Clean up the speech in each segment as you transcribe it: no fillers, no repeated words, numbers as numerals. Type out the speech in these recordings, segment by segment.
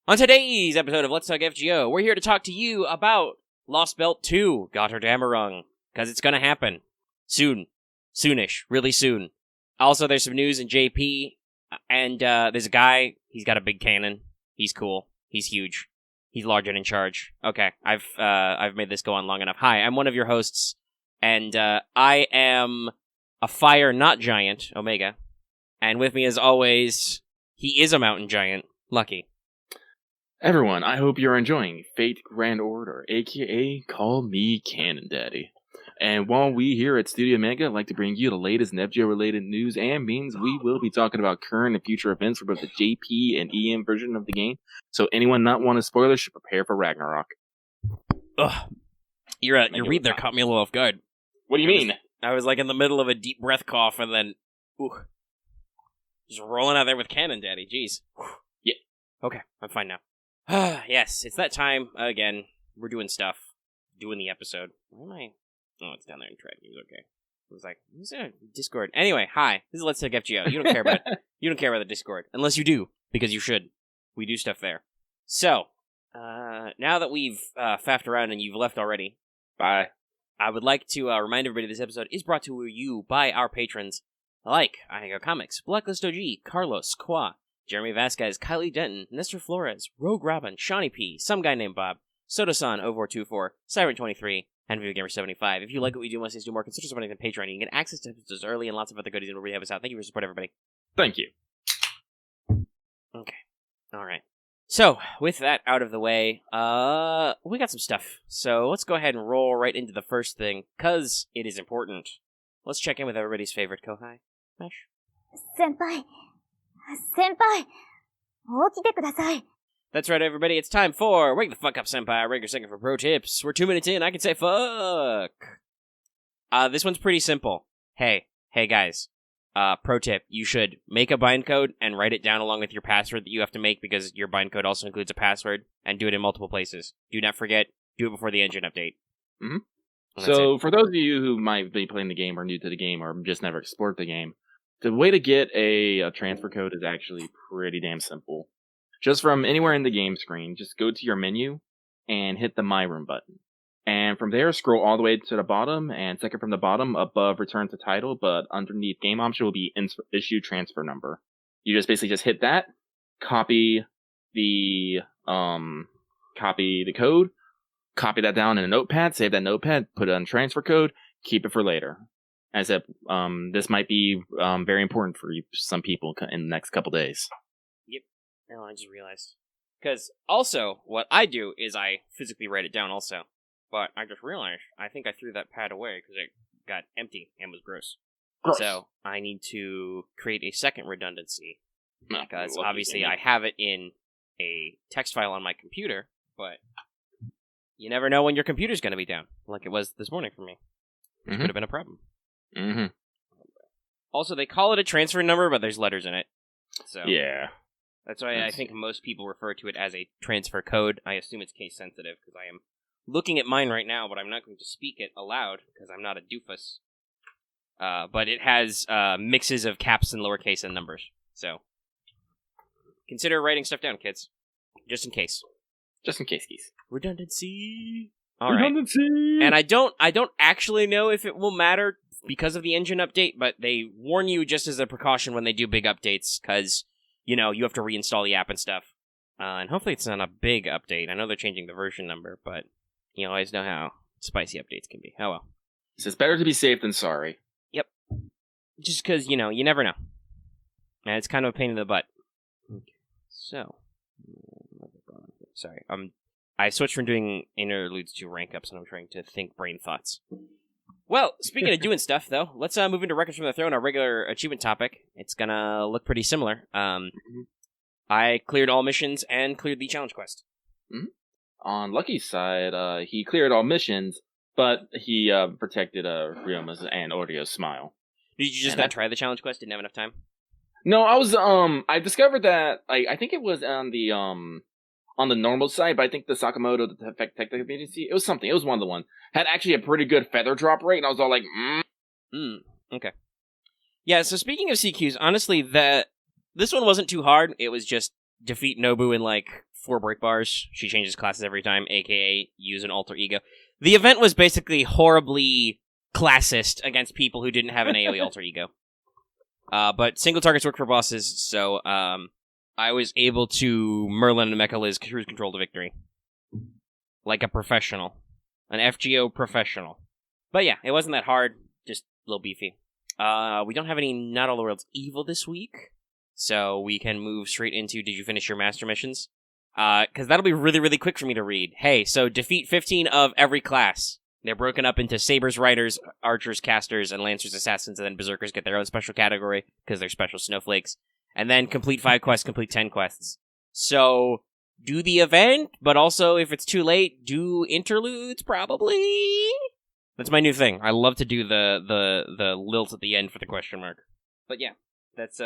On today's episode of LTFGO, we're here to talk to you about Lostbelt 2, Götterdämmerung, because it's gonna happen. Soon. Soonish. Really soon. Also, there's some news in JP, and there's a guy, he's got a big cannon. He's cool. He's huge. He's large and in charge. Okay, I've made this go on long enough. Hi, I'm one of your hosts, and I am a fire not giant, Omega, and with me as always, he is a mountain giant, Lucky. Everyone, I hope you're enjoying Fate Grand Order, aka Call Me Cannon Daddy. And while we here at Studio Mega like to bring you the latest NOBBU-related news and memes, we will be talking about current and future events for both the JP and EM version of the game. So anyone not wanting spoilers should prepare for Ragnarok. Ugh. Your read there caught me a little off guard. What do you mean? I was like in the middle of a deep breath cough and then, just rolling out there with Cannon Daddy. Jeez. Yeah. Okay, I'm fine now. Yes, it's that time again. We're doing stuff. Doing the episode. Where am I? Oh, it's down there in Tread. Okay. It was like, who's there? Discord. Anyway, hi. This is Let's Take FGO. You don't care about you don't care about the Discord. Unless you do, because you should. We do stuff there. So, now that we've faffed around and you've left already, Bye. I would like to remind everybody this episode is brought to you by our patrons, like Igo Comics, Blacklist OG, Carlos, Qua, Jeremy Vasquez, Kylie Denton, Nestor Flores, Rogue Robin, Shawnee P, Some Guy Named Bob, Soto-san, Ovor24, Siren23, and VideoGamer75. If you like what we do and want us to do more, consider supporting us on Patreon. You can get access to episodes early and lots of other goodies and really help us out. Thank you for your support, everybody. Thank you. Okay. Alright. So, with that out of the way, we got some stuff. So, let's go ahead and roll right into the first thing, because it is important. Let's check in with everybody's favorite Kohai. Mesh? Senpai, 起きてください. That's right, everybody. It's time for Wake the Fuck Up, Senpai. Regular second for pro tips. We're 2 minutes in. I can say fuck. This one's pretty simple. Hey guys. Pro tip. You should make a bind code and write it down along with your password that you have to make because your bind code also includes a password, and do it in multiple places. Do not forget. Do it before the engine update. Mm-hmm. So, for those of you who might be playing the game or new to the game or just never explored the game, the way to get a transfer code is actually pretty damn simple. Just from anywhere in the game screen, just go to your menu and hit the My Room button. And from there, scroll all the way to the bottom, and second from the bottom, above Return to Title, but underneath Game Option will be Issue Transfer Number. You just basically just hit that, copy the code, copy that down in a notepad, save that notepad, put it on transfer code, keep it for later. As if this might be very important for some people in the next couple days. Yep. No, I just realized. Because also, what I do is I physically write it down also. But I just realized I think I threw that pad away because it got empty and was gross. So I need to create a second redundancy. Because obviously I have it in a text file on my computer, but you never know when your computer's going to be down, like it was this morning for me. Which could have been a problem. Mm-hmm. Also, they call it a transfer number, but there's letters in it. So yeah. That's why I think most people refer to it as a transfer code. I assume it's case sensitive, because I am looking at mine right now, but I'm not going to speak it aloud, because I'm not a doofus. But it has mixes of caps and lowercase and numbers. So, consider writing stuff down, kids. Just in case. Just in case, geese. Redundancy! Redundancy! And I don't actually know if it will matter because of the engine update, but they warn you just as a precaution when they do big updates, because, you have to reinstall the app and stuff. And hopefully it's not a big update. I know they're changing the version number, but you always know how spicy updates can be. Oh well. So it's better to be safe than sorry. Yep. Just because, you never know. And it's kind of a pain in the butt. Okay. So. Sorry. I switched from doing interludes to rank ups, and I'm trying to think brain thoughts. Well, speaking of doing stuff, though, let's move into Records from the Throne, our regular achievement topic. It's gonna look pretty similar. I cleared all missions and cleared the challenge quest. Mm-hmm. On Lucky's side, he cleared all missions, but he protected Ryoma's and Orio's smile. Did you just not try the challenge quest? Didn't have enough time? No, I was I discovered that I think it was on the normal side, but I think the Sakamoto, the Technical Agency, it was something. It was one of the ones. Had actually a pretty good feather drop rate, and I was all like, Okay. Yeah, so speaking of CQs, honestly, this one wasn't too hard. It was just defeat NOBBU in, 4 break bars. She changes classes every time, aka use an alter ego. The event was basically horribly classist against people who didn't have an AoE alter ego. But single targets work for bosses, so I was able to Merlin and Mecha Liz cruise control to victory. Like a professional. An FGO professional. But yeah, it wasn't that hard, just a little beefy. We don't have any Not All the World's Evil this week, so we can move straight into Did You Finish Your Master Missions? Because that'll be really, really quick for me to read. Hey, so defeat 15 of every class. They're broken up into Sabers, Riders, Archers, Casters, and Lancers, Assassins, and then Berserkers get their own special category, because they're special snowflakes. And then complete 5 quests, complete 10 quests. So, do the event, but also, if it's too late, do interludes, probably? That's my new thing. I love to do the lilt at the end for the question mark. But yeah, that's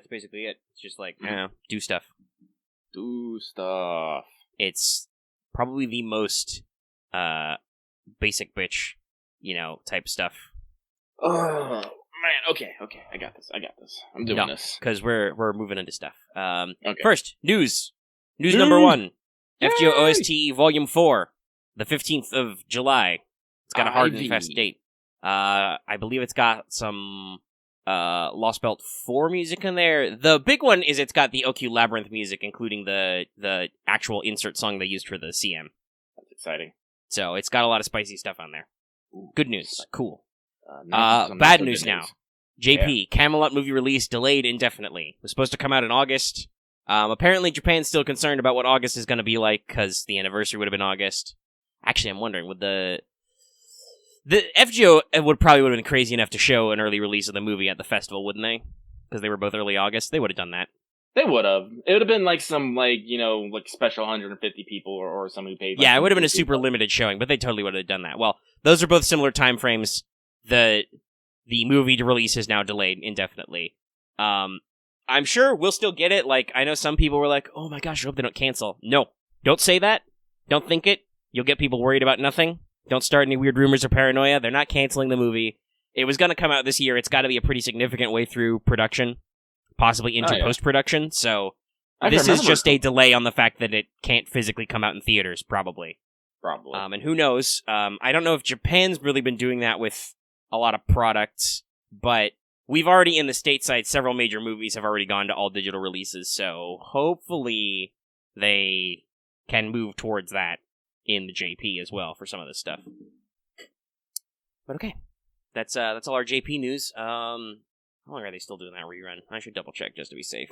basically it. It's just like, do stuff. Do stuff. It's probably the most, basic bitch, type stuff. Oh, man. Okay. I got this. I'm doing this. Because we're moving into stuff. Okay. First, news. News number 1. Yay! FGO OST Volume 4. The 15th of July. It's got a hard and fast date. I believe it's got some Lostbelt 4 music in there. The big one is it's got the OQ Labyrinth music, including the actual insert song they used for the CM. That's exciting. So it's got a lot of spicy stuff on there. Good news. Cool. Bad news now. JP, Camelot movie release delayed indefinitely. It was supposed to come out in August. Apparently Japan's still concerned about what August is going to be like, because the anniversary would have been August. Actually, I'm wondering, would the FGO would have been crazy enough to show an early release of the movie at the festival, wouldn't they? Because they were both early August. They would have done that. They would have. It would have been like some, special 150 people or somebody who paid. Yeah, it would have been a super limited showing, but they totally would have done that. Well, those are both similar time frames. The movie to release is now delayed indefinitely. I'm sure we'll still get it. Like, I know some people were like, oh my gosh, I hope they don't cancel. No, don't say that. Don't think it. You'll get people worried about nothing. Don't start any weird rumors or paranoia. They're not canceling the movie. It was going to come out this year. It's got to be a pretty significant way through production, possibly into post-production. So this is just a delay on the fact that it can't physically come out in theaters, probably. And who knows? I don't know if Japan's really been doing that with a lot of products, but we've already, in the stateside, several major movies have already gone to all digital releases, so hopefully they can move towards that in the JP as well for some of this stuff. But okay, that's all our JP news. How long are they still doing that rerun? I should double check just to be safe,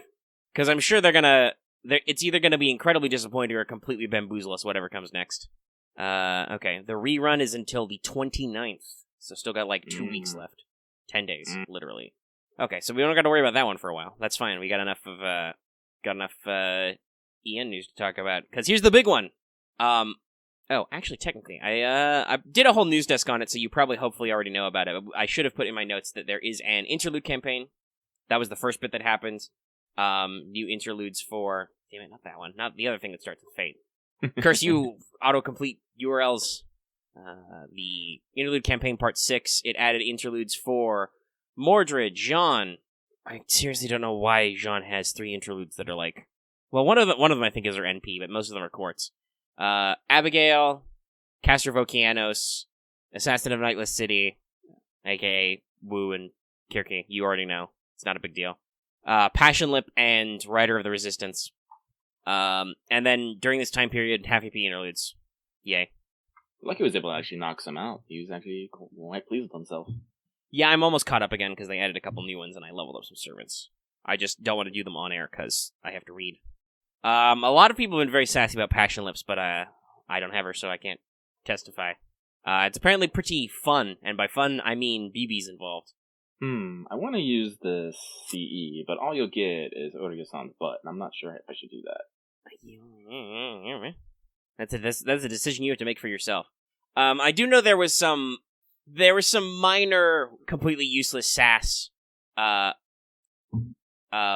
because I'm sure it's either gonna be incredibly disappointing or completely bamboozle us, whatever comes next. Okay, the rerun is until the 29th, so still got like 2 weeks left. 10 days, literally. Okay, so we don't got to worry about that one for a while. That's fine. We got enough EN news to talk about. Because here's the big one. Actually, technically, I did a whole news desk on it, so you probably hopefully already know about it. I should have put in my notes that there is an interlude campaign. That was the first bit that happened. New interludes for... Damn it, not that one. Not the other thing that starts with Fate. Curse you, autocomplete URLs. The interlude campaign part 6, it added interludes for Mordred, Jean. I seriously don't know why Jean has 3 interludes that are like... Well, one of them I think is her NP, but most of them are quartz. Abigail, Caster of Okeanos, Assassin of Nightless City, aka Wu and Kirky. You already know. It's not a big deal. Passion Lip and Rider of the Resistance. And then during this time period, half EP interludes. Yay. Lucky was able to actually knock some out. He was actually quite pleased with himself. Yeah, I'm almost caught up again because they added a couple new ones and I leveled up some servants. I just don't want to do them on air because I have to read. A lot of people have been very sassy about Passion Lips, but I don't have her, so I can't testify. It's apparently pretty fun, and by fun, I mean BB's involved. I want to use the CE, but all you'll get is Origa-san's butt, and I'm not sure if I should do that. That's a decision you have to make for yourself. I do know there was some minor, completely useless sass,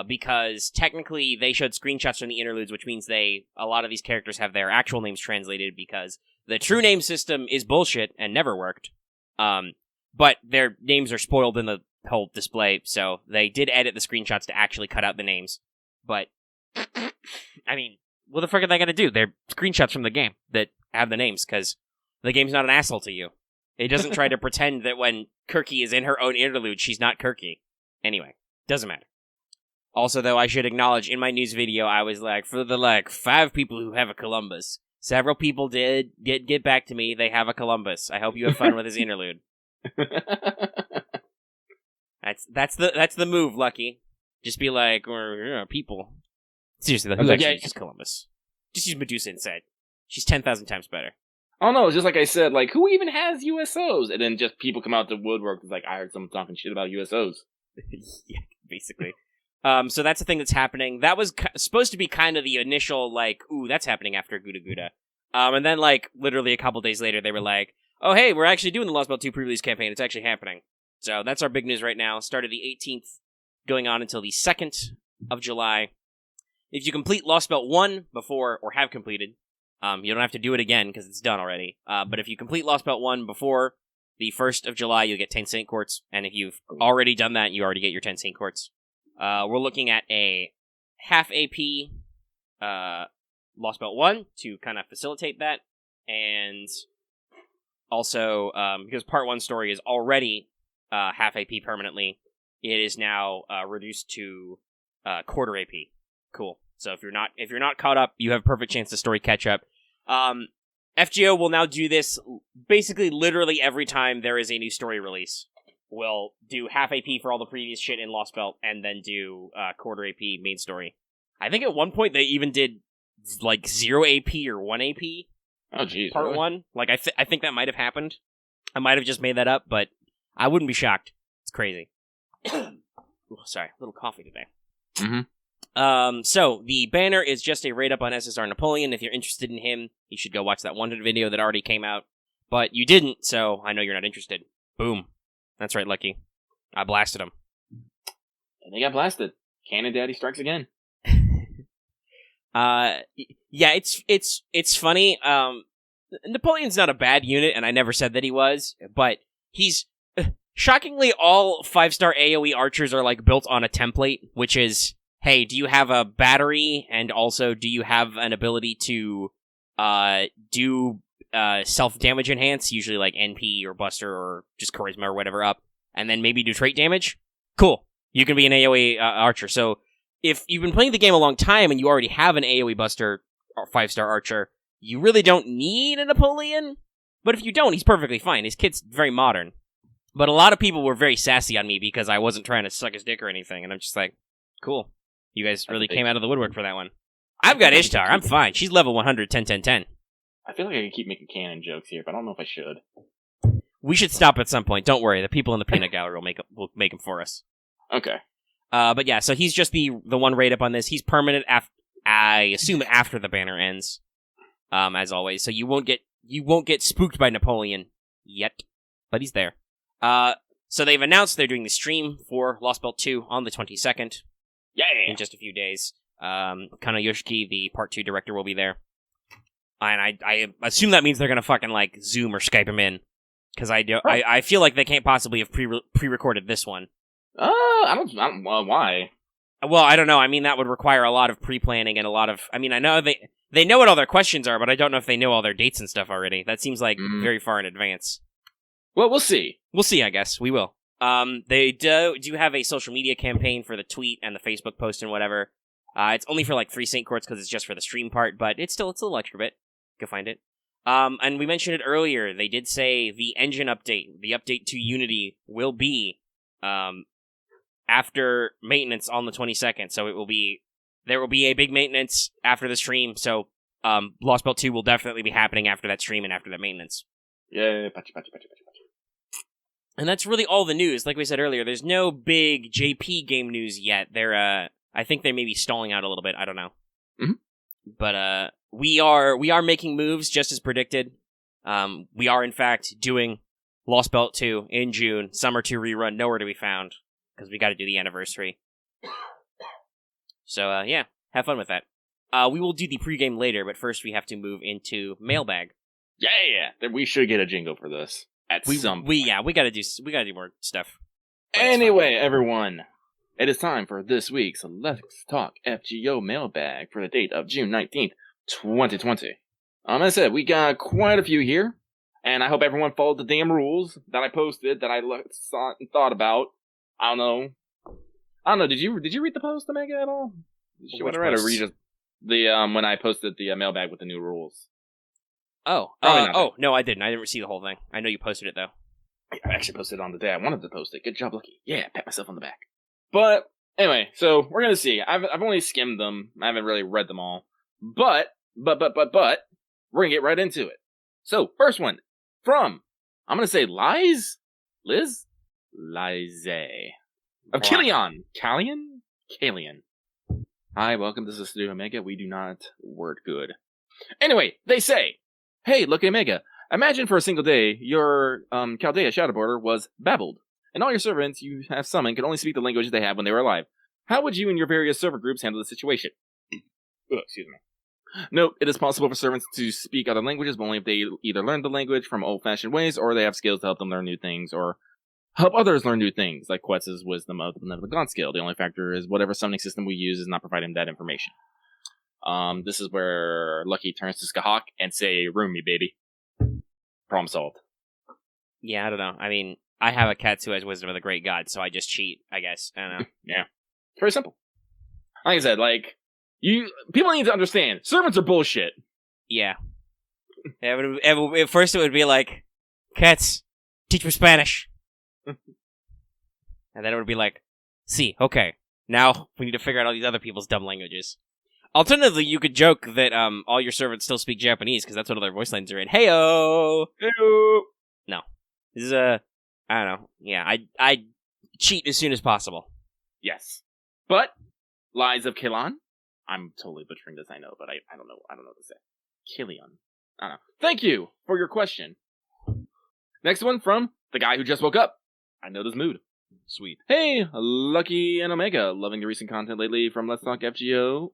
because technically they showed screenshots from the interludes, which means a lot of these characters have their actual names translated because the true name system is bullshit and never worked. But their names are spoiled in the whole display, so they did edit the screenshots to actually cut out the names. But, I mean, what the fuck are they gonna do? They're screenshots from the game that have the names, because the game's not an asshole to you. It doesn't try to pretend that when Kirky is in her own interlude, she's not Kirky. Anyway, doesn't matter. Also, though, I should acknowledge, in my news video, I was like, for the, 5 people who have a Columbus, several people did get back to me. They have a Columbus. I hope you have fun with his interlude. That's the move, Lucky. Just be like, or people. Seriously, who's actually just Columbus? Just use Medusa instead. She's 10,000 times better. Oh no, just like I said, like, who even has USOs? And then just people come out to woodwork, it's like, I heard someone talking shit about USOs. Yeah, basically. So that's the thing that's happening. That was supposed to be kind of the initial, like, ooh, that's happening after Guda Guda. And then, like, literally a couple days later, they were like, oh, hey, we're actually doing the Lostbelt 2 pre-release campaign. It's actually happening. So that's our big news right now. Started the 18th, going on until the 2nd of July. If you complete Lostbelt 1 before, or have completed, you don't have to do it again because it's done already. But if you complete Lostbelt 1 before the 1st of July, you'll get 10 Saint Quartz. And if you've already done that, you already get your 10 Saint Quartz. We're looking at a half AP Lostbelt 1 to kind of facilitate that. And also, because Part 1 story is already half AP permanently, it is now reduced to quarter AP. Cool. So if you're not caught up, you have a perfect chance to story catch up. FGO will now do this basically literally every time there is a new story release. We'll do half AP for all the previous shit in Lostbelt, and then do quarter AP main story. I think at one point they even did like 0 AP or 1 AP. Oh jeez. Part really? 1. Like I think that might have happened. I might have just made that up, but I wouldn't be shocked. It's crazy. Ooh, sorry, a little coffee today. Mm-hmm. So the banner is just a raid up on SSR Napoleon. If you're interested in him, you should go watch that wanted video that already came out. But you didn't, so I know you're not interested. Boom. That's right, Lucky. I blasted him. And they got blasted. Cannon Daddy strikes again. Yeah, it's funny. Napoleon's not a bad unit, and I never said that he was, but he's shockingly all 5-star AoE archers are like built on a template, which is, hey, do you have a battery, and also do you have an ability to do self-damage enhance, usually like NP or Buster or just Charisma or whatever up, and then maybe do trait damage? Cool. You can be an AoE archer. So if you've been playing the game a long time and you already have an AoE Buster or 5-star archer, you really don't need a Napoleon. But if you don't, he's perfectly fine. His kit's very modern. But a lot of people were very sassy on me because I wasn't trying to suck his dick or anything, and I'm just like, cool. You guys really came out of the woodwork for that one. I've got Ishtar. I'm fine. She's level 100, 10, 10, 10. I feel like I can keep making canon jokes here, but I don't know if I should. We should stop at some point. Don't worry. The people in the peanut gallery will make them for us. Okay. But yeah, so he's just the one raid up on this. He's permanent, I assume, after the banner ends, as always. So you won't get spooked by Napoleon yet, but he's there. So they've announced they're doing the stream for Lostbelt 2 on the 22nd. Yeah. In just a few days. Kano Yoshiki, the Part 2 director, will be there. And I assume that means they're gonna fucking, like, Zoom or Skype him in. Because I feel like they can't possibly have pre-recorded this one. I don't why? Well, I don't know. I mean, that would require a lot of pre-planning and a lot of... I mean, I know they know what all their questions are, but I don't know if they know all their dates and stuff already. That seems like very far in advance. Well, we'll see. We'll see, I guess. We will. They do have a social media campaign for the tweet and the Facebook post and whatever. It's only for like 3 Saint Quartz because it's just for the stream part, but it's a little extra bit. You can find it. And we mentioned it earlier. They did say the engine update, the update to Unity, will be after maintenance on the 22nd. So there will be a big maintenance after the stream. So Lostbelt 2 will definitely be happening after that stream and after that maintenance. Yeah, patchy. And that's really all the news. Like we said earlier, there's no big JP game news yet. I think they may be stalling out a little bit. I don't know. Mm-hmm. But we are making moves just as predicted. We are in fact doing Lostbelt 2 in June, Summer 2 rerun, nowhere to be found, because we got to do the anniversary. So yeah, have fun with that. We will do the pregame later, but first we have to move into MAILBAG. Yeah. We should get a jingle for this at some point. We gotta do more stuff. Anyway, everyone, it is time for this week's Let's Talk FGO mailbag for the date of June 19th, 2020. As I said, we got quite a few here, and I hope everyone followed the damn rules that I posted, that I saw and thought about. I don't know. Did you read the post, Omega, at all? Should I read it, or just the when I posted the mailbag with the new rules? No, I didn't. I didn't see the whole thing. I know you posted it though. I actually posted it on the day I wanted to post it. Good job, Lucky. Yeah, pat myself on the back. But anyway, so we're gonna see. I've only skimmed them. I haven't really read them all. But we're gonna get right into it. So first one from, I'm gonna say Lize. Of Killian. Hi, welcome to Studio Omega. We do not word good. Anyway, they say, hey, look at Omega. Imagine for a single day your Chaldea shadow border was babbled, and all your servants you have summoned could only speak the language they had when they were alive. How would you and your various server groups handle the situation? Excuse me. Note, it is possible for servants to speak other languages, but only if they either learned the language from old-fashioned ways, or they have skills to help them learn new things, or help others learn new things, like Quetz's wisdom of the Benevolent God skill. The only factor is whatever summoning system we use is not providing that information. This is where Lucky turns to Skahawk and say, room me, baby. Problem solved. Yeah, I don't know. I mean, I have a cat who has wisdom of the great god, so I just cheat, I guess. I don't know. Yeah. It's very simple. Like I said, people need to understand, servants are bullshit. Yeah. At first it would be like, cats, teach me Spanish. And then it would be like, see, okay, now we need to figure out all these other people's dumb languages. Alternatively, you could joke that all your servants still speak Japanese, because that's what all their voice lines are in. Heyo! Heyo! No. This is I don't know. Yeah, I cheat as soon as possible. Yes. But, Lies of Killian? I'm totally butchering this, I know, but I don't know what to say. Killian. I don't know. Thank you for your question. Next one from the guy who just woke up. I know this mood. Sweet. Hey, Lucky and Omega. Loving the recent content lately from Let's Talk FGO.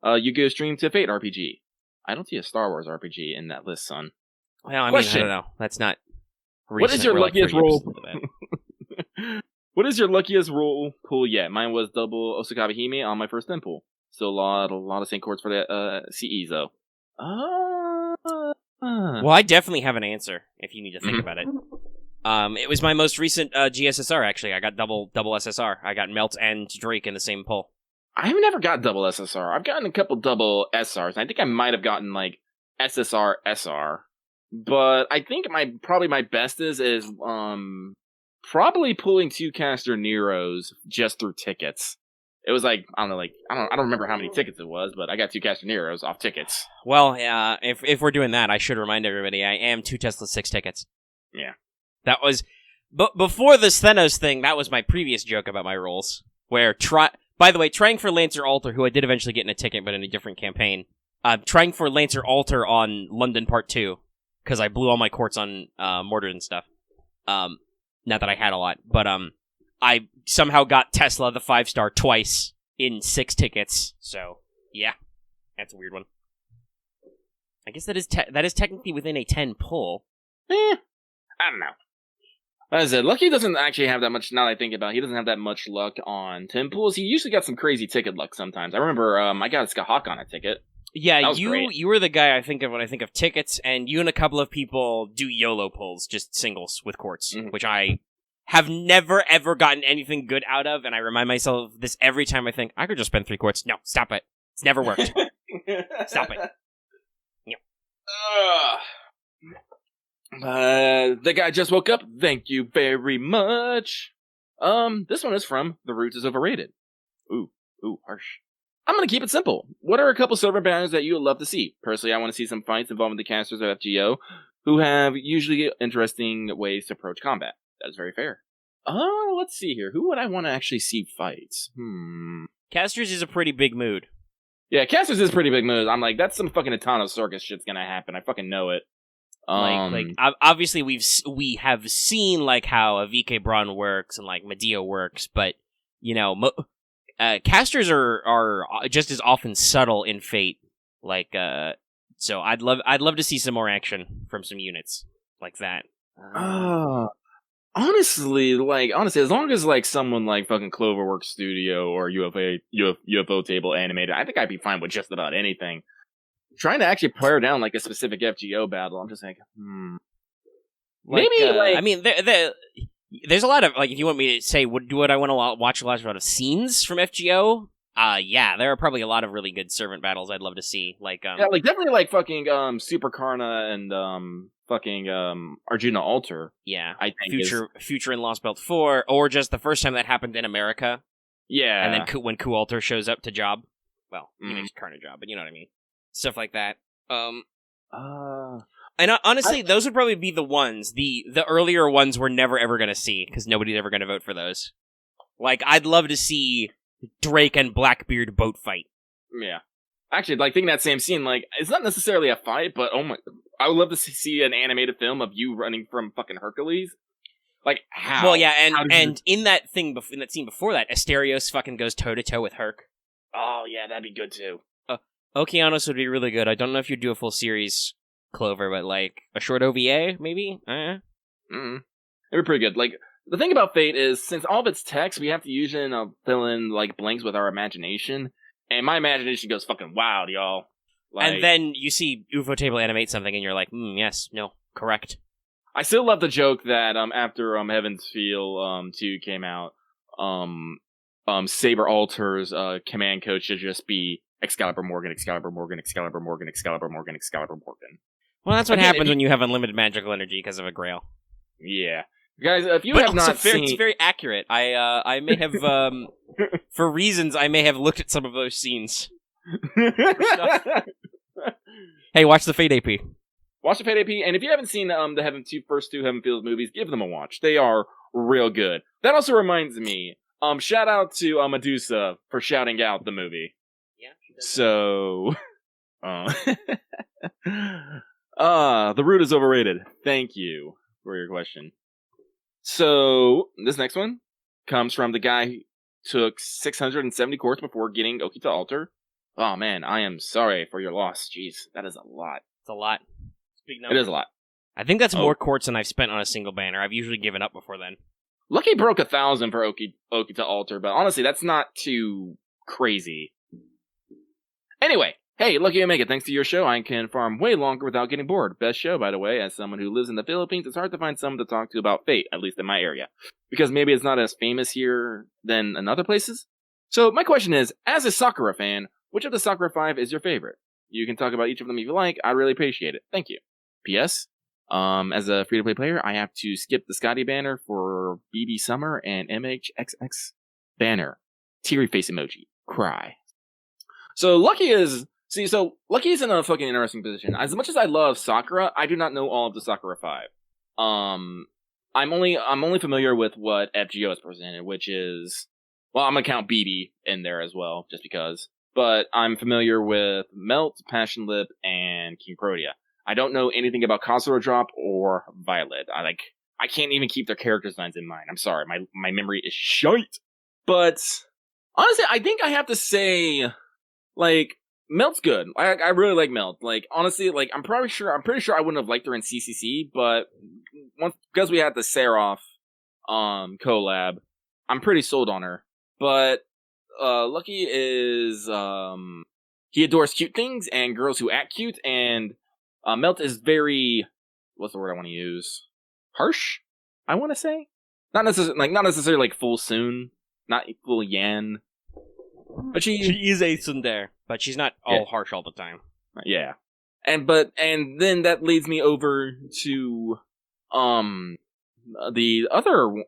Yu-Gi-Oh! Stream to Fate RPG. I don't see a Star Wars RPG in that list, son. Well, I mean, I don't know. That's not recent. What is your luckiest roll? What is your luckiest roll pull yet? Mine was double Osakawa Hime on my first den pull. Still a lot of Saint Courts for the CEs, though. Well, I definitely have an answer, if you need to think about it. It was my most recent GSSR, actually. I got double SSR. I got Melt and Drake in the same pull. I've never got double SSR. I've gotten a couple double SRs. I think I might have gotten, SSR, SR. But I think probably my best is probably pulling 2 caster Neros just through tickets. It was I don't know, I don't remember how many tickets it was, but I got 2 caster Neros off tickets. Well, if we're doing that, I should remind everybody I am 2 Tesla 6 tickets. Yeah. That was, but before the Sthenos thing, that was my previous joke about my rolls. Where, by the way, trying for Lancer Alter, who I did eventually get in a ticket, but in a different campaign. Trying for Lancer Alter on London Part 2, because I blew all my courts on Mortar and stuff. Not that I had a lot, but I somehow got Tesla the 5-star twice in 6 tickets. So, yeah, that's a weird one. I guess that is technically within a 10 pull. I don't know. As I said, Lucky doesn't actually have that much, now that I think about it, he doesn't have that much luck on 10 pulls. He usually got some crazy ticket luck sometimes. I remember I got a Skahawk on a ticket. Yeah, you were the guy I think of when I think of tickets, and you and a couple of people do YOLO pulls, just singles with courts, which I have never, ever gotten anything good out of, and I remind myself of this every time I think, I could just spend 3 courts. No, stop it. It's never worked. Stop it. The guy just woke up. Thank you very much. This one is from The Roots is Overrated. Ooh, harsh. I'm gonna keep it simple. What are a couple server banners that you would love to see? Personally, I want to see some fights involving the casters of FGO, who have usually interesting ways to approach combat. That is very fair. Let's see here. Who would I want to actually see fights? Casters is a pretty big mood. Yeah, Casters is pretty big mood. I'm like, that's some fucking Etano Circus shit's gonna happen. I fucking know it. Obviously we have seen how a VK Braun works and Medea works, but casters are just as often subtle in Fate. So I'd love to see some more action from some units like that. Honestly, as long as like someone like fucking Cloverworks Studio or UFO Table animated, I think I'd be fine with just about anything. Trying to actually pare down like a specific FGO battle, I'm just like, maybe I mean, there's a lot of like. If you want me to say, would I want to watch a lot of scenes from FGO? Yeah, there are probably a lot of really good servant battles I'd love to see. Like, yeah, like definitely like fucking Super Karna and fucking Arjuna Alter. Yeah, I think Future in Lostbelt 4, or just the first time that happened in America. Yeah, and then when Ku Alter shows up to job, well, he makes Karna job, but you know what I mean. Stuff like that. And honestly, those would probably be the ones. The earlier ones we're never ever gonna see because nobody's ever gonna vote for those. Like, I'd love to see Drake and Blackbeard boat fight. Yeah. Actually, like, thinking that same scene, like, it's not necessarily a fight, but I would love to see an animated film of you running from fucking Hercules. Like, how? Well, yeah, and in that scene before that, Asterios fucking goes toe-to-toe with Herc. Oh, yeah, that'd be good, too. Okeanos would be really good. I don't know if you'd do a full series, Clover, but, like, a short OVA, maybe? It'd be pretty good. Like, the thing about Fate is, since all of its text, we have to usually fill in, like, blanks with our imagination. And my imagination goes fucking wild, y'all. Like, and then you see UFO Table animate something, and you're like, yes, no, correct. I still love the joke that after Heaven's Feel 2 came out, Saber Alter's command code should just be Excalibur Morgan, Excalibur Morgan, Excalibur Morgan, Excalibur Morgan, Excalibur Morgan. Well, that's what happens when you have unlimited magical energy because of a Grail. Yeah. Guys, if you have not seen... It's very accurate. I may have, for reasons, I may have looked at some of those scenes. Hey, watch the Fate AP. Watch the Fate AP, and if you haven't seen the first two Heaven Feels movies, give them a watch. They are real good. That also reminds me, shout out to Medusa for shouting out the movie. Yeah. So, the root is overrated. Thank you for your question. So, this next one comes from the guy who took 670 courts before getting Okitan Alter. Oh man, I am sorry for your loss. Jeez, that is a lot. It's a lot. Big number. It is a lot. I think that's more courts than I've spent on a single banner. I've usually given up before then. Lucky broke 1,000 for Okitan Alter, but honestly, that's not too crazy. Anyway, hey, lucky I make it. Thanks to your show, I can farm way longer without getting bored. Best show, by the way. As someone who lives in the Philippines, it's hard to find someone to talk to about Fate, at least in my area. Because maybe it's not as famous here than in other places. So, my question is, as a Sakura fan, which of the Sakura 5 is your favorite? You can talk about each of them if you like. I'd really appreciate it. Thank you. P.S. As a free-to-play player, I have to skip the Scotty banner for BB Summer and MHXX banner. Teary face emoji. Cry. So Lucky is in a fucking interesting position. As much as I love Sakura, I do not know all of the Sakura 5. I'm only familiar with what FGO has presented, which is, well, I'm gonna count BB in there as well, just because. But I'm familiar with Melt, Passion Lip, and King Protea. I don't know anything about Khosrow Drop or Violet. I can't even keep their character designs in mind. I'm sorry, my memory is shite. But honestly, I think I have to say, like, Melt's good. I really like Melt. Like, honestly, like, I'm pretty sure I wouldn't have liked her in CCC, but because we had the Seraph collab, I'm pretty sold on her. But Lucky is he adores cute things and girls who act cute, and Melt is very, what's the word I want to use? Harsh, I want to say. Not necessarily like full Soon, not full Yan. But she is a tsundere, but she's not all harsh all the time. Yeah. And then that leads me over to the other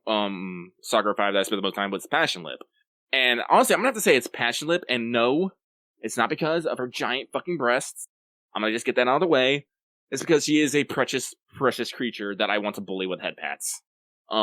Sakura 5 that I spent the most time with, Passion Lip. And honestly, I'm gonna have to say it's Passion Lip, and no, it's not because of her giant fucking breasts. I'm gonna just get that out of the way. It's because she is a precious creature that I want to bully with head pats. Like,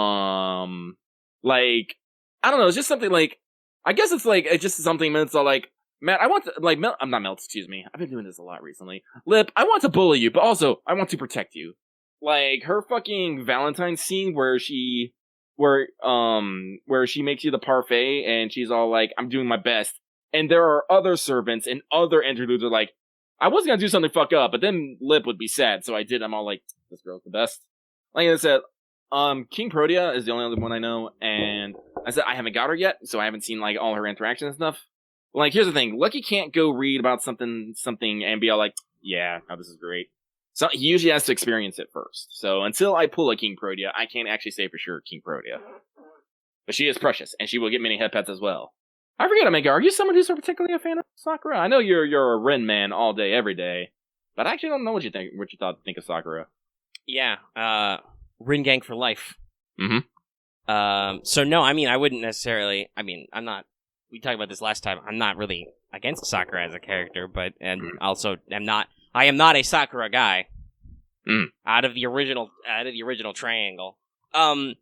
I don't know, it's just something like, I guess it's just something that's all like, Matt, I want to, like, I'm not Melt, excuse me. I've been doing this a lot recently. Lip, I want to bully you, but also, I want to protect you. Like, her fucking Valentine's scene where she makes you the parfait, and she's all like, I'm doing my best. And there are other servants and other interludes are like, I was gonna do something fuck up, but then Lip would be sad, so I did. I'm all like, this girl's the best. Like I said, King Protea is the only other one I know, and I said I haven't got her yet, so I haven't seen like all her interactions and stuff. Like, here's the thing: Lucky can't go read about something, and be all like, "Yeah, oh, this is great." So he usually has to experience it first. So until I pull a King Protea, I can't actually say for sure King Protea. But she is precious, and she will get many head pets as well. I forget, Omega, are you someone who's particularly a fan of Sakura? I know you're a Ren man all day, every day, but I actually don't know what you think of Sakura. Yeah, Rin Gang for life. Mm-hmm. So no, I mean, I wouldn't necessarily. I mean, I'm not. We talked about this last time. I'm not really against Sakura as a character, but also I am not a Sakura guy. Out of the original triangle. I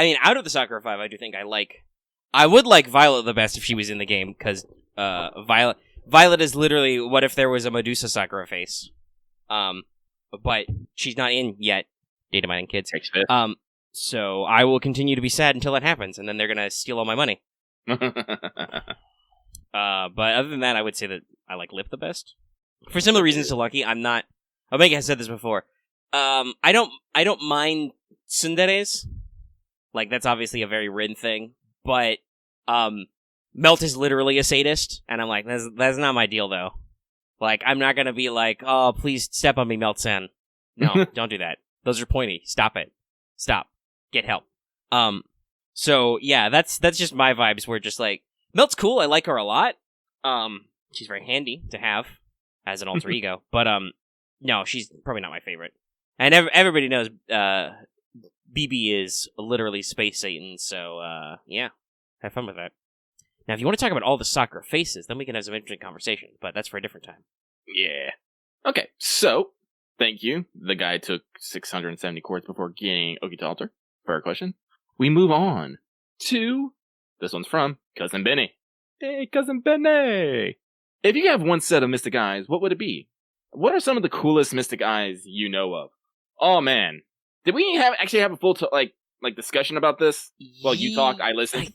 mean, out of the Sakura 5, I do think I would like Violet the best if she was in the game, because Violet is literally what if there was a Medusa Sakura face. But she's not in yet. Data mining kids. So I will continue to be sad until that happens, and then they're gonna steal all my money. But other than that, I would say that I like Lip the best. For similar reasons to Lucky, I'm not. Omega has said this before. I don't mind tsunderes. Like, that's obviously a very Rin thing, but Melt is literally a sadist, and I'm like, that's not my deal though. Like, I'm not gonna be like, oh, please step on me, Melt-san. No, don't do that. Those are pointy. Stop it. Stop. Get help. So yeah, that's just my vibes. Where just like, Melt's cool. I like her a lot. She's very handy to have as an alter ego, but no, she's probably not my favorite. And everybody knows BB is literally Space Satan, so yeah, have fun with that. Now, if you want to talk about all the Sakura faces, then we can have some interesting conversation, but that's for a different time. Yeah. Okay, so, thank you. The guy took 670 quartz before getting Okitan Altar. Fair question. We move on to, this one's from Cousin Benny. Hey, Cousin Benny! If you have one set of Mystic Eyes, what would it be? What are some of the coolest Mystic Eyes you know of? Oh, man. Did we actually have a full discussion about this? Well, you talked, I listened.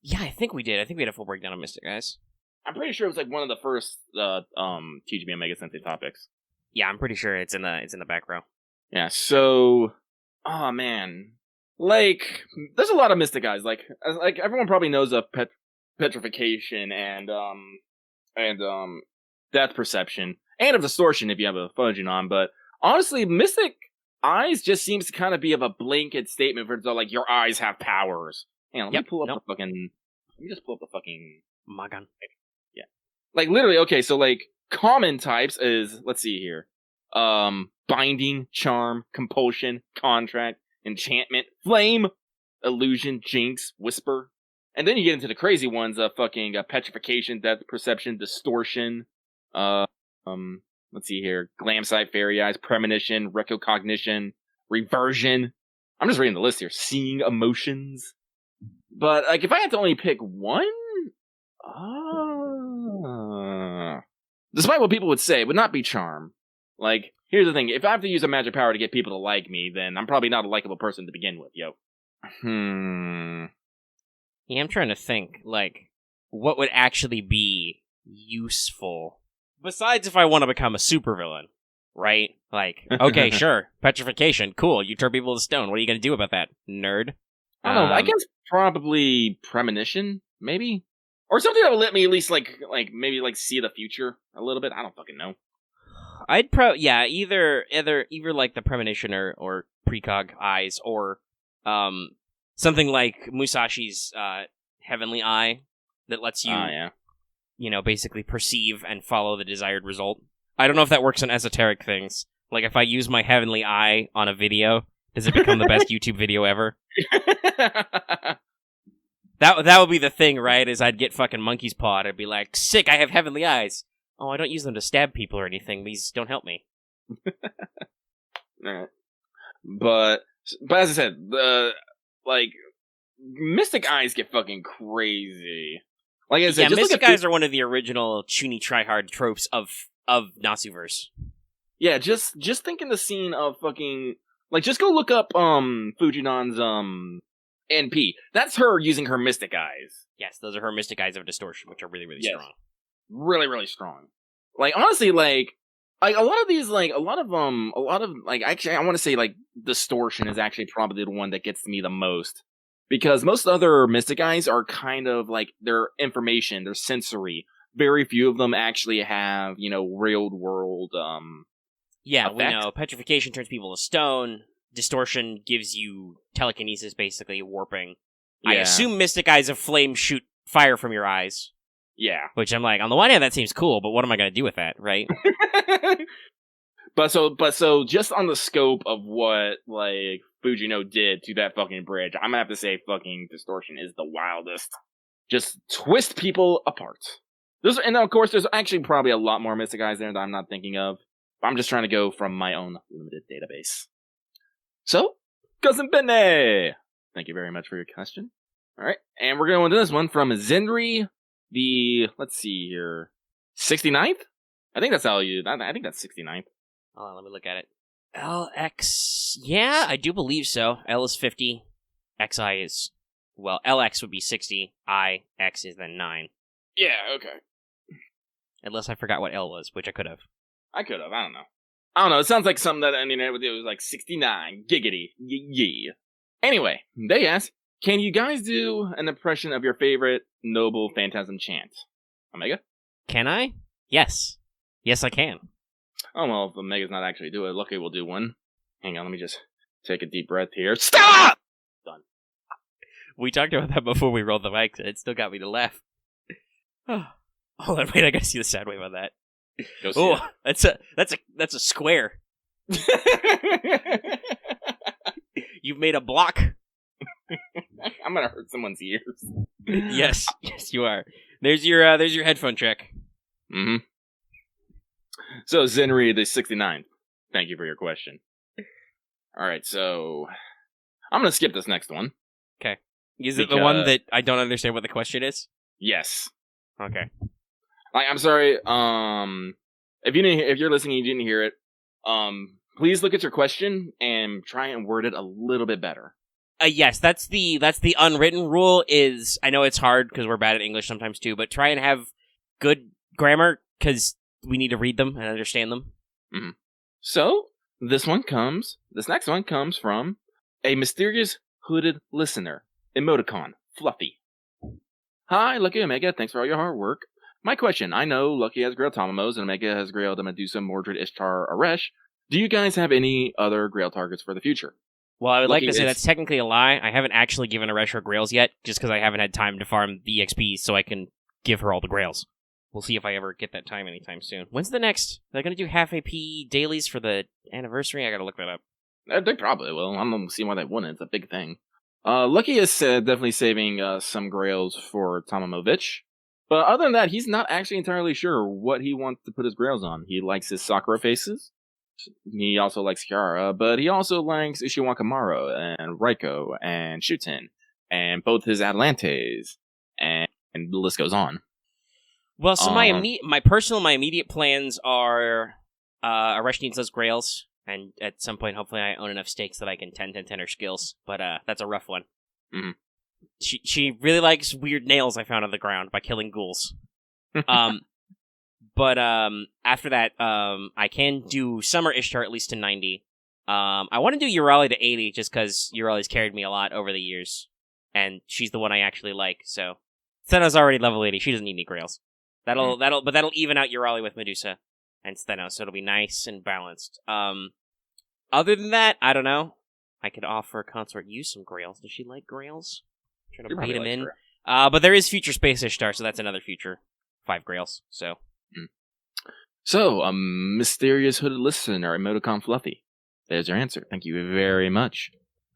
Yeah, I think we did. I think we had a full breakdown of Mystic Eyes. I'm pretty sure it was like one of the first TGB Omega Sensei topics. Yeah, I'm pretty sure it's in the back row. Yeah, so, oh man, like there's a lot of Mystic Eyes. Like everyone probably knows of petrification and death perception and of distortion if you have a Fujinon. But honestly, Mystic Eyes just seems to kind of be of a blanket statement for like your eyes have powers. Hang on, let me pull up the fucking. Let me just pull up the fucking Magan. Yeah, like literally. Okay, so like common types is, let's see here, binding, charm, compulsion, contract, enchantment, flame, illusion, jinx, whisper, and then you get into the crazy ones of fucking petrification, death perception, distortion. Let's see here, glam sight, fairy eyes, premonition, recognition, reversion. I'm just reading the list here. Seeing emotions. But, like, if I had to only pick one, despite what people would say, it would not be charm. Like, here's the thing. If I have to use a magic power to get people to like me, then I'm probably not a likable person to begin with, yo. Yeah, I'm trying to think, like, what would actually be useful? Besides if I want to become a supervillain, right? Like, okay, sure, petrification, cool, you turn people to stone. What are you going to do about that, nerd? I don't know, I guess probably premonition, maybe? Or something that would let me at least, maybe see the future a little bit. I don't fucking know. I'd either like the premonition or precog eyes, or something like Musashi's heavenly eye that lets you, basically perceive and follow the desired result. I don't know if that works on esoteric things. Like, if I use my heavenly eye on a video, does it become the best YouTube video ever? That would be the thing, right? Is I'd get fucking monkey's paw. I'd be like, sick, I have heavenly eyes. Oh, I don't use them to stab people or anything. These don't help me. Alright. But as I said, Mystic Eyes get fucking crazy. Like I said, Mystic Eyes are one of the original Chuny tryhard tropes of Nasuverse. Yeah, just think in the scene of fucking, just go look up Fujinon's NP. That's her using her Mystic Eyes. Yes, those are her Mystic Eyes of Distortion, which are really, really strong. Really, really strong. Like, honestly, like a lot of these, like a lot of actually, I want to say like distortion is actually probably the one that gets me the most, because most other Mystic Eyes are kind of like their information, their sensory. Very few of them actually have, real world. Yeah, effect. we know petrification turns people to stone. Distortion gives you telekinesis, basically warping. Yeah. I assume Mystic Eyes of flame shoot fire from your eyes. Yeah. Which I'm like, on the one hand, that seems cool, but what am I going to do with that, right? But so just on the scope of what, like, Fujino did to that fucking bridge, I'm gonna have to say fucking Distortion is the wildest. Just twist people apart. And of course, there's actually probably a lot more Mystic Eyes there that I'm not thinking of. But I'm just trying to go from my own limited database. So, Cousin Benne! Thank you very much for your question. Alright, and we're going to this one from Zenri, let's see here, 69th? I think that's I think that's 69th. Hold on, let me look at it. LX, yeah, I do believe so. L is 50, XI is, well, LX would be 60, X is then 9. Yeah, okay. Unless I forgot what L was, which I could have. I don't know, it sounds like something that the internet would do. It was like 69, giggity, yeah. Anyway, they ask, can you guys do an impression of your favorite noble phantasm chant? Omega? Can I? Yes. Yes, I can. Oh, well, if Omega's not actually do it, Lucky will do one. Hang on, let me just take a deep breath here. Stop! Done. We talked about that before we rolled the mic, and it still got me to laugh. Hold on, wait, I gotta see the sound wave on that. Go see it. That's a square. You've made a block. I'm gonna hurt someone's ears. Yes, you are. There's your headphone check. Mm-hmm. So, Zenri, the 69th. Thank you for your question. Alright, so I'm gonna skip this next one. Okay. Is it the one that I don't understand what the question is? Yes. Okay. I'm sorry, if you're listening and you didn't hear it, please look at your question and try and word it a little bit better. Yes, that's the unwritten rule is, I know it's hard because we're bad at English sometimes too, but try and have good grammar because we need to read them and understand them. Mm-hmm. So, this next one comes from a mysterious hooded listener, emoticon, Fluffy. Hi, Lucky Omega, thanks for all your hard work. My question, I know Lucky has grailed Tamamos and Omega has grailed Medusa, Mordred, Ishtar, Aresh. Do you guys have any other grail targets for the future? Well, I would like to say that's technically a lie. I haven't actually given Aresh her grails yet, just because I haven't had time to farm the EXP so I can give her all the grails. We'll see if I ever get that time anytime soon. When's the next? Are they going to do half AP dailies for the anniversary? I gotta look that up. They probably will. I'm going to see why they wouldn't. It's a big thing. Lucky is definitely saving some grails for Tomomovich. But other than that, he's not actually entirely sure what he wants to put his grails on. He likes his Sakura faces. He also likes Kiara, but he also likes Ishiwakamaru and Raiko and Shuten and both his Atalantes, and the list goes on. Well, so my immediate plans are Aresh needs those grails, and at some point, hopefully, I own enough stakes that I can 10 her skills. But that's a rough one. Mm-hmm. She really likes weird nails I found on the ground by killing ghouls. But after that, I can do Summer Ishtar at least to 90. I want to do Euryale to 80 just because Euryale's carried me a lot over the years, and she's the one I actually like. So Steno's already level 80. She doesn't need any grails. That'll even out Euryale with Medusa and Steno, so it'll be nice and balanced. Other than that, I don't know. I could offer Consort you some grails. Does she like grails? I'm trying to bait him in. But there is Future Space Ishtar, so that's another future 5 grails. So. So, a mysterious hooded listener, emoticon Fluffy. There's your answer. Thank you very much.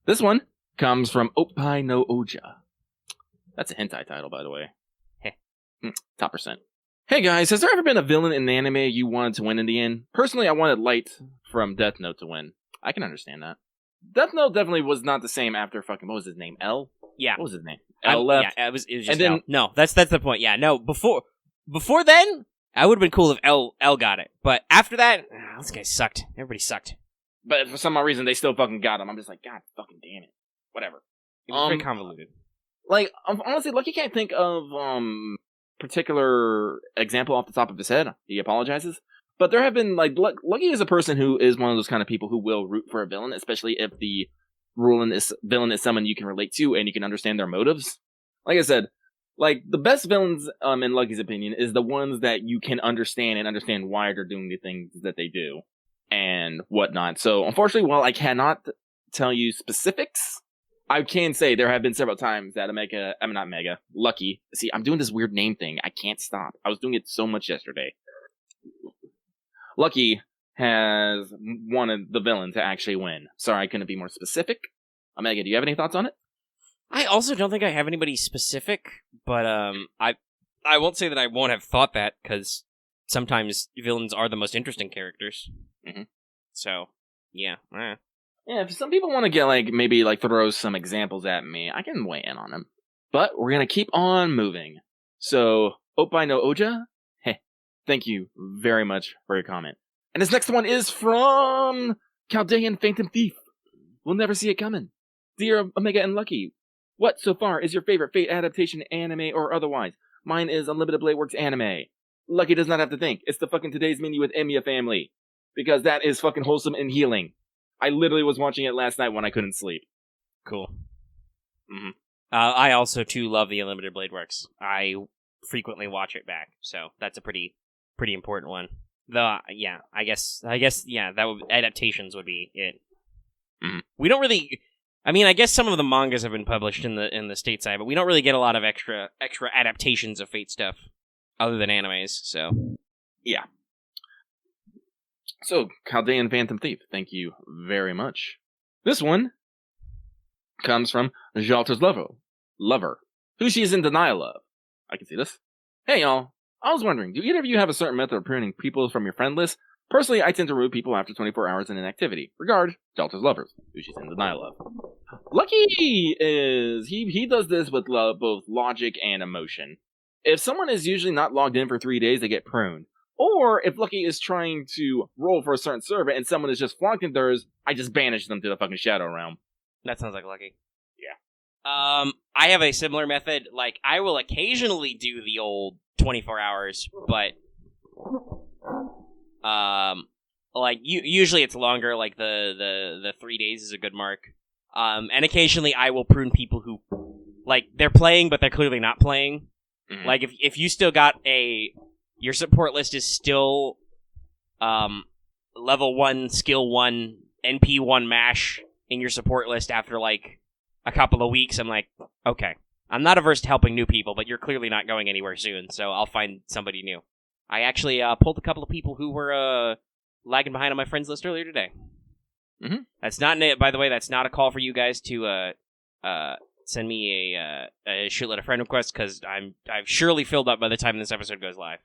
This one comes from Oppai no Oja. That's a hentai title, by the way. Top percent. Hey guys, has there ever been a villain in an anime you wanted to win in the end? Personally, I wanted Light from Death Note to win. I can understand that. Death Note definitely was not the same after fucking, what was his name? L? Yeah. What was his name? L left? Yeah, it was just and then, L. No, that's the point. Yeah, no, before then, I would have been cool if L got it. But after that, this guy sucked. Everybody sucked. But for some odd reason, they still fucking got him. I'm just like, God fucking damn it. Whatever. It was very convoluted. Like, honestly, Lucky can't think of particular example off the top of his head. He apologizes. But there have been, like, Lucky is a person who is one of those kind of people who will root for a villain, especially if the villain is someone you can relate to and you can understand their motives. Like I said, like, the best villains, in Lucky's opinion, is the ones that you can understand and understand why they're doing the things that they do and whatnot. So, unfortunately, while I cannot tell you specifics, I can say there have been several times that Lucky. See, I'm doing this weird name thing. I can't stop. I was doing it so much yesterday. Lucky has wanted the villain to actually win. Sorry, I couldn't be more specific. Omega, do you have any thoughts on it? I also don't think I have anybody specific, but I won't say that I won't have thought that, because sometimes villains are the most interesting characters. Mm-hmm. So, yeah. Yeah, if some people want to get, like, maybe, like, throw some examples at me, I can weigh in on them. But we're going to keep on moving. So, Oppai no Oja, thank you very much for your comment. And this next one is from Chaldea Phantom Thief. We'll never see it coming. Dear Omega and Lucky, what so far is your favorite Fate adaptation, anime or otherwise? Mine is Unlimited Blade Works anime. Lucky does not have to think. It's the fucking Today's Menu with Emiya family. Because that is fucking wholesome and healing. I literally was watching it last night when I couldn't sleep. Cool. Mm-hmm. I also, too, love the Unlimited Blade Works. I frequently watch it back, so that's a pretty important one. Though, yeah, I guess, yeah, adaptations would be it. Mm-hmm. We don't really... I mean, I guess some of the mangas have been published in the stateside, but we don't really get a lot of extra adaptations of Fate stuff other than animes, so... Yeah. So, Chaldea Phantom Thief, thank you very much. This one comes from Jalter's lover, who she is in denial of. I can see this. Hey, y'all. I was wondering, do either of you have a certain method of pruning people from your friend list? Personally, I tend to remove people after 24 hours in inactivity. Regard, Jalter's lovers, who she's in denial of. Lucky is... He does this with both logic and emotion. If someone is usually not logged in for 3 days, they get pruned. Or, if Lucky is trying to roll for a certain server and someone is just flocked in theirs, I just banish them to the fucking Shadow Realm. That sounds like Lucky. Yeah. I have a similar method. Like, I will occasionally do the old 24 hours, but... like, usually it's longer, like, the 3 days is a good mark. And occasionally I will prune people who, like, they're playing, but they're clearly not playing. Mm-hmm. Like, if you still got your support list is still, level 1, skill 1, NP 1 mash in your support list after, like, a couple of weeks, I'm like, okay. I'm not averse to helping new people, but you're clearly not going anywhere soon, so I'll find somebody new. I actually pulled a couple of people who were lagging behind on my friends list earlier today. Mm-hmm. That's not, by the way, that's not a call for you guys to send me a shitload of friend requests, because I've surely filled up by the time this episode goes live.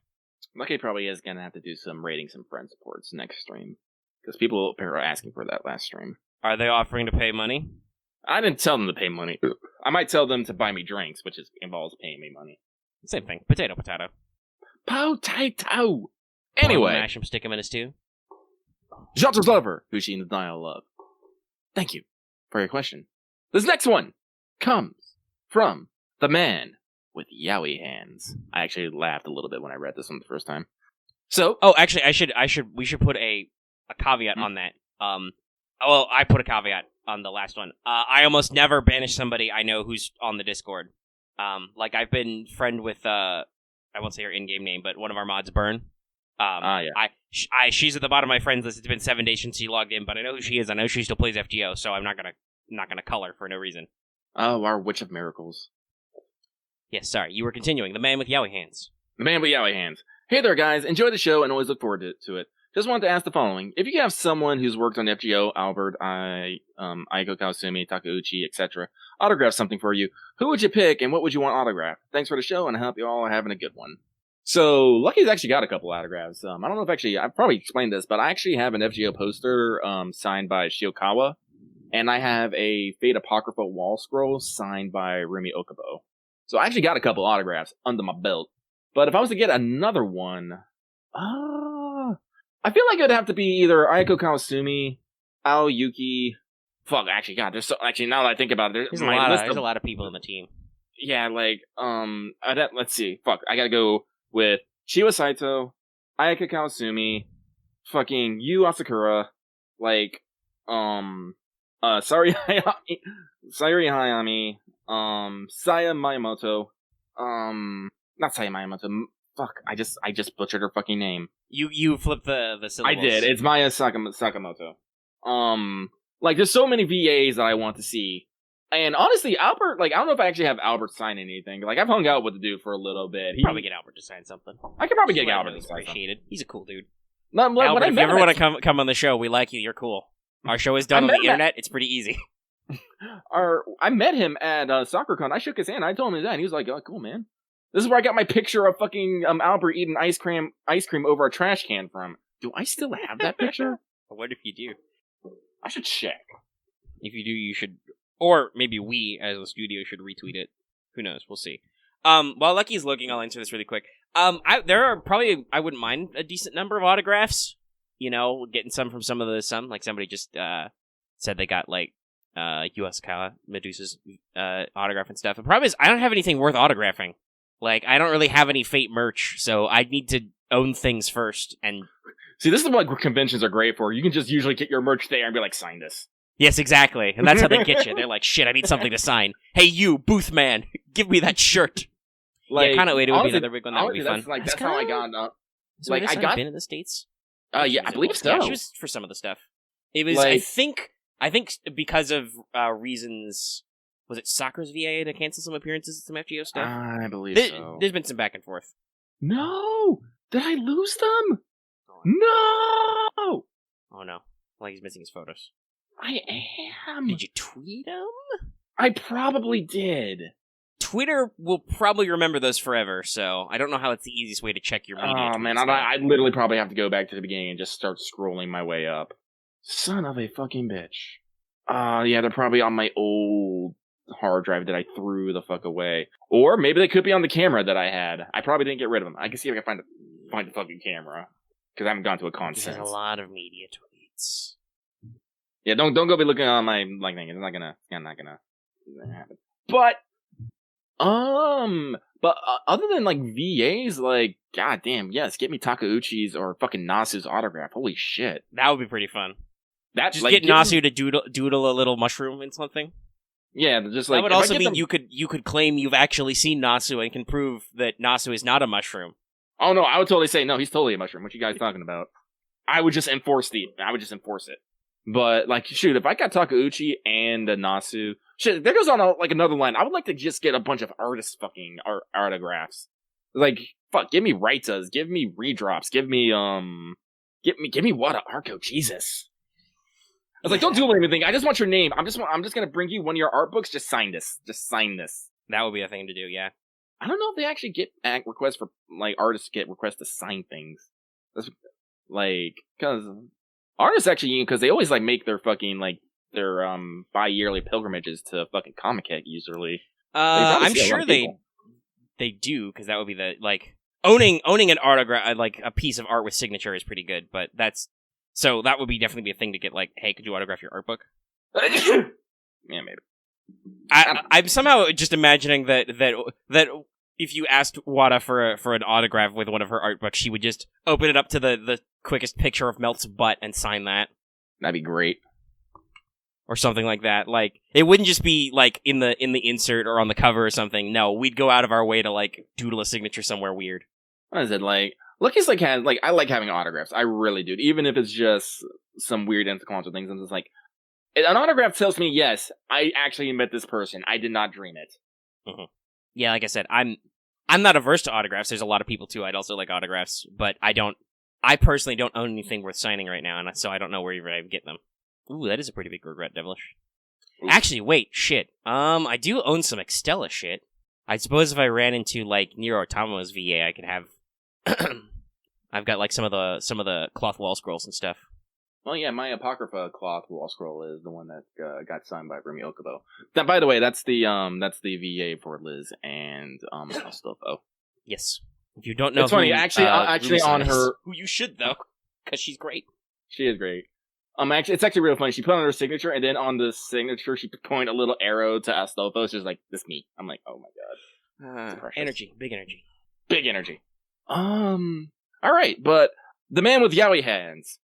Lucky probably is going to have to do some rating some friend supports next stream, because people are asking for that last stream. Are they offering to pay money? I didn't tell them to pay money. I might tell them to buy me drinks, which involves paying me money. Same thing. Potato. Potato! Anyway. Mash him, stick him in a stew. Jalter's lover, who she in denial of. Thank you for your question. This next one comes from the man with yaoi hands. I actually laughed a little bit when I read this one the first time. So, actually, we should put a caveat on that. Well, I put a caveat on the last one. I almost never banish somebody I know who's on the Discord. Like, I've been friend with, I won't say her in-game name, but one of our mods, Burn. Yeah. She's at the bottom of my friends list. It's been 7 days since she logged in, but I know who she is. I know she still plays FGO, so I'm not gonna cull her for no reason. Oh, our Witch of Miracles. Yes, sorry. You were continuing. The man with yaoi hands. The man with yaoi hands. Hey there, guys. Enjoy the show and always look forward to it. Just wanted to ask the following. If you have someone who's worked on FGO, Albert, Aiko Kawasumi, Takeuchi, etc., autograph something for you, who would you pick and what would you want autographed? Thanks for the show and I hope you all are having a good one. So, Lucky's actually got a couple autographs. I don't know if I've probably explained this, but I actually have an FGO poster signed by Shiokawa, and I have a Fate Apocrypha wall scroll signed by Rumi Okubo. So I actually got a couple autographs under my belt. But if I was to get another one, I feel like it would have to be either Aiko Kawasumi, Aoyuki. Fuck, actually, God, there's so... Actually, now that I think about it, there's a lot of people in the team. Yeah, like, let's see. Fuck, I gotta go with Chiwa Saito, Ayaka Kawasumi, fucking Yu Asakura, like, Sari Hayami, Saya Miyamoto, not Saya Miyamoto, fuck, I just butchered her fucking name. You flipped the syllables. I did, it's Maya Sakamoto. Like, there's so many VAs that I want to see. And honestly, Albert, like, I don't know if I actually have Albert sign anything. Like, I've hung out with the dude for a little bit. Probably get Albert to sign something. I could probably get Albert to sign something. He's a cool dude. Albert, if you ever want to come on the show, we like you. You're cool. Our show is done on the internet. It's pretty easy. I met him at SoccerCon. I shook his hand. I told him his hand. He was like, "Oh, cool, man." This is where I got my picture of fucking Albert eating ice cream over a trash can from. Do I still have that picture? What if you do? I should check. If you do, you should, or maybe we as a studio should retweet it. Who knows? We'll see. While Lucky's looking, I'll answer this really quick. There are probably, I wouldn't mind a decent number of autographs. You know, getting some from some. Like somebody just said they got like Yuasakawa Medusa's autograph and stuff. The problem is I don't have anything worth autographing. Like, I don't really have any Fate merch, so I need to own things first. And see, this is what conventions are great for. You can just usually get your merch there and be like, sign this. Yes, exactly. And that's how they get you. They're like, shit, I need something to sign. Hey, you, booth man, give me that shirt. Like, yeah, kind of. It would be another big one. That would be fun. That's how I got. Like, I got been in the States. Yeah, I believe so. Yeah, she was for some of the stuff. It was, like, I think because of reasons. Was it Sakura's VA to cancel some appearances and some FGO stuff? I believe so. There's been some back and forth. No! Did I lose them? No! Oh no. Like he's missing his photos. I am. Did you tweet them? I probably did. Twitter will probably remember those forever, so I don't know how it's the easiest way to check your media. Oh man, I literally probably have to go back to the beginning and just start scrolling my way up. Son of a fucking bitch. Yeah, they're probably on my old hard drive that I threw the fuck away. Or maybe they could be on the camera that I had. I probably didn't get rid of them. I can see if I can find the fucking camera. Because I haven't gone to a con since. There's a lot of media tweets. Yeah, don't go be looking on my like thing. It's not gonna happen. But other than like VAs, like goddamn, yes, get me Takeuchi's or fucking Nasu's autograph. Holy shit, that would be pretty fun. Just like, get Nasu to doodle a little mushroom in something. Yeah, just like that would also mean you could claim you've actually seen Nasu and can prove that Nasu is not a mushroom. Oh no, I would totally say no, he's totally a mushroom. What you guys talking about? I would just enforce it. But like, shoot, if I got Takeuchi and the Nasu, shit, there goes on like another line. I would like to just get a bunch of artists fucking autographs. Like, fuck, give me Raitas, give me redrops, give me Wada Arco, Jesus. I was like, don't do anything. I just want your name. I'm just gonna bring you one of your art books. Just sign this. That would be a thing to do. Yeah. I don't know if they actually get requests for like artists get requests to sign things. That's like because artists actually because they always like make their fucking like their bi-yearly pilgrimages to fucking Comic-Con usually. I'm sure they do because that would be the like owning an autograph like a piece of art with signature is pretty good, but so that would definitely be a thing to get, like, hey, could you autograph your art book? Yeah, maybe. I'm somehow just imagining that if you asked Wada for an autograph with one of her art books, she would just open it up to the quickest picture of Melt's butt and sign that. That'd be great. Or something like that. Like, it wouldn't just be, like, in the insert or on the cover or something. No, we'd go out of our way to, like, doodle a signature somewhere weird. What is it, like... Lucky's like I like having autographs. I really do. Even if it's just some weird inconsequential things. I'm just like, an autograph tells me, yes, I actually met this person. I did not dream it. Mm-hmm. Yeah, like I said, I'm not averse to autographs. There's a lot of people too. I'd also like autographs, but I personally don't own anything worth signing right now, and so I don't know where I would get them. Ooh, that is a pretty big regret, Devilish. Ooh. Actually, wait, shit. I do own some Extella shit. I suppose if I ran into like Nero Otomo's VA, I could have. I've got like some of the cloth wall scrolls and stuff. Well, yeah, my Apocrypha cloth wall scroll is the one that got signed by Rumi Okubo. That, by the way, that's the VA for Liz and Astolfo. Yes. If you don't know, it's funny. Actually, on her, who you should though, because she's great. She is great. It's actually real funny. She put on her signature, and then on the signature, she point a little arrow to Astolfo. It's just like, this me. I'm like, oh my god. Energy, big energy. Big energy. All right, but the man with yaoi hands.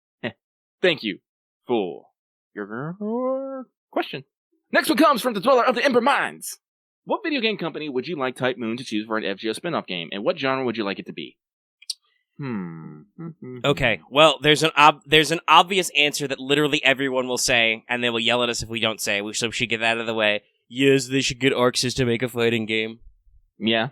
Thank you for your question. Next one comes from the dweller of the Ember Mines. What video game company would you like Type Moon to choose for an FGO spin-off game, and what genre would you like it to be? Okay, well, there's an obvious answer that literally everyone will say, and they will yell at us if we don't say. So we should get that out of the way. Yes, they should get ArcSys to make a fighting game. Yeah.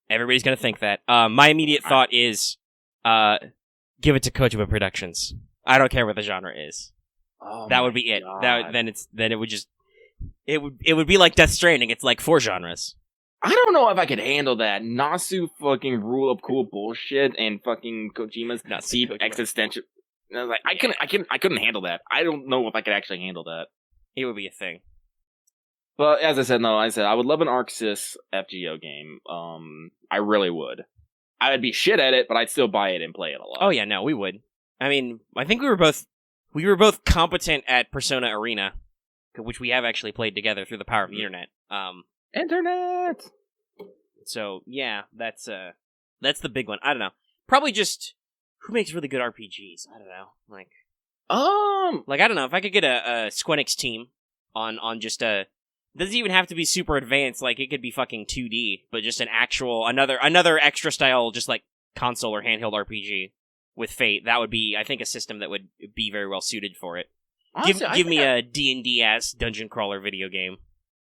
Everybody's gonna think that. My immediate thought is, give it to Kojima Productions. I don't care what the genre is. Oh, that would be it. It would be like Death Stranding. It's like 4 genres. I don't know if I could handle that. Nasu fucking rule of cool bullshit and fucking Kojima's deep existential. Like I couldn't handle that. I don't know if I could actually handle that. It would be a thing. But as I said, I would love an ArcSys FGO game. I really would. I would be shit at it, but I'd still buy it and play it a lot. Oh yeah, no, we would. I mean, I think we were both competent at Persona Arena, which we have actually played together through the power of the internet. Internet! So, yeah, that's the big one. I don't know. Probably just, who makes really good RPGs? I don't know. I don't know. If I could get a Squenix team on just a... doesn't even have to be super advanced. Like, it could be fucking 2D, but just an actual, another extra style, just like console or handheld RPG with Fate. That would be, I think, a system that would be very well suited for it. Honestly, give me a D&D-ass dungeon crawler video game.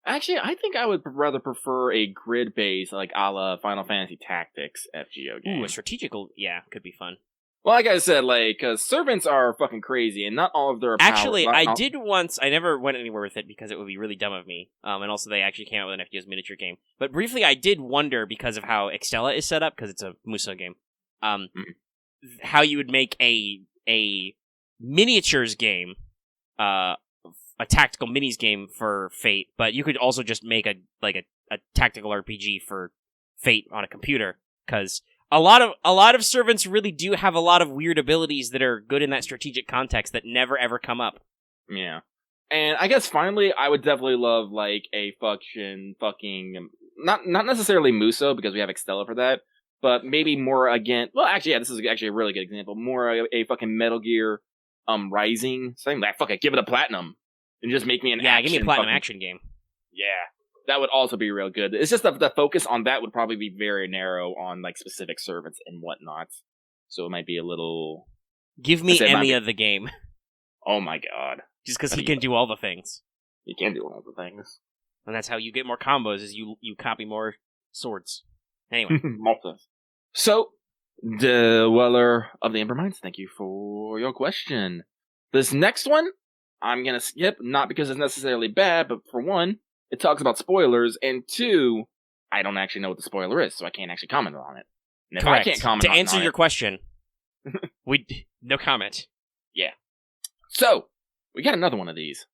Actually, I think I would rather prefer a grid-based, like a la Final Fantasy Tactics FGO game. Ooh, a strategical, yeah, could be fun. Well, like I said, cause servants are fucking crazy, and not all of their Actually, I did once, I never went anywhere with it because it would be really dumb of me, and also they actually came out with an FGO's miniature game. But briefly, I did wonder, because of how Extella is set up, because it's a Muso game, how you would make a miniatures game, a tactical minis game for Fate, but you could also just make a tactical RPG for Fate on a computer, because a lot of servants really do have a lot of weird abilities that are good in that strategic context that never ever come up. Yeah. And I guess finally I would definitely love like a fucking not necessarily Muso, because we have Extella for that, but maybe more again, well actually yeah, this is actually a really good example, more a fucking Metal Gear Rising, something like fuck it, give it a platinum. And just make me an action. Give me a platinum action game. Yeah, that would also be real good. It's just the focus on that would probably be very narrow on like specific servants and whatnot. So it might be a little. Give me Emiya the game. Oh my god! Just because he can do all the things. He can do all the things, and that's how you get more combos. Is you copy more swords. Anyway, so Dweller of the Ember Mines, thank you for your question. This next one I'm going to skip, not because it's necessarily bad, but for one, it talks about spoilers, and two, I don't actually know what the spoiler is, so I can't actually comment on it. And if correct. I can't comment to answer your question, no comment. Yeah. So, we got another one of these.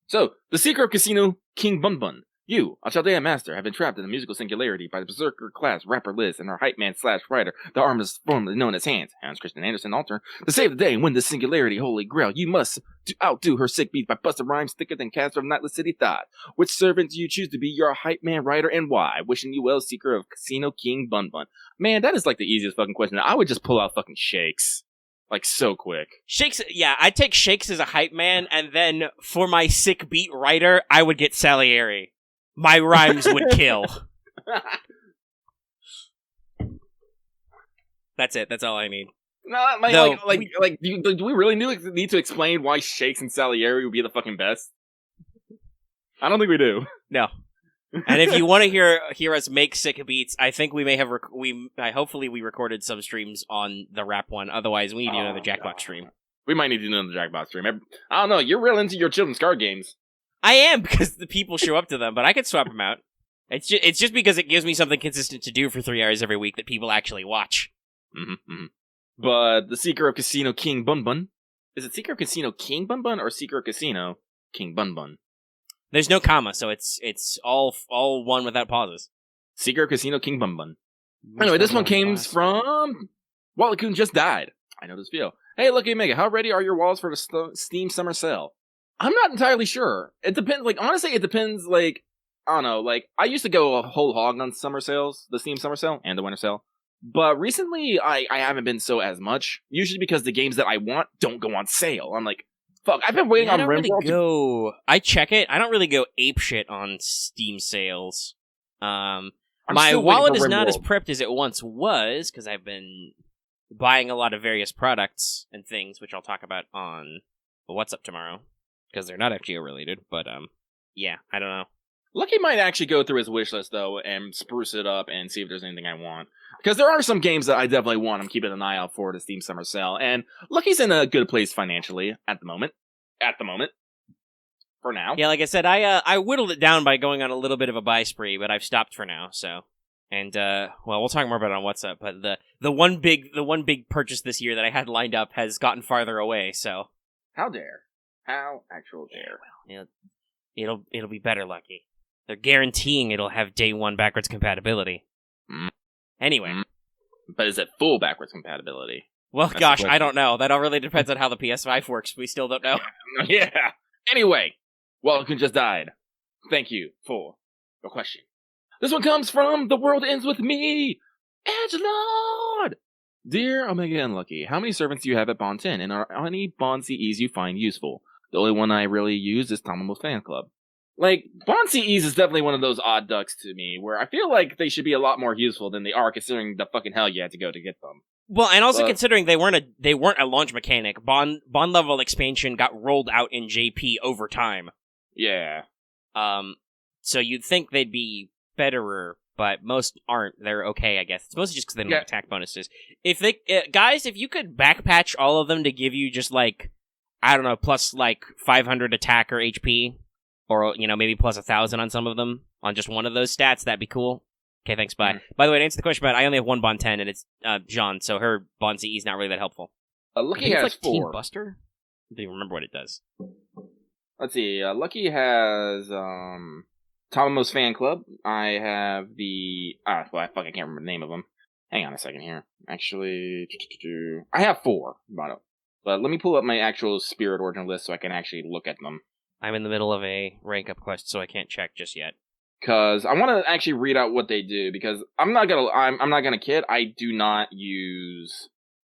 So, the secret of Casino King Bun Bun. You, a Chaldea master, have been trapped in a musical singularity by the berserker-class rapper Liz and her hype man/writer, the artist formerly known as Hans Christian Andersen Alter. To save the day and win this singularity holy grail, you must outdo her sick beats by busting rhymes thicker than Caster of Nightless City thought. Which servant do you choose to be your hype man writer and why? Wishing you well, seeker of Casino King Bun Bun. Man, that is like the easiest fucking question. I would just pull out fucking Shakes. Like, so quick. Shakes, yeah, I'd take Shakes as a hype man, and then for my sick beat writer, I would get Salieri. My rhymes would kill. That's it. That's all I need. No, do we really need to explain why Shakes and Salieri would be the fucking best? I don't think we do. No. And if you want to hear us make sick beats, I think we may have hopefully we recorded some streams on the rap one. Otherwise, we need to do another Jackbox stream. We might need to do another Jackbox stream. I don't know. You're real into your children's card games. I am, because the people show up to them, but I could swap them out. It's just because it gives me something consistent to do for 3 hours every week that people actually watch. But the Seeker of Casino King Bun Bun. Is it Seeker of Casino King Bun Bun or Seeker of Casino King Bun Bun? There's no comma, so it's all one without pauses. Seeker of Casino King Bun Bun. Anyway, this one came from Wallakun just died. I know this feel. Hey, Lucky Mega, how ready are your walls for the Steam Summer Sale? I'm not entirely sure. It depends, honestly, it depends, I don't know, I used to go a whole hog on summer sales, the Steam Summer Sale, and the winter sale, But recently, I haven't been so as much. Usually because the games that I want don't go on sale. I'm like, fuck, I've been waiting on RimWorld. I check it. I don't really go apeshit on Steam sales. My still waiting wallet for is not as RimWorld. prepped as it once was, because I've been buying a lot of various products and things, which I'll talk about on What's Up tomorrow, because they're not FGO related, but yeah, I don't know. Lucky might actually go through his wish list, though, and spruce it up and see if there's anything I want. Because there are some games that I definitely want. I'm keeping an eye out for the Steam Summer Sale. And Lucky's in a good place financially at the moment. For now. Yeah, like I said, I whittled it down by going on a little bit of a buy spree, but I've stopped for now, so. And, well, we'll talk more about it on What's Up, but the one big purchase this year that I had lined up has gotten farther away, so. How dare. How actual dare. Yeah, well, it'll be better, Lucky. They're guaranteeing it'll have day one backwards compatibility. Anyway. But is it full backwards compatibility? Well, gosh, I don't know. That all really depends on how the PS5 works. We still don't know. Yeah. Anyway, Welcome just died. Thank you for your question. This one comes from The World Ends With Me, Edgelord! Dear Omega and Lucky, how many servants do you have at Bond 10, and are any Bond CEs you find useful? The only one I really use is Tomomo's Fan Club. Like, Bond CEs is definitely one of those odd ducks to me, where I feel like they should be a lot more useful than they are, considering the fucking hell you had to go to get them. Well, and also considering they weren't a launch mechanic, Bond level expansion got rolled out in JP over time. Yeah. So you'd think they'd be betterer, but most aren't. They're okay, I guess. It's mostly just because they don't have attack bonuses. If they guys, if you could backpatch all of them to give you just like, I don't know, plus like 500 attack or HP. Or, you know, maybe plus 1,000 on some of them, on just one of those stats, that'd be cool. Okay, thanks, bye. By the way, to answer the question about I only have one Bond 10, and it's Jean, so her Bond CE is not really that helpful. Lucky has like 4. Team Buster? I don't even remember what it does. Let's see, Lucky has, Tomomo's Fan Club. I have the, I can't remember the name of them. Hang on a second here. Actually, I have 4, but let me pull up my actual Spirit Origin list so I can actually look at them. I'm in the middle of a rank up quest, so I can't check just yet. Because I want to actually read out what they do, because I'm not gonna kid, I do not use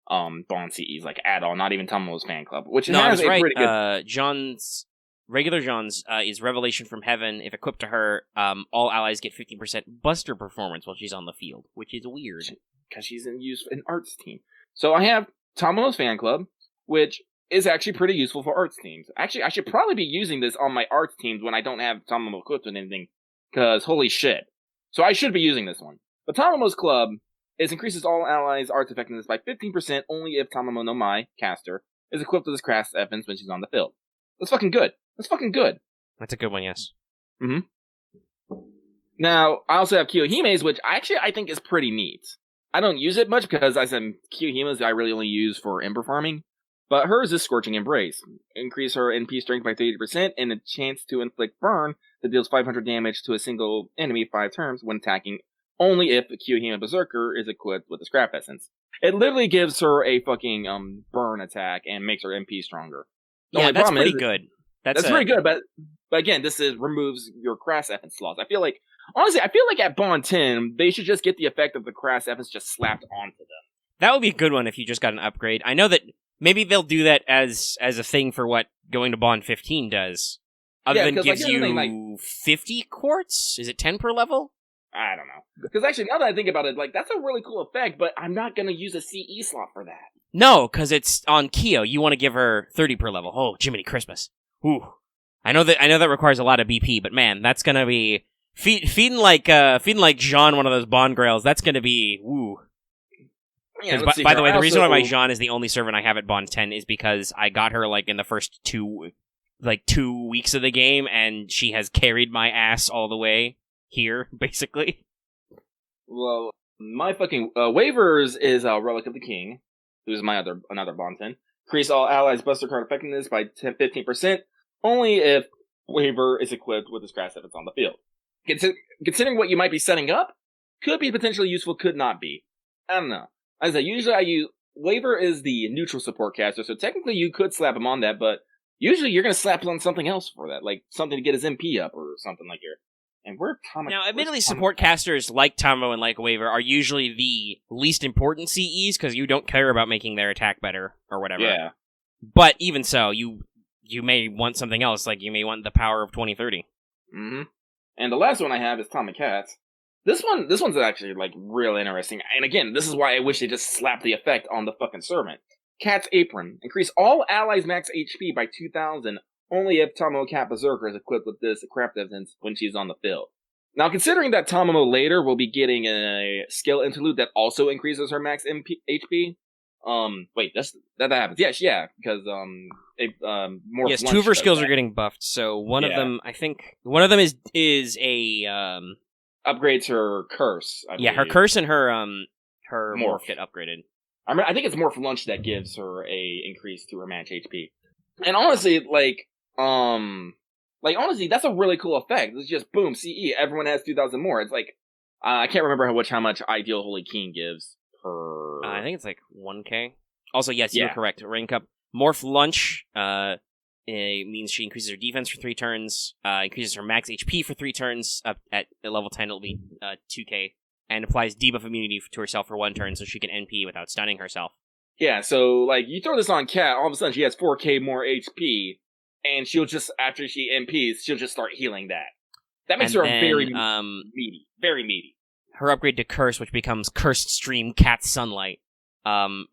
Bond CEs like at all, not even Tomomo's Fan Club, which has a pretty good. Regular Jean's is Revelation from Heaven. If equipped to her, all allies get 15% Buster performance while she's on the field, which is weird because she's in arts team. So I have Tomomo's Fan Club, which is actually pretty useful for arts teams. Actually, I should probably be using this on my arts teams when I don't have Tomomo equipped with anything, because holy shit. So I should be using this one. But Tomomo's Club increases all allies' arts effectiveness by 15% only if Tomomo no Mai, caster, is equipped with his crass weapons when she's on the field. That's fucking good. That's a good one, yes. Mm-hmm. Now, I also have Kiyohime's, which I think is pretty neat. I don't use it much because I said Kiyohime's I really only use for ember farming. But hers is Scorching Embrace. Increase her NP strength by 30% and a chance to inflict burn that deals 500 damage to a single enemy 5 turns when attacking, only if the Kiyohime Berserker is equipped with the Scrap Essence. It literally gives her a fucking burn attack and makes her MP stronger. Yeah, that's pretty good. That's pretty good, but again, this removes your Crass Essence slots. I feel like at Bond 10, they should just get the effect of the Crass Essence just slapped onto them. That would be a good one if you just got an upgrade. I know that maybe they'll do that as a thing for what going to Bond 15 does. Other than gives you 50 quartz? Is it 10 per level? I don't know. Because actually, now that I think about it, that's a really cool effect, but I'm not going to use a CE slot for that. No, because it's on Kyo. You want to give her 30 per level. Oh, Jiminy Christmas. Ooh. I know that requires a lot of BP, but man, that's going to be... Feeding like Jean, one of those Bond grails, that's going to be... Woo. Yeah, by the way, the reason why my Jean is the only servant I have at Bond 10 is because I got her in the first 2 weeks of the game, and she has carried my ass all the way here, basically. Well, my fucking waivers is Relic of the King, who's another Bond 10. Increase all allies' Buster card effectiveness by 15%, only if waiver is equipped with his Crass Essence on the field. Considering what you might be setting up, could be potentially useful, could not be. I don't know. As I said, usually I use... Waiver is the neutral support caster, so technically you could slap him on that, but usually you're going to slap him on something else for that, like something to get his MP up or something like here. And where Tama... Now, admittedly, support casters like Tamo and like Waver are usually the least important CEs because you don't care about making their attack better or whatever. Yeah. But even so, you may want something else, like you may want the power of 2030. Mm-hmm. And the last one I have is Tama Cats. This one's actually, like, real interesting. And again, this is why I wish they just slapped the effect on the fucking servant. Cat's Apron. Increase all allies' max HP by 2,000 only if Tamamo Cat Berserker is equipped with this craft evidence when she's on the field. Now, considering that Tamamo later will be getting a skill interlude that also increases her max HP. Wait, that happens. Yeah, because more. Yes, two of her skills are getting buffed. So one of them, I think, is a upgrades her curse. I believe. Her curse and her morph get upgraded. I think it's Morph Lunch that gives her a increase to her match HP. And honestly, honestly, that's a really cool effect. It's just boom, CE. Everyone has 2,000 more. It's like I can't remember how much Ideal Holy King gives per. I think it's like 1K. Also, yes, you're correct. Rank up Morph Lunch. It means she increases her defense for 3 turns. Increases her max HP for 3 turns. Up at level 10, it'll be 2K, and applies debuff immunity to herself for 1 turn, so she can NP without stunning herself. Yeah, so like you throw this on Cat, all of a sudden she has 4K more HP. And she'll just, after she MPs, she'll just start healing that. That makes her very meaty. Very meaty. Her upgrade to Curse, which becomes Cursed Stream Cat Sunlight,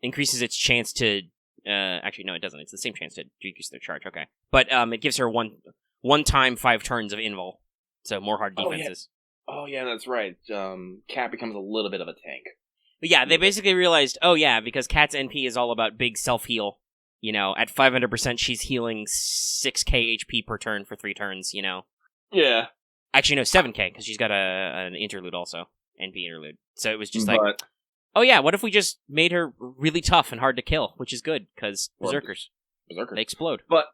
increases its chance to... actually, no, it doesn't. It's the same chance to decrease their charge. Okay. But it gives her one time 5 turns of invul. So more hard defenses. Oh, yeah, that's right. Cat becomes a little bit of a tank. But yeah, they basically realized, because Cat's NP is all about big self-heal. You know, at 500%, she's healing 6k HP per turn for 3 turns, you know? Yeah. Actually, no, 7k, because she's got an interlude also. NP interlude. So it was just what if we just made her really tough and hard to kill, which is good, because Berserkers. They explode. But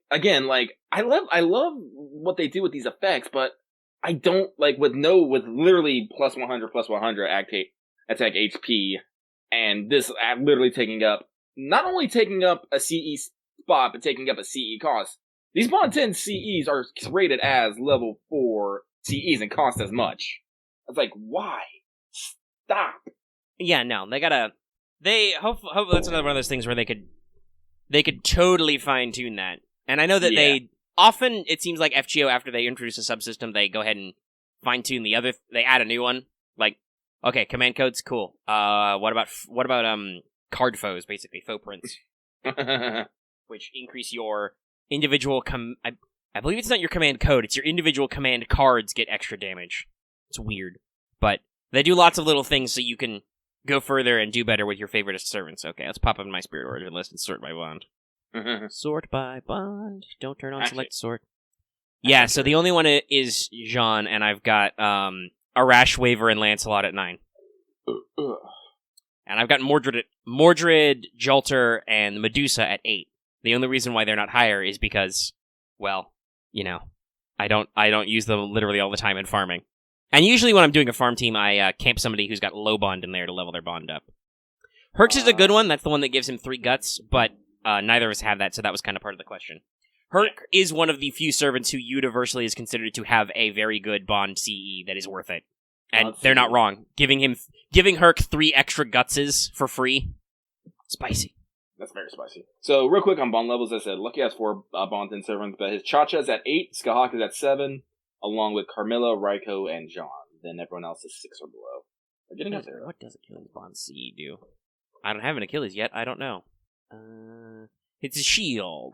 again, I love what they do with these effects, but I don't, with literally plus 100 attack HP, and this literally not only taking up a CE spot, but taking up a CE cost. These Bond 10 CEs are rated as level 4 CEs and cost as much. It's like, why? Stop. Yeah, no, they hopefully that's another one of those things where they could totally fine-tune that. And I know that they often, it seems like FGO, after they introduce a subsystem, they go ahead and fine-tune the other, they add a new one. Like, okay, command codes, cool. What about card foes, basically, foe prints. Which increase your individual I believe it's not your command code, it's your individual command cards get extra damage. It's weird. But they do lots of little things so you can go further and do better with your favorite servants. Okay, let's pop up my spirit order list and sort by bond. Sort by bond. Don't turn on select sort. Yeah, so the only one is Jean, and I've got Arash, Waver, and Lancelot at 9. And I've got Mordred, Jolter, and Medusa at 8. The only reason why they're not higher is because, well, you know, I don't use them literally all the time in farming. And usually when I'm doing a farm team, I camp somebody who's got low bond in there to level their bond up. Herx is a good one. That's the one that gives him 3 guts, but neither of us have that, so that was kind of part of the question. Herc is one of the few servants who universally is considered to have a very good bond CE that is worth it. And they're not wrong. Giving Herc 3 extra gutses for free, spicy. That's very spicy. So, real quick on bond levels, as I said, Lucky has 4 bonds and servants, but his Cha-Cha is at 8, Skahak is at 7, along with Carmilla, Raiko, and John. Then everyone else is 6 or below. We're getting up there. What does Achilles bond CE do? I don't have an Achilles yet. I don't know. It's a shield.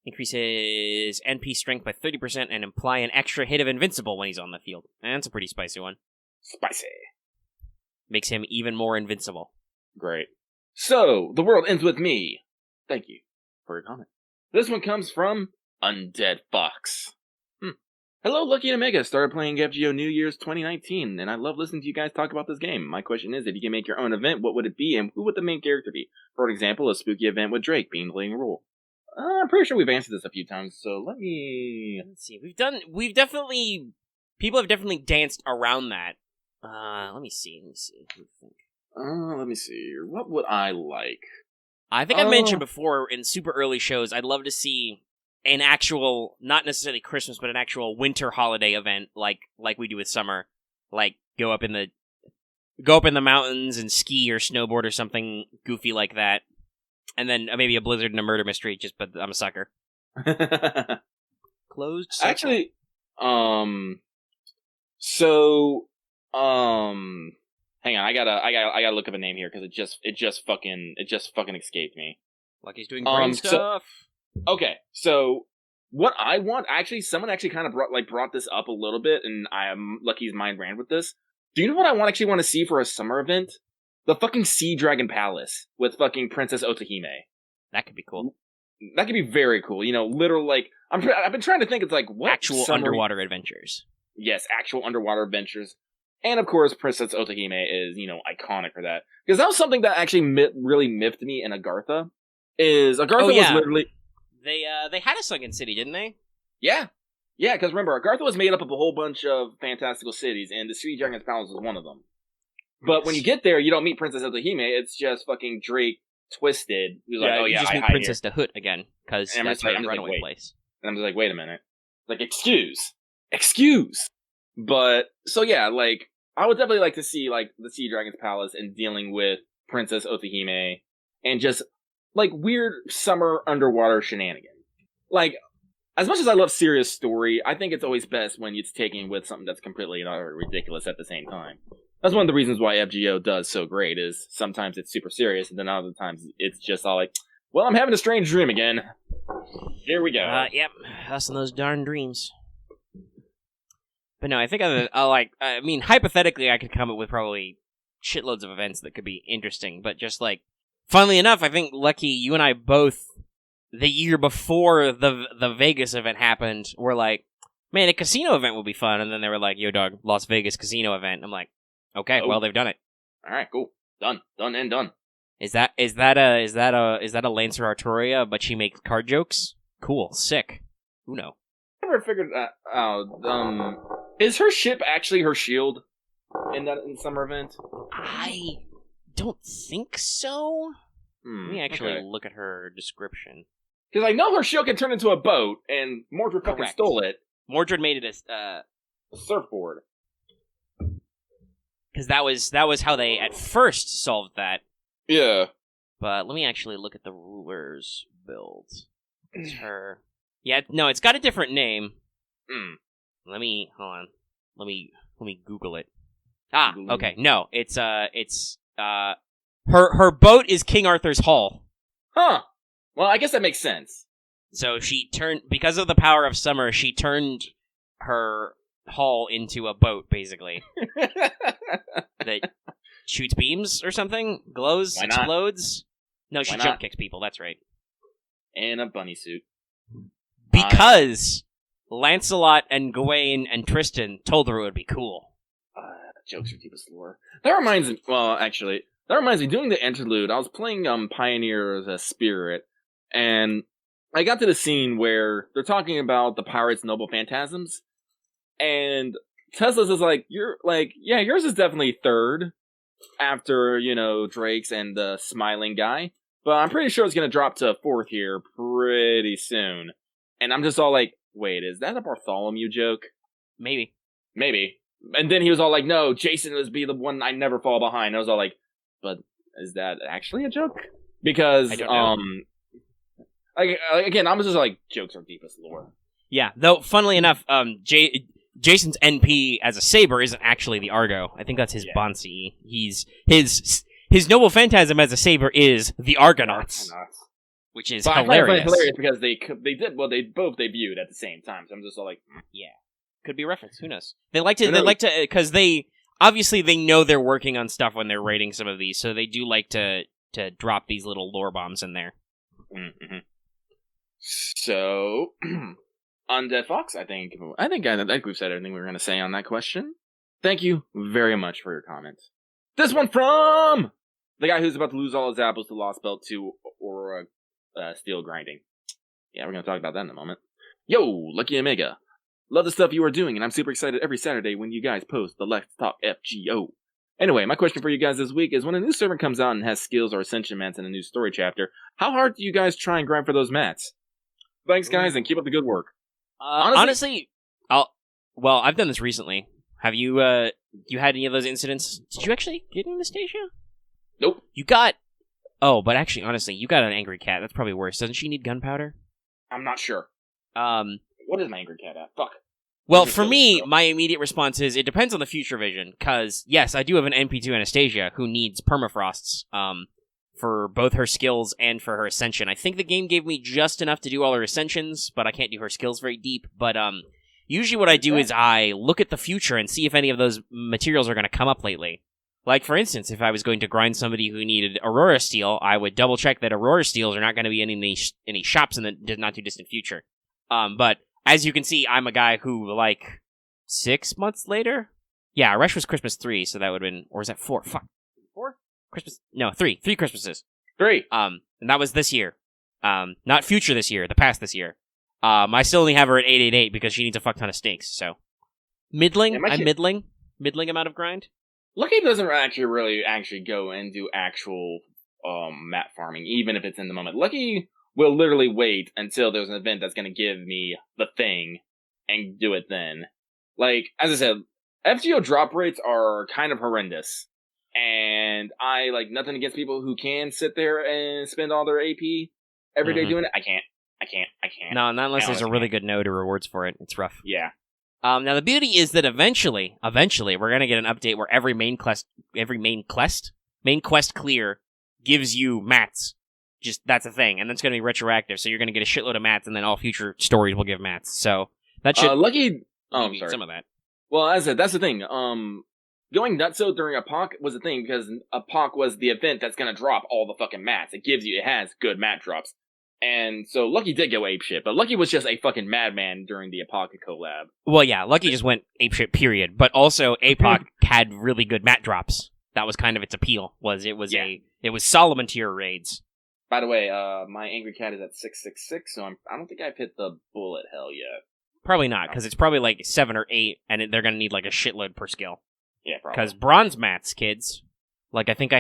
Increases NP strength by 30% and imply an extra hit of invincible when he's on the field. That's a pretty spicy one. Spicy. Makes him even more invincible. Great. So, the world ends with me. Thank you for your comment. This one comes from Undead Fox. Hello, Lucky and Omega. Started playing FGO New Year's 2019, and I love listening to you guys talk about this game. My question is, if you can make your own event, what would it be, and who would the main character be? For example, a spooky event with Drake being playing a role. I'm pretty sure we've answered this a few times, so let's see. People have definitely danced around that. Let me see. Let me see. What would I like? I think I mentioned before in super early shows, I'd love to see an actual, not necessarily Christmas, but an actual winter holiday event, like we do with summer. Like, go up in the mountains and ski or snowboard or something goofy like that. And then maybe a blizzard and a murder mystery, but I'm a sucker. Closed circle. Actually, hang on, I gotta look up a name here because it just fucking escaped me. Like he's doing brain stuff. Okay, so what I want, actually, someone actually kind of brought this up a little bit, and I'm Lucky's mind ran with this. Do you know what I want to see for a summer event? The fucking Sea Dragon Palace with fucking Princess Otohime. That could be cool. That could be very cool. You know, literal, like, I've been trying to think, it's like, what actual underwater adventures. Yes, actual underwater adventures. And, of course, Princess Otohime is, you know, iconic for that. Because that was something that actually really miffed me in Agartha. Was literally... They had a sunken city, didn't they? Yeah. Yeah, because remember, Agartha was made up of a whole bunch of fantastical cities, and the Sea Dragon's Palace is one of them. But when you get there, you don't meet Princess Otohime, it's just fucking Drake Twisted. Who's like, oh yeah, just I meet hide Princess here. Dahut again, because that's her runaway place. And I'm just like, wait a minute. Like, excuse. But, so yeah, like, I would definitely like to see, like, the Sea Dragon's Palace and dealing with Princess Otohime, and just, like, weird summer underwater shenanigans. Like, as much as I love serious story, I think it's always best when it's taken with something that's completely and utterly ridiculous at the same time. That's one of the reasons why FGO does so great, is sometimes it's super serious, and then other times it's just all like, well, I'm having a strange dream again. Here we go. Yep, us and those darn dreams. But no, I think I mean, hypothetically, I could come up with probably shitloads of events that could be interesting, but just like, funnily enough, I think, Lucky, you and I both, the year before the Vegas event happened, were like, man, a casino event would be fun, and then they were like, yo, dog, Las Vegas casino event. I'm like, okay, well, they've done it. All right, cool, done and done. Is that a Lancer Arturia, but she makes card jokes? Cool, sick. Uno. I never figured that out. Is her ship actually her shield in summer event? I don't think so. Let me actually look at her description. Because I know her shield can turn into a boat, and Mordred fucking stole it. Mordred made it a surfboard. Because that was how they at first solved that. Yeah. But let me actually look at the ruler's build. It's her. Yeah, no, it's got a different name. Let me Google it. Okay. No, it's her boat is King Arthur's Hall. Huh. Well, I guess that makes sense. So because of the power of summer, she turned her hall into a boat, basically. That shoots beams or something, glows, explodes. No, she jump kicks people, that's right. And a bunny suit. Because Lancelot and Gawain and Tristan told her it would be cool. Jokes are deepest lore. That reminds me, doing the interlude, I was playing Pioneer's Spirit, and I got to the scene where they're talking about the pirates' noble phantasms, and Tesla's is like, yours is definitely third after, Drake's and the smiling guy, but I'm pretty sure it's going to drop to fourth here pretty soon. And I'm just all like, wait, is that a Bartholomew joke? Maybe. And then he was all like, no, Jason was be the one I never fall behind. I was all like, but is that actually a joke? Because, I don't know. Again, I'm just like, jokes are deepest lore. Yeah, though, funnily enough, Jason's NP as a saber isn't actually the Argo. I think that's his Bonsi. His noble phantasm as a saber is the Argonauts. Which is hilarious. I find it hilarious because they both debuted at the same time. So I'm just all like, yeah, could be a reference. Who knows? They like to because they obviously they know they're working on stuff when they're writing some of these, so they do like to drop these little lore bombs in there. Mm-hmm. So, Undead Fox, I think we've said everything we were going to say on that question. Thank you very much for your comments. This one from the guy who's about to lose all his apples to Lostbelt 2 or steel grinding. Yeah, we're going to talk about that in a moment. Yo, Lucky Omega. Love the stuff you are doing, and I'm super excited every Saturday when you guys post the Let's Talk FGO. Anyway, my question for you guys this week is, when a new servant comes out and has skills or ascension mats in a new story chapter, how hard do you guys try and grind for those mats? Thanks, guys, and keep up the good work. Honestly, I've done this recently. Have you, you had any of those incidents? Did you actually get Anastasia? Nope. You got... Oh, but actually, honestly, you got an angry cat. That's probably worse. Doesn't she need gunpowder? I'm not sure. What is my angry cat at? Fuck. Well, for me, my immediate response is, it depends on the future vision, because, yes, I do have an NP2 Anastasia who needs permafrosts, for both her skills and for her ascension. I think the game gave me just enough to do all her ascensions, but I can't do her skills very deep. But usually what I do is I look at the future and see if any of those materials are going to come up lately. Like, for instance, if I was going to grind somebody who needed Aurora Steel, I would double-check that Aurora Steels are not going to be in any shops in the not-too-distant future. But, as you can see, I'm a guy who, like, 6 months later? Yeah, Rush was Christmas 3, so that would have been... Or was that 4? Fuck. 4? Christmas... No, 3. 3 Christmases. 3. And that was this year. Not future this year, the past this year. I still only have her at 888 because she needs a fuck ton of steaks, so... Middling? Yeah, I'm middling. Middling amount of grind. Lucky doesn't really go and do actual mat farming, even if it's in the moment. Lucky will literally wait until there's an event that's going to give me the thing and do it then. Like, as I said, FGO drop rates are kind of horrendous. And I, like, nothing against people who can sit there and spend all their AP every day doing it. I can't. No, not unless there's a really good node or rewards for it. It's rough. Yeah. Now the beauty is that eventually, we're gonna get an update where every main quest clear gives you mats. Just, that's a thing, and that's gonna be retroactive, so you're gonna get a shitload of mats, and then all future stories will give mats. So, that should sorry. Some of that. Well, as I said, that's the thing. Going nutso during APOC was a thing, because APOC was the event that's gonna drop all the fucking mats. It has good mat drops. And so Lucky did go apeshit, but Lucky was just a fucking madman during the APOC collab. Well, yeah, Lucky just went apeshit, period. But also, APOC had really good mat drops. That was kind of its appeal. It was Solomon tier raids. By the way, my angry cat is at 666, so I don't think I've hit the bullet hell yet. Probably not, because it's probably like 7 or 8, and they're gonna need like a shitload per skill. Yeah, probably. Because bronze mats, kids. Like, I think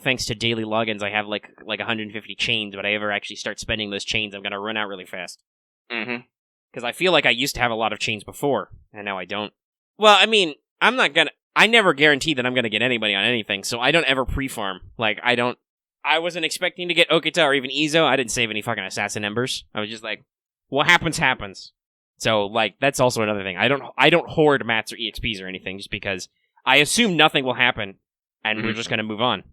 thanks to daily logins, I have like 150 chains, but I ever actually start spending those chains, I'm gonna run out really fast. Mm-hmm. Because I feel like I used to have a lot of chains before, and now I don't. Well, I mean, I never guarantee that I'm gonna get anybody on anything, so I don't ever pre-farm. Like, I wasn't expecting to get Okita or even Izo. I didn't save any fucking assassin embers. I was just like, what happens, happens. So, like, that's also another thing. I don't hoard mats or EXPs or anything, just because I assume nothing will happen. And we're just going to move on.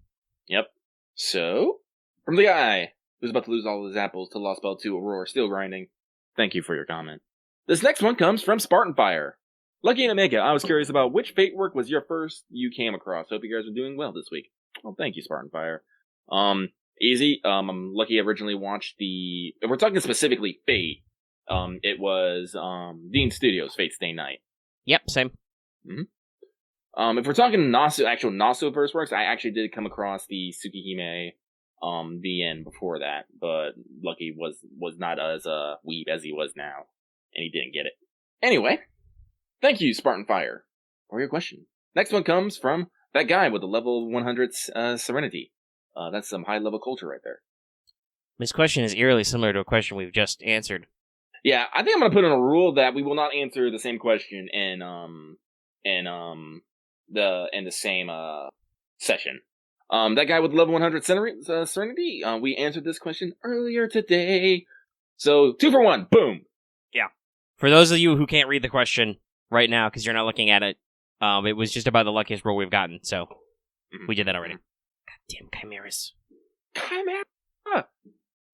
Yep. So, from the guy who's about to lose all his apples to Lostbelt 2 Aurora Steel Grinding, thank you for your comment. This next one comes from Spartan Fire. Lucky and Omega, I was curious about which fate work was your first you came across. Hope you guys are doing well this week. Well, thank you, Spartan Fire. Easy. Lucky originally watched if we're talking specifically Fate, it was Dean Studios' Fate Stay Night. Yep, same. Mm-hmm. If we're talking actual Nasu verse works, I actually did come across the Tsukihime, VN before that, but Lucky was not as weeb as he was now, and he didn't get it. Anyway, thank you, Spartan Fire, for your question. Next one comes from that guy with the level 100 Serenity. That's some high-level culture right there. This question is eerily similar to a question we've just answered. Yeah, I think I'm gonna put in a rule that we will not answer the same question in the same session. That guy with level 100 Serenity, we answered this question earlier today. So, 2 for 1, boom! Yeah. For those of you who can't read the question right now, because you're not looking at it, it was just about the luckiest roll we've gotten, so we did that already. Goddamn chimeras. Chimera!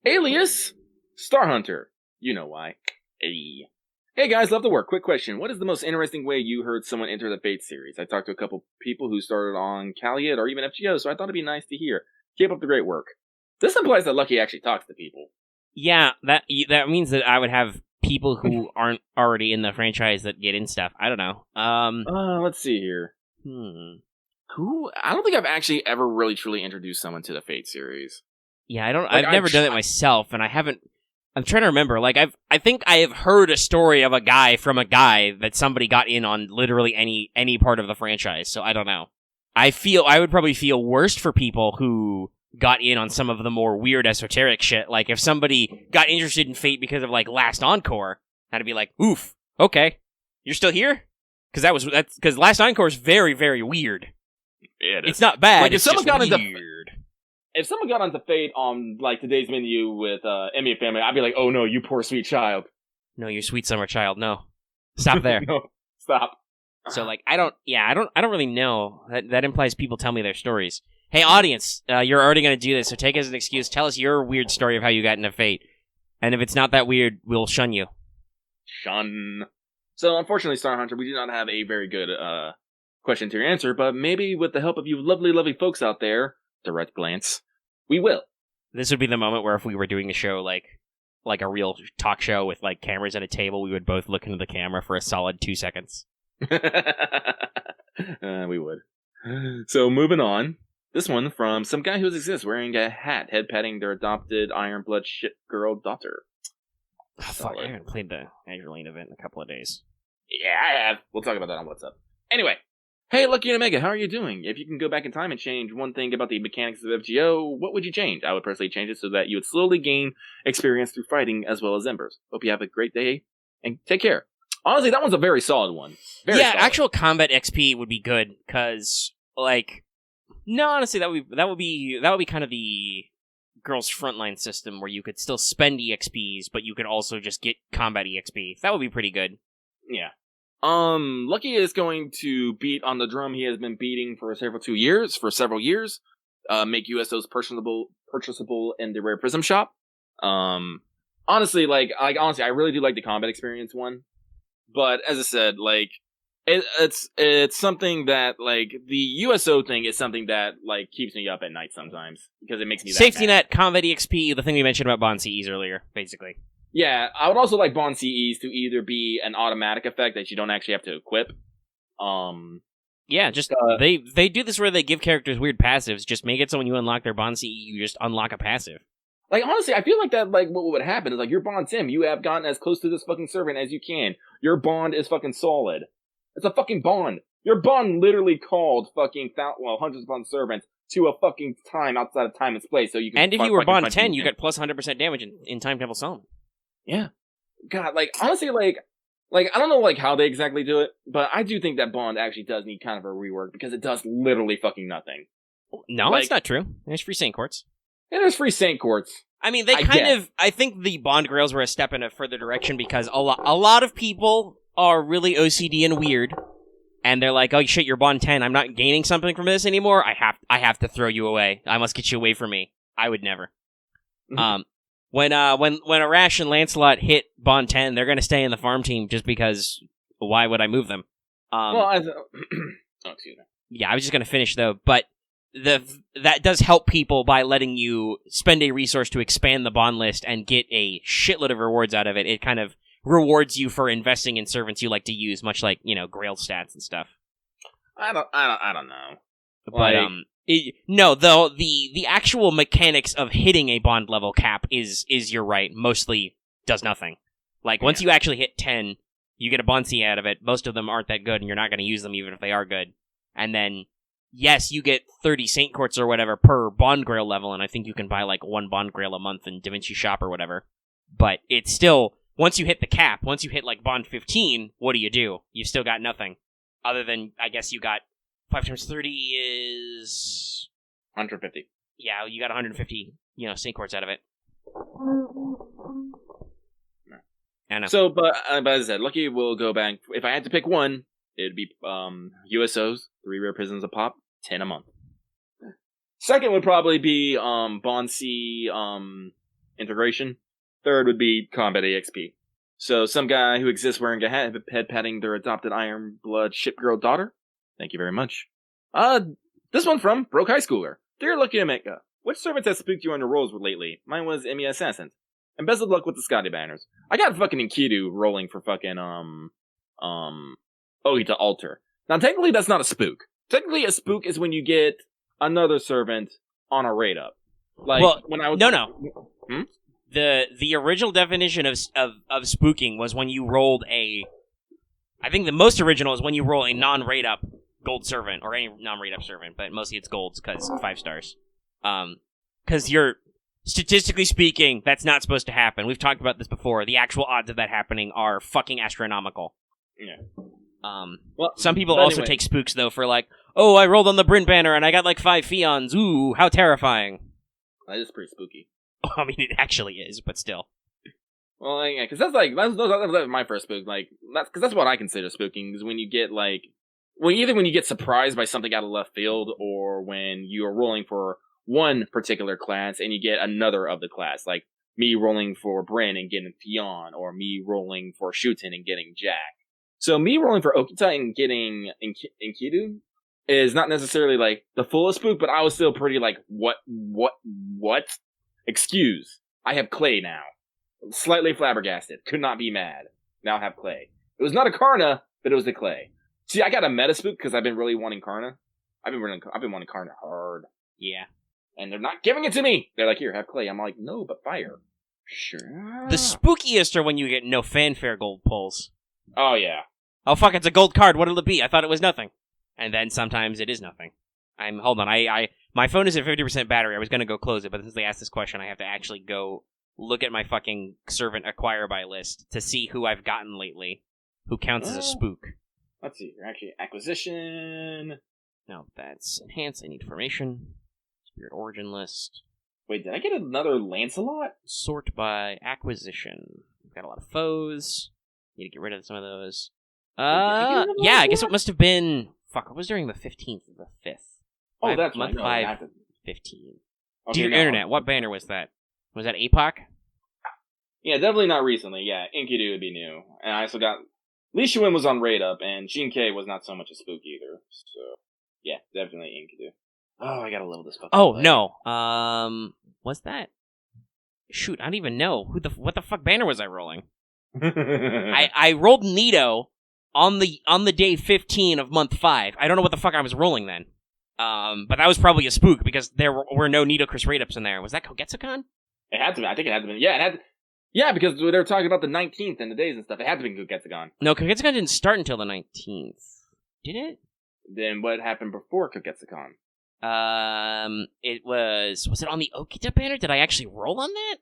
Alias, Star Hunter. You know why. Hey guys, love the work. Quick question. What is the most interesting way you heard someone enter the Fate series? I talked to a couple people who started on Caliad or even FGO, so I thought it'd be nice to hear. Keep up the great work. This implies that Lucky actually talks to people. Yeah, that means that I would have people who aren't already in the franchise that get in stuff. I don't know. Let's see here. Who? I don't think I've actually ever really truly introduced someone to the Fate series. Yeah, I've never done it myself, and I haven't. I'm trying to remember. Like, I think I have heard a story of a guy from a guy that somebody got in on literally any part of the franchise. So I don't know. I would probably feel worst for people who got in on some of the more weird esoteric shit. Like, if somebody got interested in Fate because of, like, Last Encore, I'd be like, oof, okay, you're still here? Because Last Encore is very, very weird. Yeah, it's not bad, like, it's just weird. If someone got onto Fate on, like, today's menu with Emmy and Family, I'd be like, oh no, you poor sweet child. No, you sweet summer child, no. Stop there. No, stop. So, like, I don't really know. That implies people tell me their stories. Hey, audience, you're already going to do this, so take it as an excuse. Tell us your weird story of how you got into Fate. And if it's not that weird, we'll shun you. Shun. So, unfortunately, Star Hunter, we do not have a very good question to your answer, but maybe with the help of you lovely, lovely folks out there, direct glance, we will. This would be the moment where if we were doing a show like a real talk show with, like, cameras at a table, we would both look into the camera for a solid 2 seconds. We would. So, moving on. This one from some guy who exists wearing a hat, head patting their adopted Ironblood shit girl daughter. Oh, fuck, I haven't played the Azure Lane event in a couple of days. Yeah, I have. We'll talk about that on What's Up. Anyway. Hey, Lucky and Omega, how are you doing? If you can go back in time and change one thing about the mechanics of FGO, what would you change? I would personally change it so that you would slowly gain experience through fighting as well as embers. Hope you have a great day, and take care. Honestly, that one's a very solid one. Very solid. Actual combat XP would be good, because, like... No, honestly, that would be kind of the girls' frontline system where you could still spend EXPs, but you could also just get combat EXP. That would be pretty good. Yeah. Lucky is going to beat on the drum he has been beating for several years. Make USOs purchasable in the Rare Prism shop. Honestly, I really do like the combat experience one. But as I said, like, it's something that, like, the USO thing is something that, like, keeps me up at night sometimes because it makes me safety net, combat EXP, the thing we mentioned about Bond CEs earlier, basically. Yeah, I would also like Bond CEs to either be an automatic effect that you don't actually have to equip. Yeah, just they do this where they give characters weird passives. Just make it so when you unlock their Bond CE, you just unlock a passive. Like, honestly, I feel like that, like, what would happen is, like, your Bond Sim, you have gotten as close to this fucking servant as you can. Your bond is fucking solid. It's a fucking bond. Your bond literally called fucking hundreds of bond servants to a fucking time outside of time and space, so you can. And if you were bond 10, you got plus 100% damage in Time Temple Summon. Yeah. God, like, honestly, like I don't know, like, how they exactly do it, but I do think that bond actually does need kind of a rework because it does literally fucking nothing. No, like, that's not true. There's free Saint Quartz. Yeah, there's free Saint Quartz. I mean, I think the Bond Grails were a step in a further direction because a lot of people are really OCD and weird, and they're like, oh shit, you're Bond 10, I'm not gaining something from this anymore, I have to throw you away. I must get you away from me. I would never. When Arash and Lancelot hit Bond 10, they're gonna stay in the farm team just because why would I move them? Excuse me. Yeah, I was just gonna finish though, but that does help people by letting you spend a resource to expand the bond list and get a shitload of rewards out of it. It kind of rewards you for investing in servants you like to use, much like, you know, Grail stats and stuff. I don't know. But no, though the actual mechanics of hitting a bond level cap is you're right, mostly does nothing. Like once you actually hit 10, you get a bond C out of it. Most of them aren't that good, and you're not going to use them even if they are good. And then yes, you get 30 Saint Quartz or whatever per Bond Grail level, and I think you can buy like one Bond Grail a month in Da Vinci Shop or whatever. But it's still, once you hit the cap, once you hit like Bond 15, what do? You've still got nothing. Other than, I guess you got 5 times 30 is 150. Yeah, you got 150, Saint Quartz out of it. I know. So, but as I said, Lucky will go back. If I had to pick one, it'd be USOs, 3 rare prisms a pop, 10 a month. Second would probably be Bond C integration. Third would be combat EXP. So some guy who exists wearing a head patting their adopted Ironblood ship girl daughter. Thank you very much. This one from Broke High Schooler. Dear Lucky Omega, which servants have spooked you on your rolls lately? Mine was Emmy Assassin. And best of luck with the Scotty Banners. I got fucking Enkidu rolling for fucking Okitan Altar. Now technically that's not a spook. Technically a spook is when you get another servant on a raid up. Like when I was The original definition of spooking was when you rolled I think the most original is when you roll a non-raid up gold servant, or any non-raid up servant, but mostly it's golds because 5 stars. Because statistically speaking, that's not supposed to happen. We've talked about this before. The actual odds of that happening are fucking astronomical. Yeah. Well, some people also take spooks, though, for like, oh, I rolled on the Bryn Banner and I got like 5 Fions. Ooh, how terrifying. That is pretty spooky. I mean, it actually is, but still. Well, yeah, because that's my first spook. Like, that's what I consider spooking, is when you get like, either when you get surprised by something out of left field, or when you are rolling for one particular class and you get another of the class, like me rolling for Bryn and getting Fion, or me rolling for Shuten and getting Jack. So me rolling for Okitan and getting Enkidu is not necessarily like the fullest spook, but I was still pretty like, what? Excuse, I have Clay now. Slightly flabbergasted. Could not be mad. Now have Clay. It was not a Karna, but it was the Clay. See, I got a meta spook because I've been really wanting Karna. I've been wanting Karna hard. Yeah. And they're not giving it to me. They're like, here, have Clay. I'm like, no, but fire. Sure. The spookiest are when you get no fanfare gold pulls. Oh, yeah. Oh, fuck, it's a gold card. What'll it be? I thought it was nothing. And then sometimes it is nothing. Hold on. My phone is at 50% battery. I was going to go close it, but since they asked this question, I have to actually go look at my fucking servant acquire by list to see who I've gotten lately, who counts as a spook. Let's see. You're actually acquisition. No, that's enhance. I need formation. Spirit origin list. Wait, did I get another Lancelot? Sort by acquisition. We've got a lot of foes. Need to get rid of some of those. Yeah, I guess it must have been. Fuck, it was during the 15th of the 5th. Oh, that's month right. 5, 15. Okay, Dear Internet, what banner was that? Was that APOC? Yeah, definitely not recently. Yeah, Enkidu would be new. And I also got... Li Shuwen was on Raid Up, and Shin-Kei was not so much a spook either. So, yeah, definitely Enkidu. Oh, I gotta level this fucking Oh, play. no. Was that? Shoot, I don't even know. What the fuck banner was I rolling? I rolled Nito on the day 15 of month 5. I don't know what the fuck I was rolling then. But that was probably a spook because there were no Nito Chris Raid Ups in there. Was that Kogetsukan? It had to be. I think it had to be. Yeah, it had to... Yeah, because they were talking about the 19th and the days and stuff. It had to be Kogetsukan. No, Kogetsukan didn't start until the 19th. Did it? Then what happened before Kogetsukan? It was it on the Okitan Banner? Did I actually roll on that?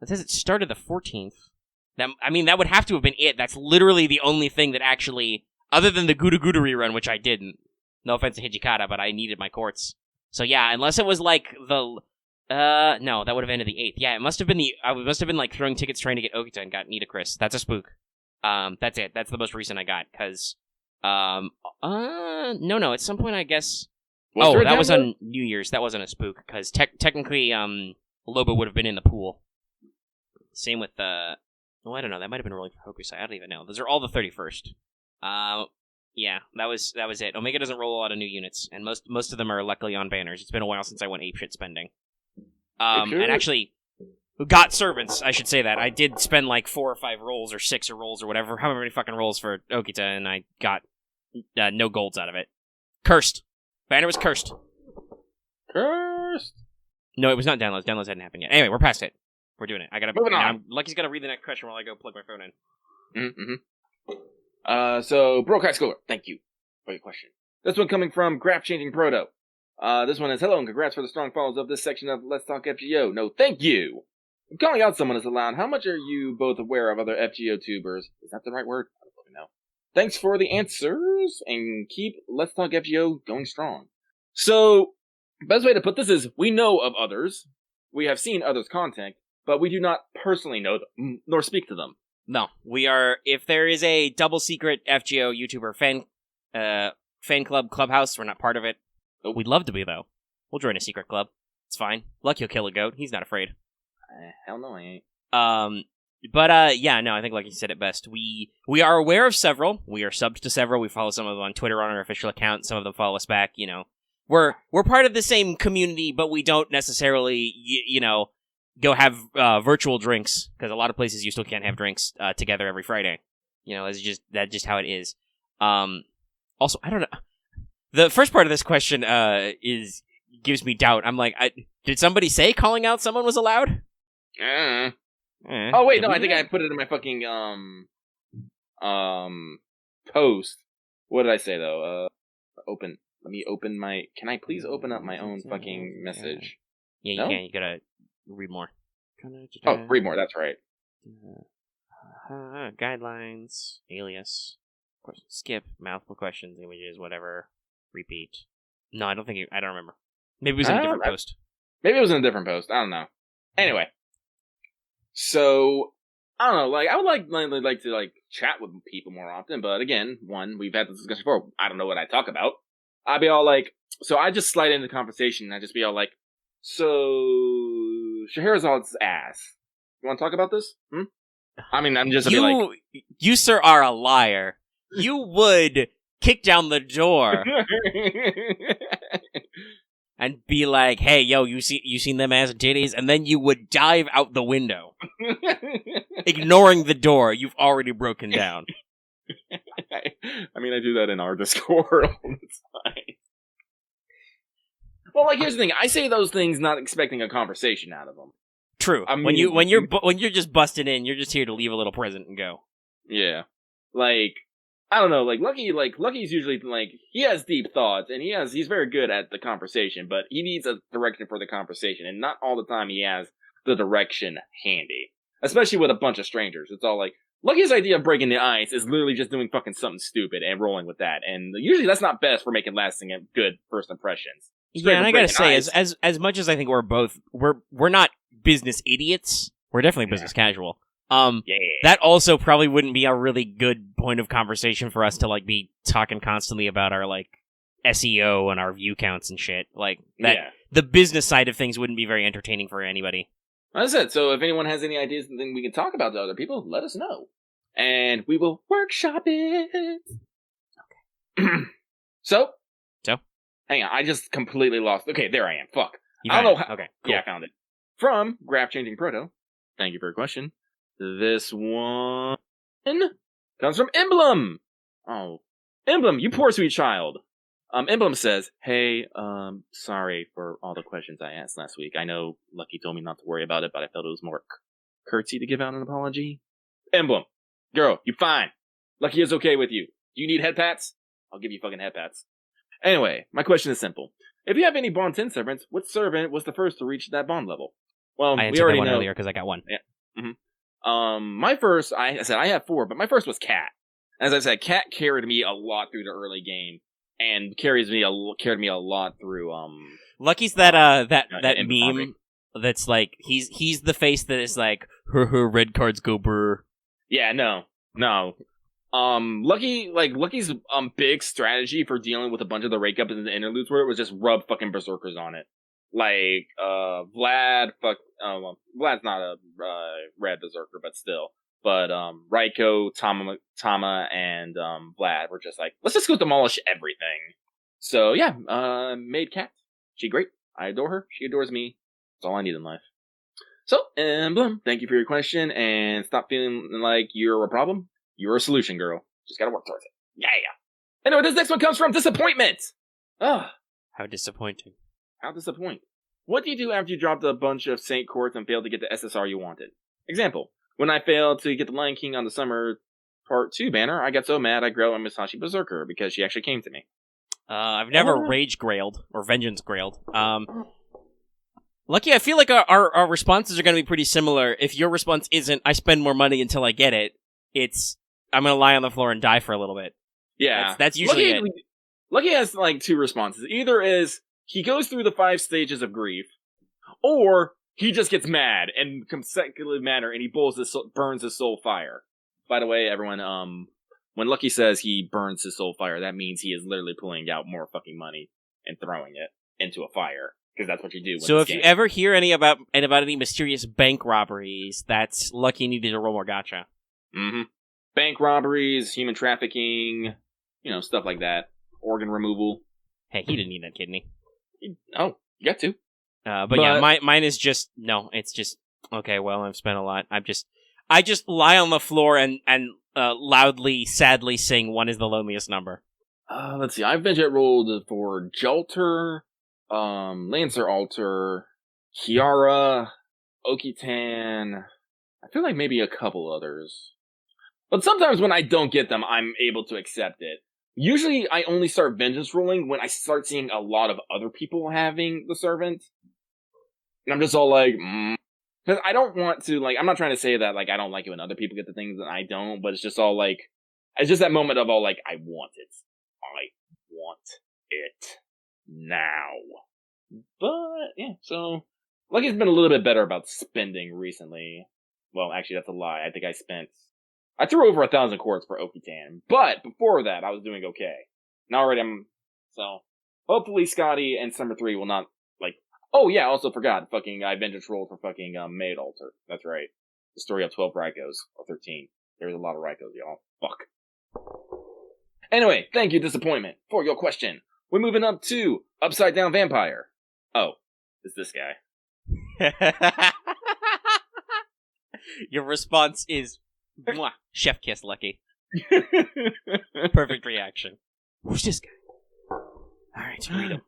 It says it started the 14th. That would have to have been it. That's literally the only thing that actually, other than the Gudu Gudu rerun, which I didn't. No offense to Hijikata, but I needed my courts. So yeah, unless it was like no, that would have ended the 8th. Yeah, it must have been like throwing tickets trying to get Okita and got Nita Chris. That's a spook. That's it. That's the most recent I got, cause, no, at some point I guess. That was on New Year's. That wasn't a spook, cause technically, Loba would have been in the pool. Same with I don't know. That might have been rolling for Hokusai. I don't even know. Those are all the 31st. Yeah, that was it. Omega doesn't roll a lot of new units, and most of them are luckily on banners. It's been a while since I went apeshit spending. And actually, got servants, I should say that. I did spend like 4 or 5 rolls, or 6 rolls, or whatever, however many fucking rolls for Okita, and I got no golds out of it. Cursed. Banner was cursed. Cursed? No, it was not downloads. Downloads hadn't happened yet. Anyway, we're past it. We're doing it. Moving on. Lucky's gotta read the next question while I go plug my phone in. Mm-hmm. So, Broke High Schooler, thank you for your question. This one coming from Graph Changing Proto. This one is, hello and congrats for the strong follows of this section of Let's Talk FGO. No, thank you. I'm calling out someone is allowed. How much are you both aware of other FGO tubers? Is that the right word? I don't really know. Thanks for the answers, and keep Let's Talk FGO going strong. So, best way to put this is, we know of others. We have seen others' content, but we do not personally know them, nor speak to them. No, we are. If there is a double secret FGO YouTuber fan club clubhouse, we're not part of it. Nope. We'd love to be though. We'll join a secret club. It's fine. Lucky will kill a goat. He's not afraid. Hell no, I ain't. Yeah, no, I think like you said it best. We are aware of several. We are subbed to several. We follow some of them on Twitter on our official account. Some of them follow us back. You know, we're part of the same community, but we don't necessarily go have virtual drinks, because a lot of places you still can't have drinks together every Friday. You know, that's just how it is. Also, I don't know. The first part of this question gives me doubt. I'm like, did somebody say calling out someone was allowed? Oh wait, no, I think I put it in my fucking post. What did I say though? Let me open my. Can I please open up my own fucking message? Yeah, you No? can't. You gotta read more. Oh, read more. That's right. Guidelines, alias, question, skip, multiple questions, images, whatever, repeat. No, I don't think. I don't remember. Maybe it was in a different post. Maybe it was in a different post. I don't know. Anyway, so I don't know. Like, I would like to chat with people more often, but again, we've had this discussion before. I don't know what I talk about. I'd be all like, so I just slide into the conversation and I just be all like, so Scheherazad's ass. You want to talk about this? I mean, I'm just you sir are a liar. You would kick down the door and be like, "Hey, yo, you seen them ass and titties?" And then you would dive out the window, ignoring the door you've already broken down. I mean, I do that in our Discord all the time. Well, like, here's the thing: I say those things not expecting a conversation out of them. True. I mean, when you're just busting in, you're just here to leave a little present and go. Yeah, like, I don't know, Lucky's usually he has deep thoughts and he's very good at the conversation, but he needs a direction for the conversation, and not all the time he has the direction handy, especially with a bunch of strangers. It's all like Lucky's idea of breaking the ice is literally just doing fucking something stupid and rolling with that, and usually that's not best for making lasting and good first impressions. Yeah, and I gotta say, as much as I think we're not business idiots, we're definitely business casual. That also probably wouldn't be a really good point of conversation for us to be talking constantly about our SEO and our view counts and shit. The business side of things wouldn't be very entertaining for anybody. That's it. So if anyone has any ideas and things we can talk about to other people, let us know, and we will workshop it. Okay. So. Hang on, I just completely lost. Okay, there I am. Fuck. I don't know how. Okay, cool. Yeah, I found it. From Graph Changing Proto. Thank you for your question. This one comes from Emblem. Oh, Emblem, you poor sweet child. Emblem says, "Hey, sorry for all the questions I asked last week. I know Lucky told me not to worry about it, but I felt it was more courtesy to give out an apology." Emblem, girl, you fine. Lucky is okay with you. Do you need head pats? I'll give you fucking head pats. Anyway, my question is simple. If you have any Bond 10 servants, what servant was the first to reach that Bond level? Well, I we already that one know earlier because I got one. Yeah. My first, I said I have 4, but my first was Cat. As I said, Cat carried me a lot through the early game, and carried me a lot through. Lucky's that meme that's like he's the face that is like her red cards go brr. Yeah, no. Lucky's big strategy for dealing with a bunch of the rake up in the interludes where it was just rub fucking berserkers on it. Vlad's not a red berserker, but still. But Raiko, Tama, and Vlad were just like, let's just go demolish everything. So yeah, made Cat. She great. I adore her. She adores me. That's all I need in life. So, Emblem, thank you for your question, and stop feeling like you're a problem. You're a solution, girl. Just gotta work towards it. Yeah. Anyway, this next one comes from Disappointment. Ugh. How disappointing. How disappointing. What do you do after you dropped a bunch of Saint Courts and failed to get the SSR you wanted? Example. When I failed to get the Lion King on the Summer Part 2 banner, I got so mad I grew a Misashi Berserker because she actually came to me. I've never Rage Grailed or Vengeance Grailed. Lucky, I feel like our responses are going to be pretty similar. If your response isn't, I spend more money until I get it, it's, I'm going to lie on the floor and die for a little bit. Yeah. That's usually it. Lucky has, 2 responses. Either is, he goes through the 5 stages of grief, or he just gets mad, and consecutive manner, and he burns his soul fire. By the way, everyone, when Lucky says he burns his soul fire, that means he is literally pulling out more fucking money and throwing it into a fire. Because that's what you do. So if you ever hear about any mysterious bank robberies, that's Lucky needed to roll more gacha. Mm-hmm. Bank robberies, human trafficking, stuff like that. Organ removal. Hey, he didn't need that kidney. Oh, you got to. But yeah, mine is just, no, it's just, okay, well, I've spent a lot. I just lie on the floor and loudly, sadly sing One is the Loneliest Number. Let's see, I've budget rolled for Jalter, Lancer Alter, Kiara, Okitan. I feel like maybe a couple others. But sometimes when I don't get them, I'm able to accept it. Usually I only start vengeance rolling when I start seeing a lot of other people having the servant. And I'm just all like, because I don't want to, like, I'm not trying to say that, like, I don't like it when other people get the things and I don't, but it's just all like, it's just that moment of all like, I want it. I want it now. But, yeah, so, Lucky's been a little bit better about spending recently. Well, actually, that's a lie. I threw over 1,000 quartz for Okitan, but before that, I was doing okay. Now already so, hopefully Scotty and Summer 3 will not, like, oh yeah, also forgot, I vengeance rolled for Maid Altar. That's right. The story of 12 Rykos, or 13. There's a lot of Rykos, y'all. Fuck. Anyway, thank you, Disappointment, for your question. We're moving up to Upside Down Vampire. Oh, it's this guy. Your response is, mwah, chef kiss, Lucky. Perfect reaction. Who's this guy? Alright, read him.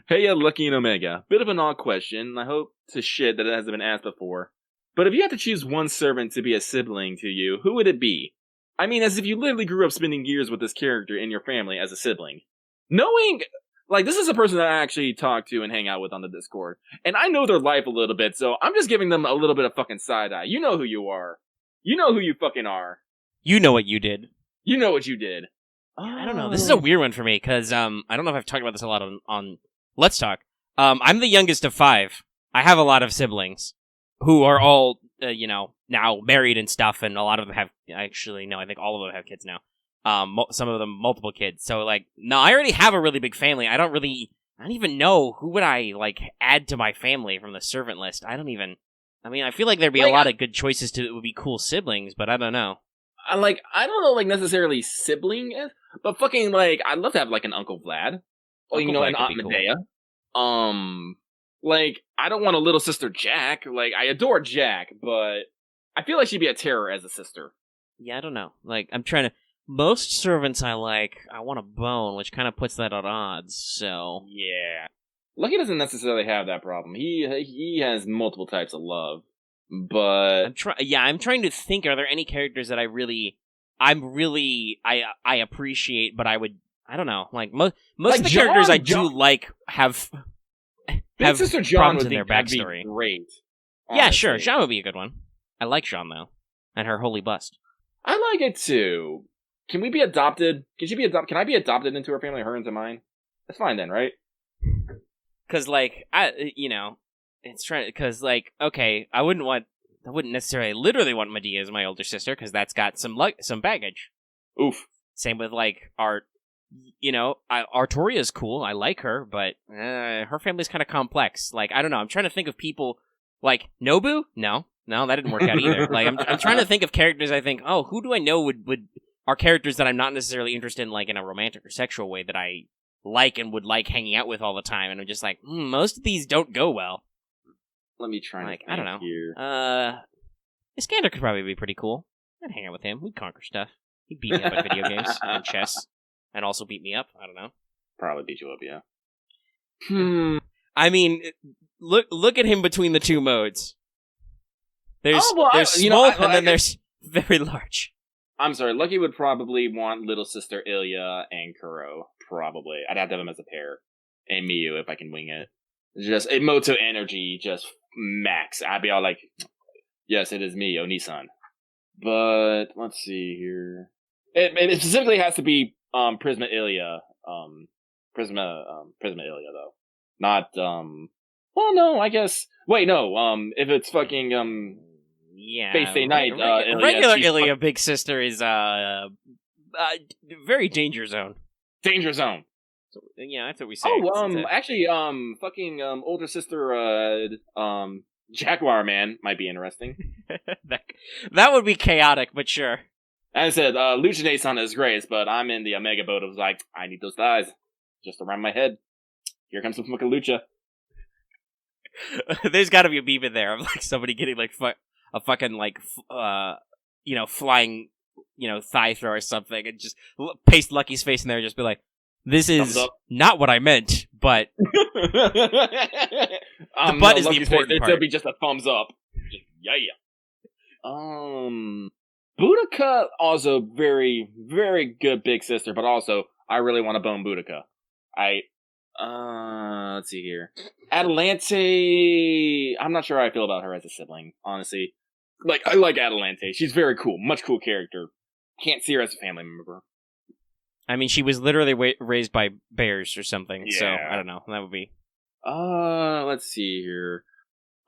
Hey, Lucky and Omega. Bit of an odd question. I hope to shit that it hasn't been asked before. But if you had to choose one servant to be a sibling to you, who would it be? I mean, as if you literally grew up spending years with this character in your family as a sibling. Knowing, like, this is a person that I actually talk to and hang out with on the Discord. And I know their life a little bit, so I'm just giving them a little bit of fucking side-eye. You know who you are. You know who you fucking are. You know what you did. You know what you did. I don't know. This is a weird one for me, because I don't know if I've talked about this a lot on Let's Talk. I'm the youngest of 5. I have a lot of siblings who are all, now married and stuff, and a lot of them have, actually, no, I think all of them have kids now. Some of them multiple kids. So, like, no, I already have a really big family. I don't even know who would I, like, add to my family from the servant list. I feel like there'd be a lot of good choices that would be cool siblings, but I don't know. I don't know, like, necessarily sibling, but fucking, like, I'd love to have, like, an Uncle Vlad. Or, an Aunt Medea. Cool. Like, I don't want a little sister Jack. Like, I adore Jack, but I feel like she'd be a terror as a sister. Yeah, I don't know. Like, I'm trying to... Most servants I want a bone, which kind of puts that at odds, so... Yeah. Lucky doesn't necessarily have that problem. He has multiple types of love, but... I'm trying to think, are there any characters that I appreciate, but I don't know, like, most of the characters I do like have Sister John problems in their backstory. Be great. Honestly. Yeah, sure, Jean would be a good one. I like Jean, though. And her holy bust. I like it, too. Can we be adopted? Can I be adopted into her family, her into mine? That's fine then, right? Because, like, okay, I wouldn't necessarily literally want Medea as my older sister, because that's got some baggage. Oof. Same with, like, Artoria's cool, I like her, but her family's kind of complex. Like, I don't know, I'm trying to think of people, like, NOBBU? No, that didn't work out either. Like, I'm trying to think of characters I think, oh, who do I know would are characters that I'm not necessarily interested in, like, in a romantic or sexual way that I like and would like hanging out with all the time, and I'm just like, most of these don't go well. Let me try. Like, I don't know. Here. Iskander could probably be pretty cool. I'd hang out with him. We'd conquer stuff. He'd beat me up at video games and chess, and also beat me up. I don't know. Probably beat you up, yeah. I mean, look at him between the two modes. There's small, and then there's very large. I'm sorry, Lucky would probably want little sister Ilya and Kuro. Probably. I'd have to have them as a pair. And Miyu, if I can wing it. Just, Emoto energy, just max. I'd be all like, yes, it is me, Oni-san. But, let's see here. It specifically has to be, Prisma Ilya. Prisma Ilya, though. Not, well, no, I guess. Wait, no, if it's fucking, yeah, Face Day Night, Ilya. Regular Ilya, big sister, is, very danger zone. Danger zone. So, yeah, that's what we say. Oh, actually, fucking, older sister, Jaguar Man might be interesting. that would be chaotic, but sure. As I said, Lucinae-san is great, but I'm in the Omega boat of like, I need those thighs. Just around my head. Here comes some fucking Lucha. There's gotta be a meme in there of like somebody getting like a fucking like, flying, thigh throw or something, and just paste Lucky's face in there and just be like, this is not what I meant, but the butt is the important part. It'll be just a thumbs up. Just, yeah. Boudica, also very, very good big sister, but also, I really want to bone Boudica. Let's see here. Adelante. I'm not sure how I feel about her as a sibling, honestly. Like, I like Adelante. She's very cool. Much cool character. Can't see her as a family member. I mean, she was literally raised by bears or something, Yeah. so I don't know. That would be... Let's see here.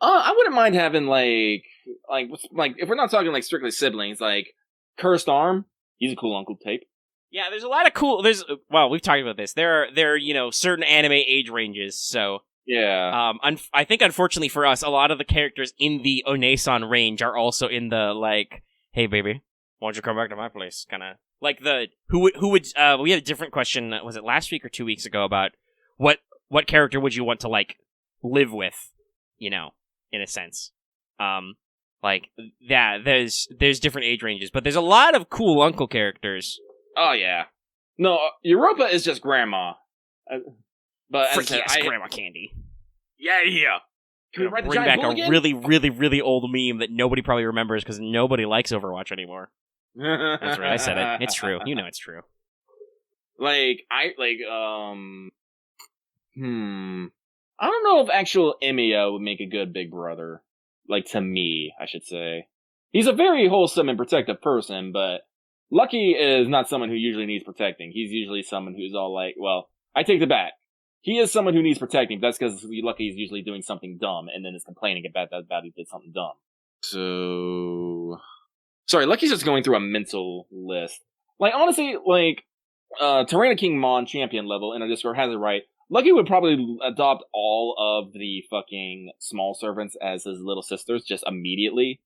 I wouldn't mind having, like, if we're not talking, like, strictly siblings, like, Cursed Arm. He's a cool uncle type. Yeah, there's a lot of cool... Well, we've talked about this. There are, certain anime age ranges, so... Yeah. I think, unfortunately for us, a lot of the characters in the Onesan range are also in the, like, hey, baby, why don't you come back to my place, kind of... Like who would we had a different question, was it last week or 2 weeks ago, about what character would you want to, like, live with, in a sense. There's different age ranges, but there's a lot of cool uncle characters. Oh yeah. No, Europa is just grandma. But Frick yes, Grandma Candy. Yeah. Can we write the bring giant back bull a again? really, really, really old meme that nobody probably remembers because nobody likes Overwatch anymore. That's right, I said it. It's true. You know it's true. I don't know if actual Emio would make a good big brother. Like, to me, I should say. He's a very wholesome and protective person, but Lucky is not someone who usually needs protecting. He's usually someone who's all like, well, I take it back. He is someone who needs protecting, but that's because Lucky is usually doing something dumb and then is complaining about he did something dumb. So... Sorry, Lucky's just going through a mental list. Like, honestly, like, Tyranna King Mon champion level in our Discord has it right. Lucky would probably adopt all of the fucking small servants as his little sisters just immediately.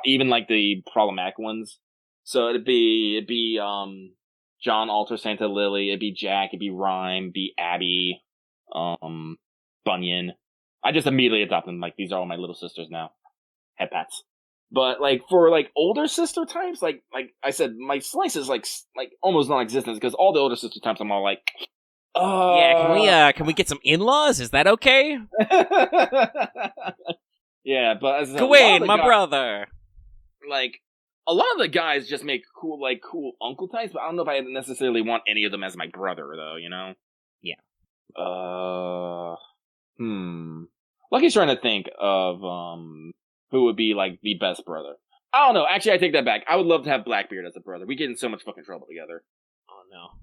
Even, like, the problematic ones. So it'd be John Alter Santa Lily, it'd be Jack, it'd be Rhyme, it'd be Abby, Bunyan. I just immediately adopt them, like, these are all my little sisters now. Head pats. But, like, for, like, older sister types, like I said, my slice is, like almost non-existent, because all the older sister types I'm all like, yeah, can we get some in-laws? Is that okay? Yeah, but as Gawain, my brother! Like, a lot of the guys just make cool uncle types, but I don't know if I necessarily want any of them as my brother, though, Yeah. Lucky's trying to think of, who would be, like, the best brother. I don't know. Actually, I take that back. I would love to have Blackbeard as a brother. We get in so much fucking trouble together. Oh, no.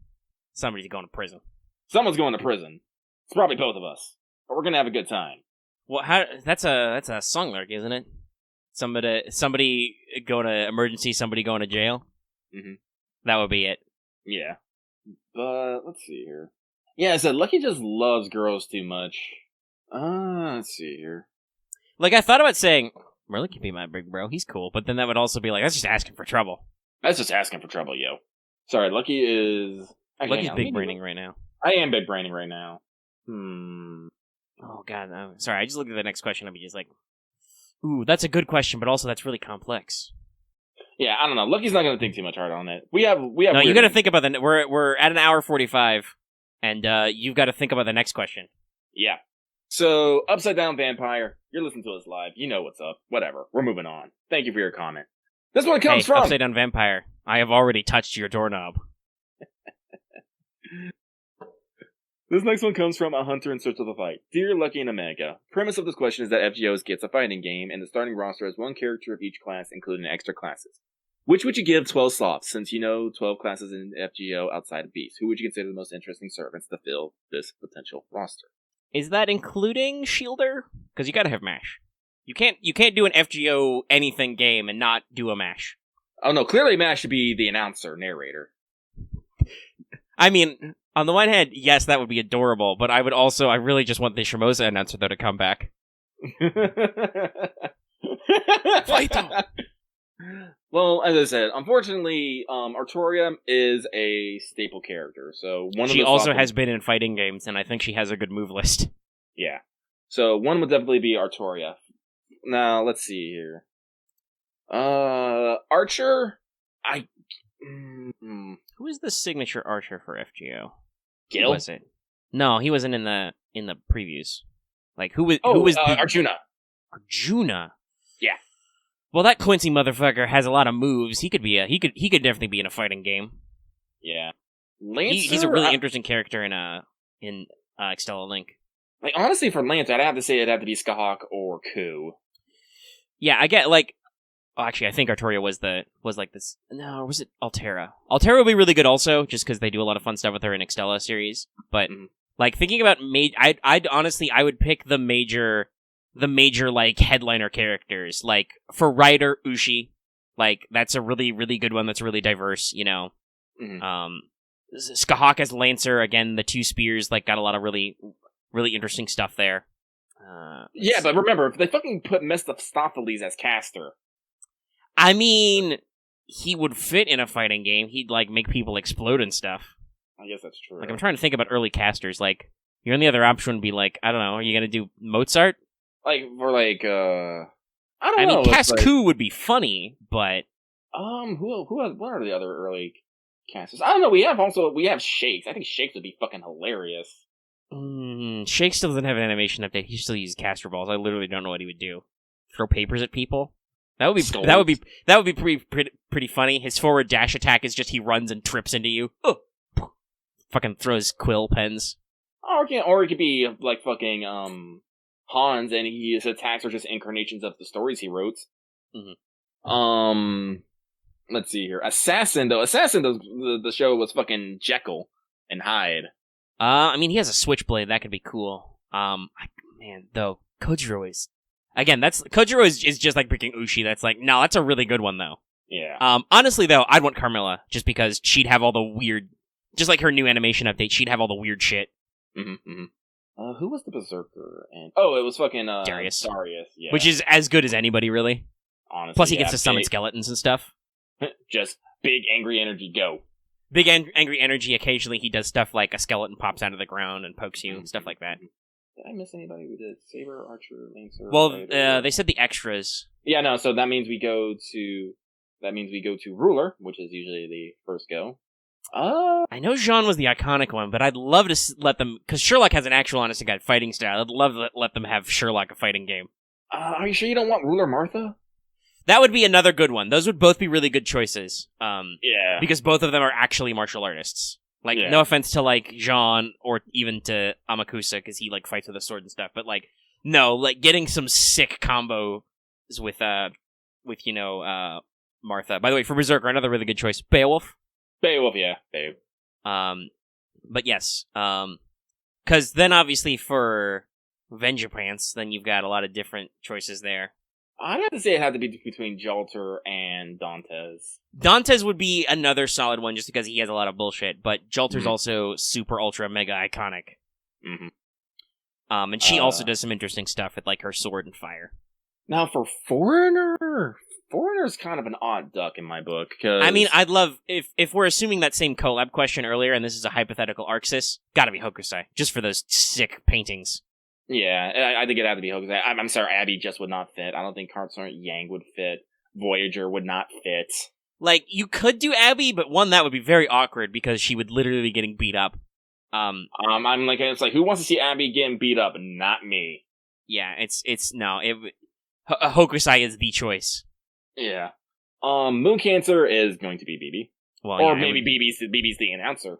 Somebody's going to prison. Someone's going to prison. It's probably both of us. But we're gonna have a good time. Well, that's a song lyric, isn't it? Somebody going to emergency, somebody going to jail? Mm-hmm. That would be it. Yeah. But, let's see here. Yeah, I said Lucky just loves girls too much. Let's see here. Like, I thought about saying... Merlin can be my big bro. He's cool. But then that would also be like, that's just asking for trouble. That's just asking for trouble, yo. Sorry, Lucky is... Lucky's big braining right now. I am big braining right now. Oh, God. No. Sorry, I just looked at the next question. I'd be just like, ooh, that's a good question, but also that's really complex. Yeah, I don't know. Lucky's not going to think too much hard on it. We have. No, you got to think about the... We're at an hour 45, and you've got to think about the next question. Yeah. So, Upside Down Vampire, you're listening to us live. You know what's up. Whatever. We're moving on. Thank you for your comment. This one comes from... Upside Down Vampire, I have already touched your doorknob. This next one comes from A Hunter in Search of a Fight. Dear Lucky and Omega, premise of this question is that FGOs gets a fighting game, and the starting roster has one character of each class, including extra classes. Which would you give 12 slots, since you know 12 classes in FGO outside of Beast? Who would you consider the most interesting servants to fill this potential roster? Is that including Shielder? Because you gotta have MASH. You can't do an FGO anything game and not do a MASH. Oh no, clearly MASH should be the announcer, narrator. I mean, on the one hand, yes, that would be adorable, but I really just want the Shimoza announcer, though, to come back. Fight them! Well, as I said, unfortunately, Artoria is a staple character, so she also has been in fighting games, and I think she has a good move list. Yeah. So, one would definitely be Artoria. Now, let's see here. Archer? Who is the signature Archer for FGO? Gil? Who was it? No, he wasn't in the previews. Like, who was the... Arjuna. Arjuna? Yeah. Well, that Quincy motherfucker has a lot of moves. He could definitely be in a fighting game. Yeah. Lancer, he's a really interesting character in Extella Link. Like, honestly, for Lance, I'd have to say it'd have to be Skahawk or Ku. Yeah, I get, like... Oh, actually, I think Artoria was like this... No, or was it Altera? Altera would be really good also, just because they do a lot of fun stuff with her in Extella series. But, like, thinking about... I'd honestly, I would pick the major, like, headliner characters. Like, for Ryder, Ushi. Like, that's a really, really good one that's really diverse, you know. Skahawk as Lancer, again, the two spears, like, got a lot of really, really interesting stuff there. Yeah, but remember, if they fucking put Mephistopheles as caster... I mean, he would fit in a fighting game. He'd, like, make people explode and stuff. I guess that's true. Like, I'm trying to think about early casters. Like, your only other option would be, like, I don't know, are you gonna do Mozart? Like, for, like, I don't know. I mean, Cascu would be funny, but... what are the other early casters? I don't know, we have Shakes. I think Shakes would be fucking hilarious. Shake still doesn't have an animation update. He still uses caster balls. I literally don't know what he would do. Throw papers at people? That would be pretty funny. His forward dash attack is just he runs and trips into you. Fucking throws quill pens. Or it could be like fucking Hans, and his attacks are just incarnations of the stories he wrote. Let's see here. Assassin, the show was fucking Jekyll and Hyde. I mean, he has a switchblade. That could be cool. Man, though, Kojiro is... Again, Kojiro is just like picking Ushi. That's like, no, that's a really good one, though. Yeah. Honestly, though, I'd want Carmilla, just because she'd have all the weird... Just like her new animation update, she'd have all the weird shit. Who was the Berserker? It was fucking, Darius, yeah. Which is as good as anybody, really. Honestly, plus, he gets to summon skeletons and stuff. Just big angry energy, go. Big angry energy, occasionally he does stuff like a skeleton pops out of the ground and pokes you, and stuff like that. Did I miss anybody who did Saber, Archer, Lancer? Well, they said the extras. Yeah, no, so that means we go to Ruler, which is usually the first go. I know Jean was the iconic one, but I'd love to let them... Because Sherlock has an actual honest-to-God fighting style. I'd love to let them have Sherlock a fighting game. Are you sure you don't want Ruler Martha? That would be another good one. Those would both be really good choices. Yeah. Because both of them are actually martial artists. Like, no offense to, like, Jean or even to Amakusa, because he, like, fights with a sword and stuff. But, like, no, like, getting some sick combos with Martha. By the way, for Berserker, another really good choice. Beowulf, yeah. But yes. Because then, obviously, for Vengepants, then you've got a lot of different choices there. I'd have to say it had to be between Jalter and Dantes. Dantes would be another solid one just because he has a lot of bullshit, but Jalter's also super ultra mega iconic. And she also does some interesting stuff with like her sword and fire. Now for Foreigner's kind of an odd duck in my book. Cause... I mean, I'd love, if we're assuming that same collab question earlier, and this is a hypothetical Arxis, gotta be Hokusai, just for those sick paintings. Yeah, I think it'd have to be Hokusai. I'm sorry, Abby just would not fit. I don't think Heartstorm Yang would fit. Voyager would not fit. Like, you could do Abby, but one, that would be very awkward because she would literally be getting beat up. It's like, who wants to see Abby getting beat up? Not me. Yeah, Hokusai is the choice. Yeah. Moon Cancer is going to be BB. Well, or maybe BB's the announcer.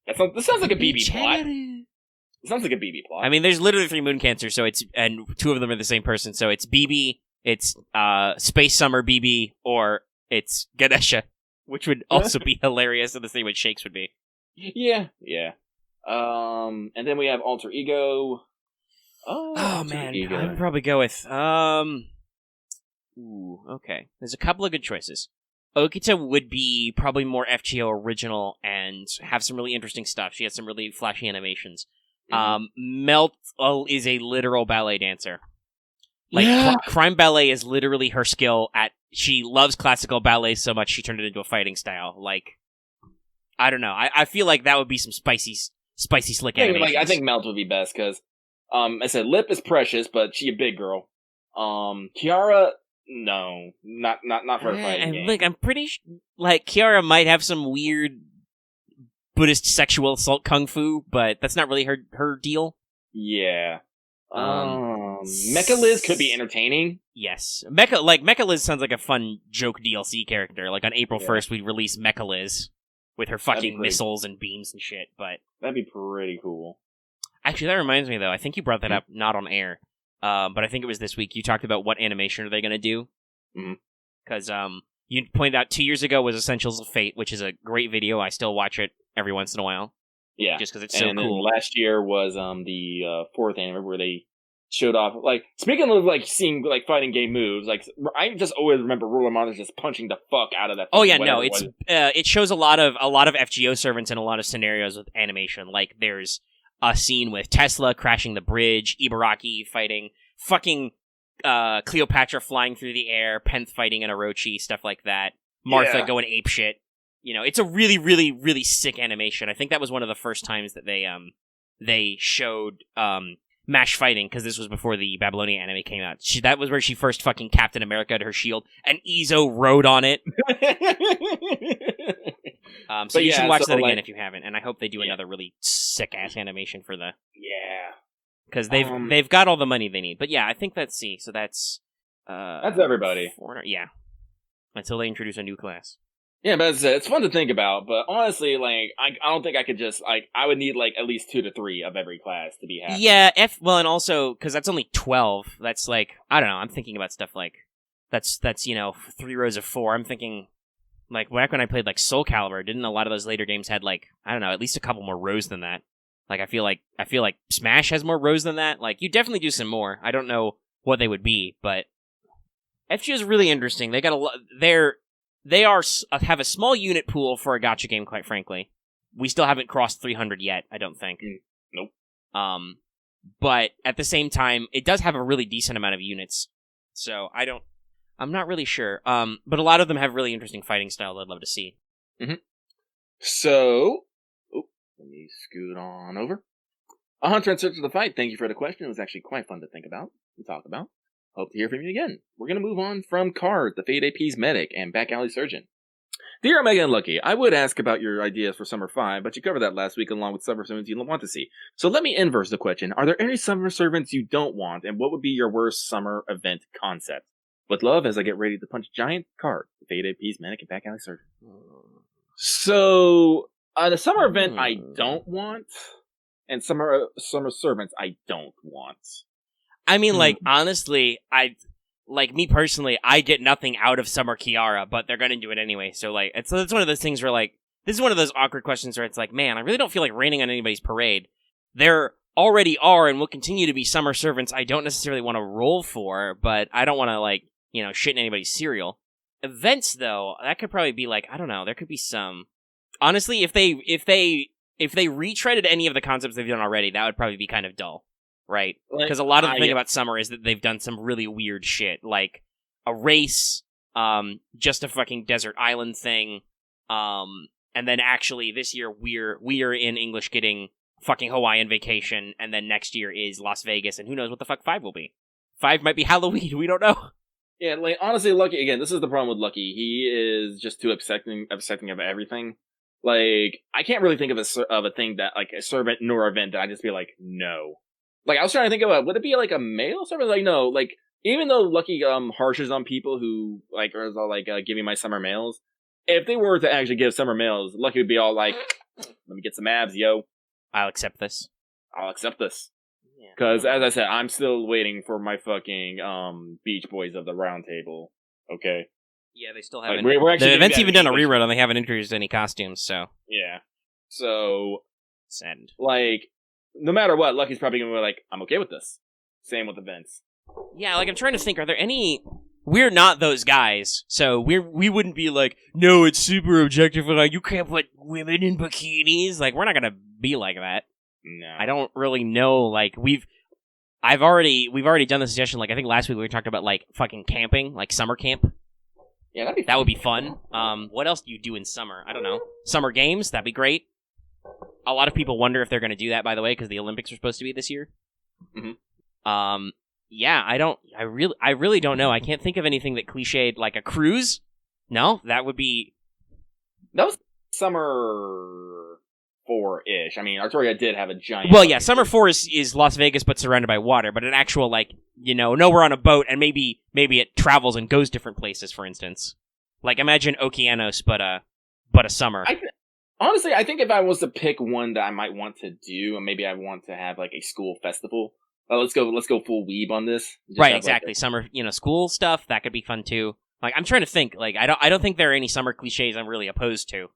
This sounds like a BB plot. It sounds like a BB plot. I mean, there's literally 3 Moon Cancers, and 2 of them are the same person, so it's BB, it's Space Summer BB, or it's Ganesha, which would also be hilarious in the same way Shakes would be. Yeah. And then we have Alter Ego. Oh man, I'd probably go with okay. There's a couple of good choices. Okita would be probably more FGO original and have some really interesting stuff. She has some really flashy animations. Melt is a literal ballet dancer. Like, crime ballet is literally her skill at... She loves classical ballet so much she turned it into a fighting style. Like, I don't know. I feel like that would be some spicy slick animations. I think Melt would be best, because, I said Lip is precious, but she a big girl. Kiara... No, not for a fighting game. Like, I'm pretty like Kiara might have some weird Buddhist sexual assault kung fu, but that's not really her deal. Yeah. Mecha Liz could be entertaining. Yes, Mecha Liz sounds like a fun joke DLC character. Like on April 1st, we'd release Mecha Liz with her fucking missiles and beams and shit. But that'd be pretty cool. Actually, that reminds me, though. I think you brought that up, not on air, but I think it was this week. You talked about what animation are they going to do. Because you pointed out 2 years ago was Essentials of Fate, which is a great video. I still watch it every once in a while. Yeah. Just because it's so cool. Last year was the fourth anime where they showed off, like, speaking of, like, seeing, like, fighting game moves, like, I just always remember Ruler Monsters just punching the fuck out of that. Oh, yeah, no, it shows a lot of FGO servants in a lot of scenarios with animation. Like, there's a scene with Tesla crashing the bridge, Ibaraki fighting, fucking Cleopatra flying through the air, Penth fighting an Orochi, stuff like that. Martha going apeshit. You know, it's a really, really, really sick animation. I think that was one of the first times that they showed Mash fighting, because this was before the Babylonian anime came out. That was where she first fucking Captain America'd her shield, and Izo rode on it. So you should watch that again if you haven't, and I hope they do another really sick-ass animation for the... Yeah. Because they've got all the money they need. But yeah, I think that's C, so that's... that's everybody. Yeah. Until they introduce a new class. Yeah, but it's fun to think about, but honestly, like, I don't think I could just, like, I would need, like, at least 2 to 3 of every class to be happy. Yeah, and also, because that's only 12, that's, like, I don't know, I'm thinking about stuff like, that's 3 rows of 4, I'm thinking, like, back when I played, like, Soul Calibur, didn't a lot of those later games had, like, I don't know, at least a couple more rows than that? Like, I feel like Smash has more rows than that, like, you definitely do some more, I don't know what they would be, but FGO is really interesting, they got a lot, They have a small unit pool for a gacha game, quite frankly. We still haven't crossed 300 yet, I don't think. Nope. But at the same time, it does have a really decent amount of units. So I'm not really sure. But a lot of them have really interesting fighting styles I'd love to see. Mm-hmm. So, let me scoot on over. A Hunter in Search of the Fight, thank you for the question. It was actually quite fun to think about and talk about. Hope to hear from you again. We're going to move on from Card, the Fade AP's medic, and Back Alley Surgeon. Dear Omega and Lucky, I would ask about your ideas for Summer 5, but you covered that last week along with Summer Servants you don't want to see. So let me inverse the question. Are there any Summer Servants you don't want, and what would be your worst summer event concept? With love, as I get ready to punch Giant Card, the Fade AP's medic, and Back Alley Surgeon. So, the summer event I don't want, and summer servants I don't want. I mean, like, honestly, me personally, I get nothing out of Summer Kiara, but they're gonna do it anyway, so, like, it's one of those things where, like, this is one of those awkward questions where it's like, man, I really don't feel like raining on anybody's parade. There already are and will continue to be summer servants I don't necessarily want to roll for, but I don't want to, like, shit in anybody's cereal. Events, though, that could probably be, like, I don't know, there could be some... Honestly, if they retreaded any of the concepts they've done already, that would probably be kind of dull. Right, because a lot of the thing about Summer is that they've done some really weird shit, like a race, just a fucking desert island thing, and then actually this year we are in English getting fucking Hawaiian Vacation, and then next year is Las Vegas, and who knows what the fuck 5 will be. 5 might be Halloween, we don't know. Yeah, like, honestly, Lucky, again, this is the problem with Lucky. He is just too accepting of everything. Like, I can't really think of a thing that, like, a servant nor event that I'd just be like, no. Like, I was trying to think about, would it be, like, a male servant? Like, no, like, even though Lucky, harshes on people who, like, are all, like, give me my summer males, if they were to actually give summer males, Lucky would be all like, let me get some abs, yo. I'll accept this. Because, as I said, I'm still waiting for my fucking, Beach Boys of the Round Table, okay? Yeah, they still haven't. Like, we're actually the event's even done a rerun, and they haven't introduced any costumes, so. Yeah. So. Send. Like, no matter what, Lucky's probably going to be like, I'm okay with this. Same with events. Yeah, like, I'm trying to think, are there any... We're not those guys, so we wouldn't be like, no, it's super objectifying, you can't put women in bikinis. Like, we're not gonna be like that. No. I don't really know, like, we've already done the suggestion, like, I think last week we talked about, like, fucking camping, like, summer camp. Yeah, that would be fun. What else do you do in summer? I don't know. Summer games, that'd be great. A lot of people wonder if they're going to do that, by the way, because the Olympics are supposed to be this year. Mm-hmm. Yeah, I really don't know. I can't think of anything that cliched, like a cruise. No, that would be... That was summer 4-ish. I mean, Artoria did have a giant... Well, yeah, summer 4 is Las Vegas, but surrounded by water, but an actual, like, no, we're on a boat, and maybe it travels and goes different places, for instance. Like, imagine Okeanos, but a summer. Honestly, I think if I was to pick one that I might want to do, and maybe I want to have like a school festival. Let's go full weeb on this. Right, exactly. Summer, school stuff that could be fun too. Like, I'm trying to think. Like, I don't think there are any summer cliches I'm really opposed to.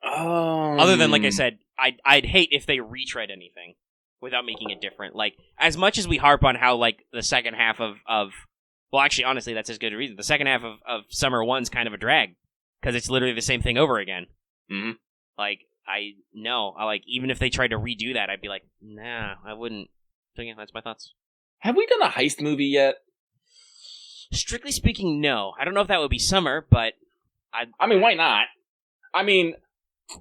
Other than, like I said, I'd hate if they retread anything without making it different. Like, as much as we harp on how like the second half of well, actually, honestly, that's as good a reason. The second half of Summer 1's kind of a drag because it's literally the same thing over again. Mm-hmm. Like, even if they tried to redo that, I'd be like, nah, I wouldn't. So yeah, that's my thoughts. Have we done a heist movie yet? Strictly speaking, no. I don't know if that would be summer, but I mean, why not? I mean,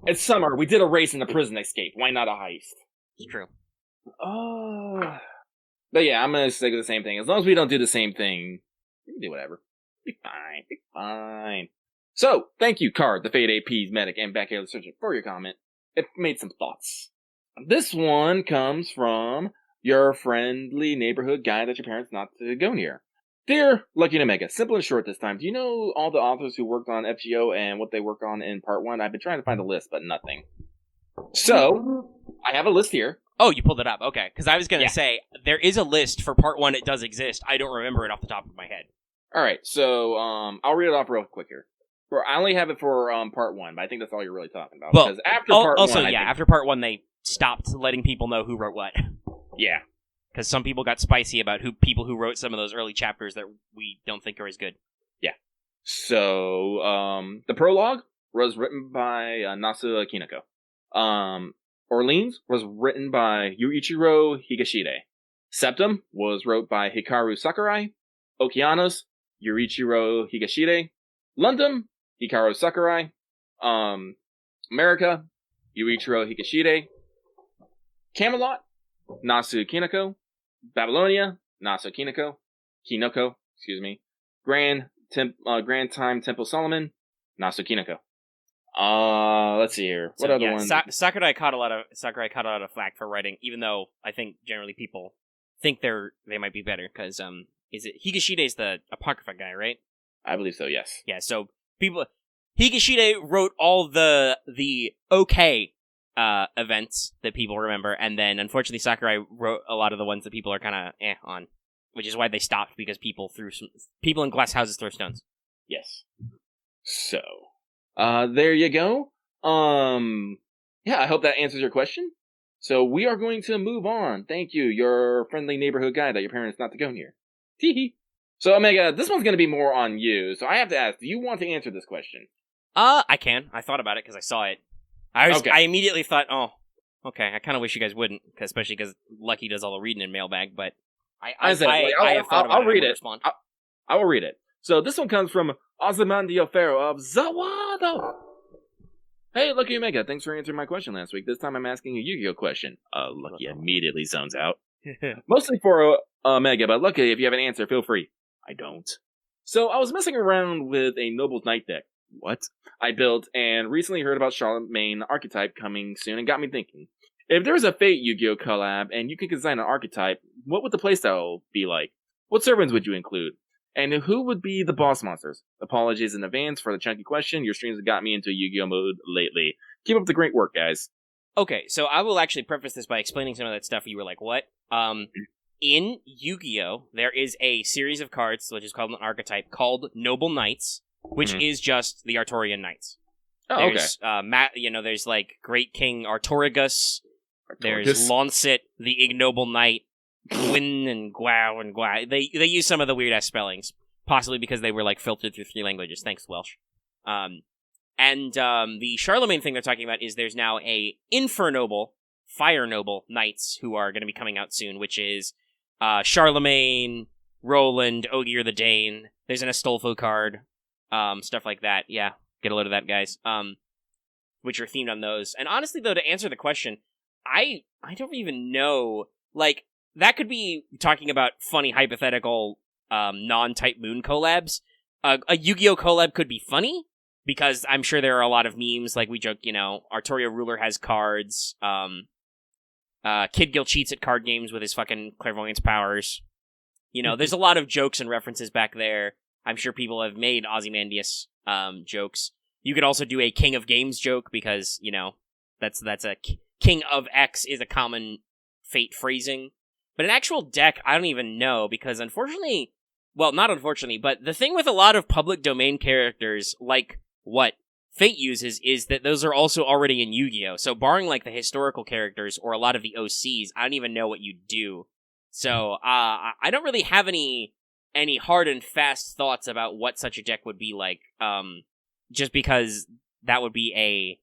it's summer. We did a race in the prison escape. Why not a heist? It's true. Oh. But yeah, I'm gonna stick with the same thing. As long as we don't do the same thing, we can do whatever. Be fine. Be fine. So, thank you, Card, the Fade AP's medic, and Backyard Surgeon for your comment. It made some thoughts. This one comes from your friendly neighborhood guy that your parents not to go near. Dear Lucky and Omega, simple and short this time. Do you know all the authors who worked on FGO and what they worked on in part 1? I've been trying to find a list, but nothing. So, I have a list here. Oh, you pulled it up. Okay. Because I was going to say, there is a list for part 1. It does exist. I don't remember it off the top of my head. Alright, so I'll read it off real quick here. I only have it for part 1, but I think that's all you're really talking about. Well, because after part 1... after part 1, they stopped letting people know who wrote what. Yeah. Because some people got spicy about people who wrote some of those early chapters that we don't think are as good. Yeah. So, the prologue was written by Nasu Kinoko. Orleans was written by Yuichiro Higashide. Septum was wrote by Hikaru Sakurai. Okeanos, Yuichiro Higashide. London, Hikaru Sakurai. America, Yuichiro Higashide. Camelot, Nasu Kinoko. Babylonia, Nasu Kinoko, excuse me. Grand Time Temple Solomon, Nasu Kinoko. Let's see here. What other ones? Sakurai caught a lot of flack for writing, even though I think generally people think they might be better, because is it Higashide's the Apocrypha guy, right? I believe so, yes. Yeah, so Higashide wrote all the okay events that people remember, and then unfortunately Sakurai wrote a lot of the ones that people are kind of on, which is why they stopped, because people in glass houses throw stones. Yes. So, there you go. Yeah, I hope that answers your question. So we are going to move on. Thank you, your friendly neighborhood guy that your parents not to go near. Teehee. So Omega, this one's going to be more on you. So I have to ask, do you want to answer this question? I can. I thought about it because I saw it. I immediately thought, oh, okay. I kind of wish you guys wouldn't, especially because Lucky does all the reading in Mailbag. But I'll read it. I will read it. So this one comes from Ozymandias of Zawado. Hey, Lucky Omega, thanks for answering my question last week. This time I'm asking a Yu-Gi-Oh question. Lucky immediately zones out. Mostly for Omega, but Lucky, if you have an answer, feel free. I don't. So I was messing around with a Noble's Knight deck. What? I built, and recently heard about Charlemagne archetype coming soon, and got me thinking. If there was a Fate Yu-Gi-Oh collab, and you could design an archetype, what would the playstyle be like? What servants would you include? And who would be the boss monsters? Apologies in advance for the chunky question. Your streams have got me into Yu-Gi-Oh mode lately. Keep up the great work, guys. Okay, so I will actually preface this by explaining some of that stuff. You were like, what? In Yu-Gi-Oh, there is a series of cards, which is called an archetype, called Noble Knights, which is just the Artorian Knights. Oh, there's, okay. There's like Great King Artorigus. There's Lancet, the Ignoble Knight. Gwyn and Gwau and Gwa. They use some of the weird ass spellings, possibly because they were like filtered through 3 languages. Thanks, Welsh. The Charlemagne thing they're talking about is there's now a Infernoble, Fire Noble Knights who are going to be coming out soon, which is Charlemagne, Roland, Ogier the Dane. There's an Astolfo card, stuff like that. Yeah, get a load of that, guys. Which are themed on those. And honestly, though, to answer the question, I don't even know. Like, that could be talking about funny hypothetical non-Type Moon collabs. A Yu-Gi-Oh collab could be funny, because I'm sure there are a lot of memes, like we joke, Artoria Ruler has cards, Kid Gil cheats at card games with his fucking clairvoyance powers. There's a lot of jokes and references back there. I'm sure people have made Ozymandias jokes. You could also do a King of Games joke, because, That's a King of X is a common fate phrasing. But an actual deck, I don't even know, because unfortunately, well, not unfortunately, but the thing with a lot of public domain characters, like what Fate uses, is that those are also already in Yu-Gi-Oh! So barring like the historical characters or a lot of the OCs, I don't even know what you do. So I don't really have any hard and fast thoughts about what such a deck would be like. Just because that would be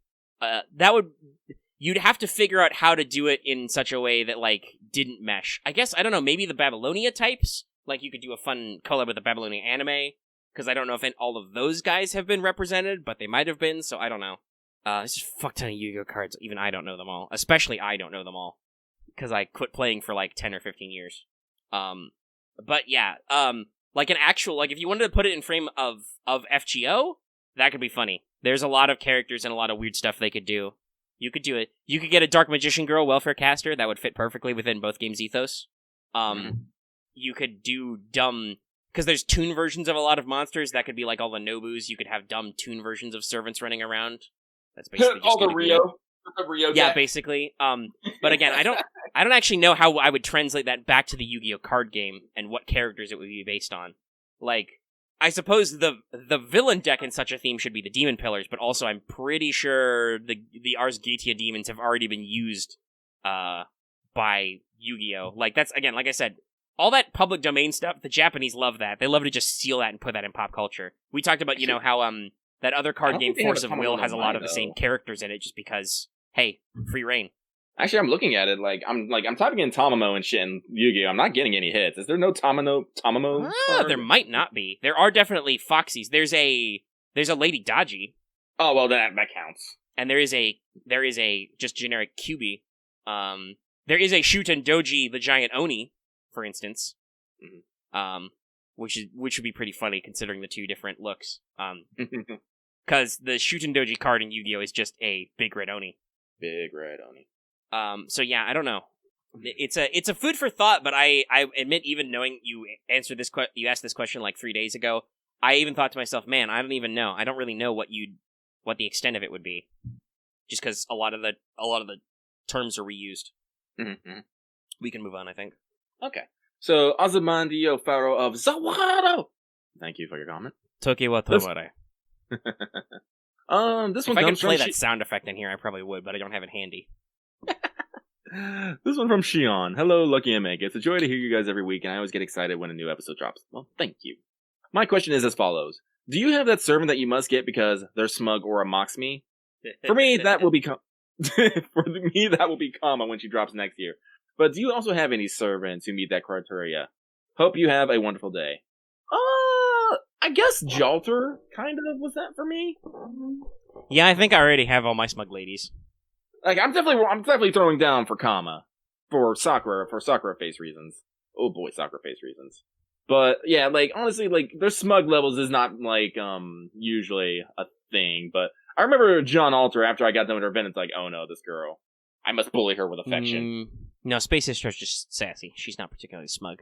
you'd have to figure out how to do it in such a way that like didn't mesh. I guess I don't know. Maybe the Babylonia types. Like you could do a fun collab with the Babylonia anime. Because I don't know if all of those guys have been represented, but they might have been, so I don't know. There's just a fuck ton of Yu-Gi-Oh cards. Even I don't know them all. Especially I don't know them all. Because I quit playing for like 10 or 15 years. But yeah, like an actual, like if you wanted to put it in frame of FGO, that could be funny. There's a lot of characters and a lot of weird stuff they could do. You could do it. You could get a Dark Magician Girl Welfare Caster that would fit perfectly within both games' ethos. You could do dumb... Because there's toon versions of a lot of monsters, that could be like all the NOBBUs. You could have dumb toon versions of servants running around. That's basically just all the Rio. The Rio yeah, deck. basically. But again, I don't actually know how I would translate that back to the Yu-Gi-Oh card game and what characters it would be based on. Like, I suppose the villain deck in such a theme should be the Demon Pillars, but also I'm pretty sure the Ars Goetia demons have already been used by Yu-Gi-Oh. Like that's again, like I said. All that public domain stuff, the Japanese love that. They love to just steal that and put that in pop culture. We talked about, how that other card game, Force of Will, has a lot of the same characters in it just because, hey, free reign. Actually, I'm looking at it, I'm typing in Tamamo and shit in Yu-Gi-Oh! I'm not getting any hits. Is there no Tamamo? There might not be. There are definitely Foxies. There's a Lady Daji. Oh, well, that counts. And there is a just generic Kyubi. There is a Shuten Doji, the Giant Oni, for instance, which would be pretty funny considering the two different looks. Because the Shuten Doji card in Yu-Gi-Oh is just a big red Oni. Big red Oni. So yeah, I don't know. It's a food for thought, but I admit, even knowing you asked this question like 3 days ago, I even thought to myself, man, I don't even know. I don't really know what the extent of it would be, just because a lot of the terms are reused. Mm-hmm. We can move on, I think. Okay. So, Azumandio Faro of Zawado! Thank you for your comment. Toki wa Tobare. This If one I comes could play from that sound effect in here, I probably would, but I don't have it handy. This one from Shion. Hello, Lucky and Meg. It's a joy to hear you guys every week, and I always get excited when a new episode drops. Well, thank you. My question is as follows. Do you have that servant that you must get because their smug aura mocks me? For me, that will be Kama when she drops next year. But do you also have any servants who meet that criteria? Hope you have a wonderful day. I guess Jalter kind of was that for me. Yeah, I think I already have all my smug ladies. Like I'm definitely throwing down for Kama for Sakura face reasons. Oh boy, Sakura face reasons. But yeah, like honestly, like their smug levels is not like usually a thing. But I remember John Alter after I got done with her event. It's like, oh no, this girl, I must bully her with affection. No, Space Ishtar's just sassy. She's not particularly smug.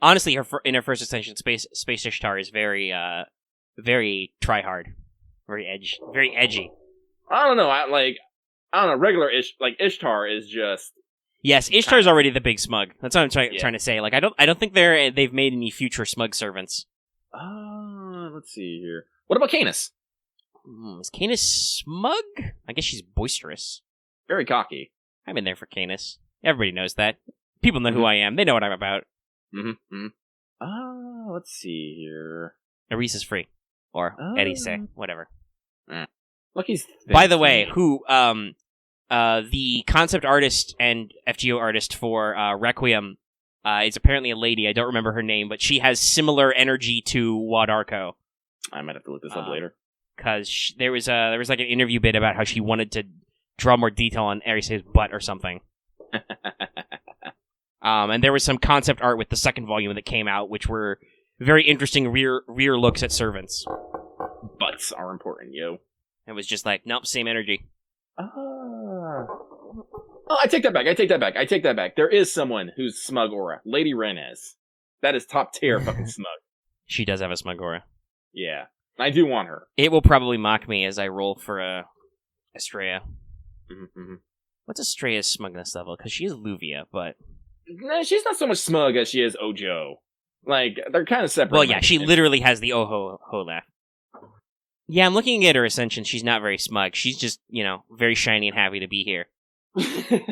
Honestly, in her first extension, Space Ishtar is very try-hard, very edgy. I don't know. Regular Ishtar is just. Yes, Ishtar's already the big smug. That's what I'm trying to say. Like, I don't think they've made any future smug servants. Let's see here. What about Canis? Is Canis smug? I guess she's boisterous. Very cocky. I've been there for Canis. Everybody knows that. People know who I am. They know what I'm about. Let's see here. Arisa's free. Or Erise. Whatever. Lucky's... By the way, who, the concept artist and FGO artist for Requiem is apparently a lady. I don't remember her name, but she has similar energy to Wadarko. I might have to look this up later. Because there was like an interview bit about how she wanted to draw more detail on Arisa's butt or something. And there was some concept art with the second volume that came out, which were very interesting rear looks at servants. Butts are important, yo. It was just like, nope, same energy. Oh, I take that back. There is someone who's smug aura. Lady Renez. That is top tier fucking smug. She does have a smug aura. Yeah. I do want her. It will probably mock me as I roll for Estrella. Mm-hmm. What's Estrella's smugness level? Because she is Luvia, but... No, she's not so much smug as she is Ojo. Like, they're kind of separate. Well, yeah, she literally has the Oho laugh. Yeah, I'm looking at her ascension. She's not very smug. She's just, very shiny and happy to be here.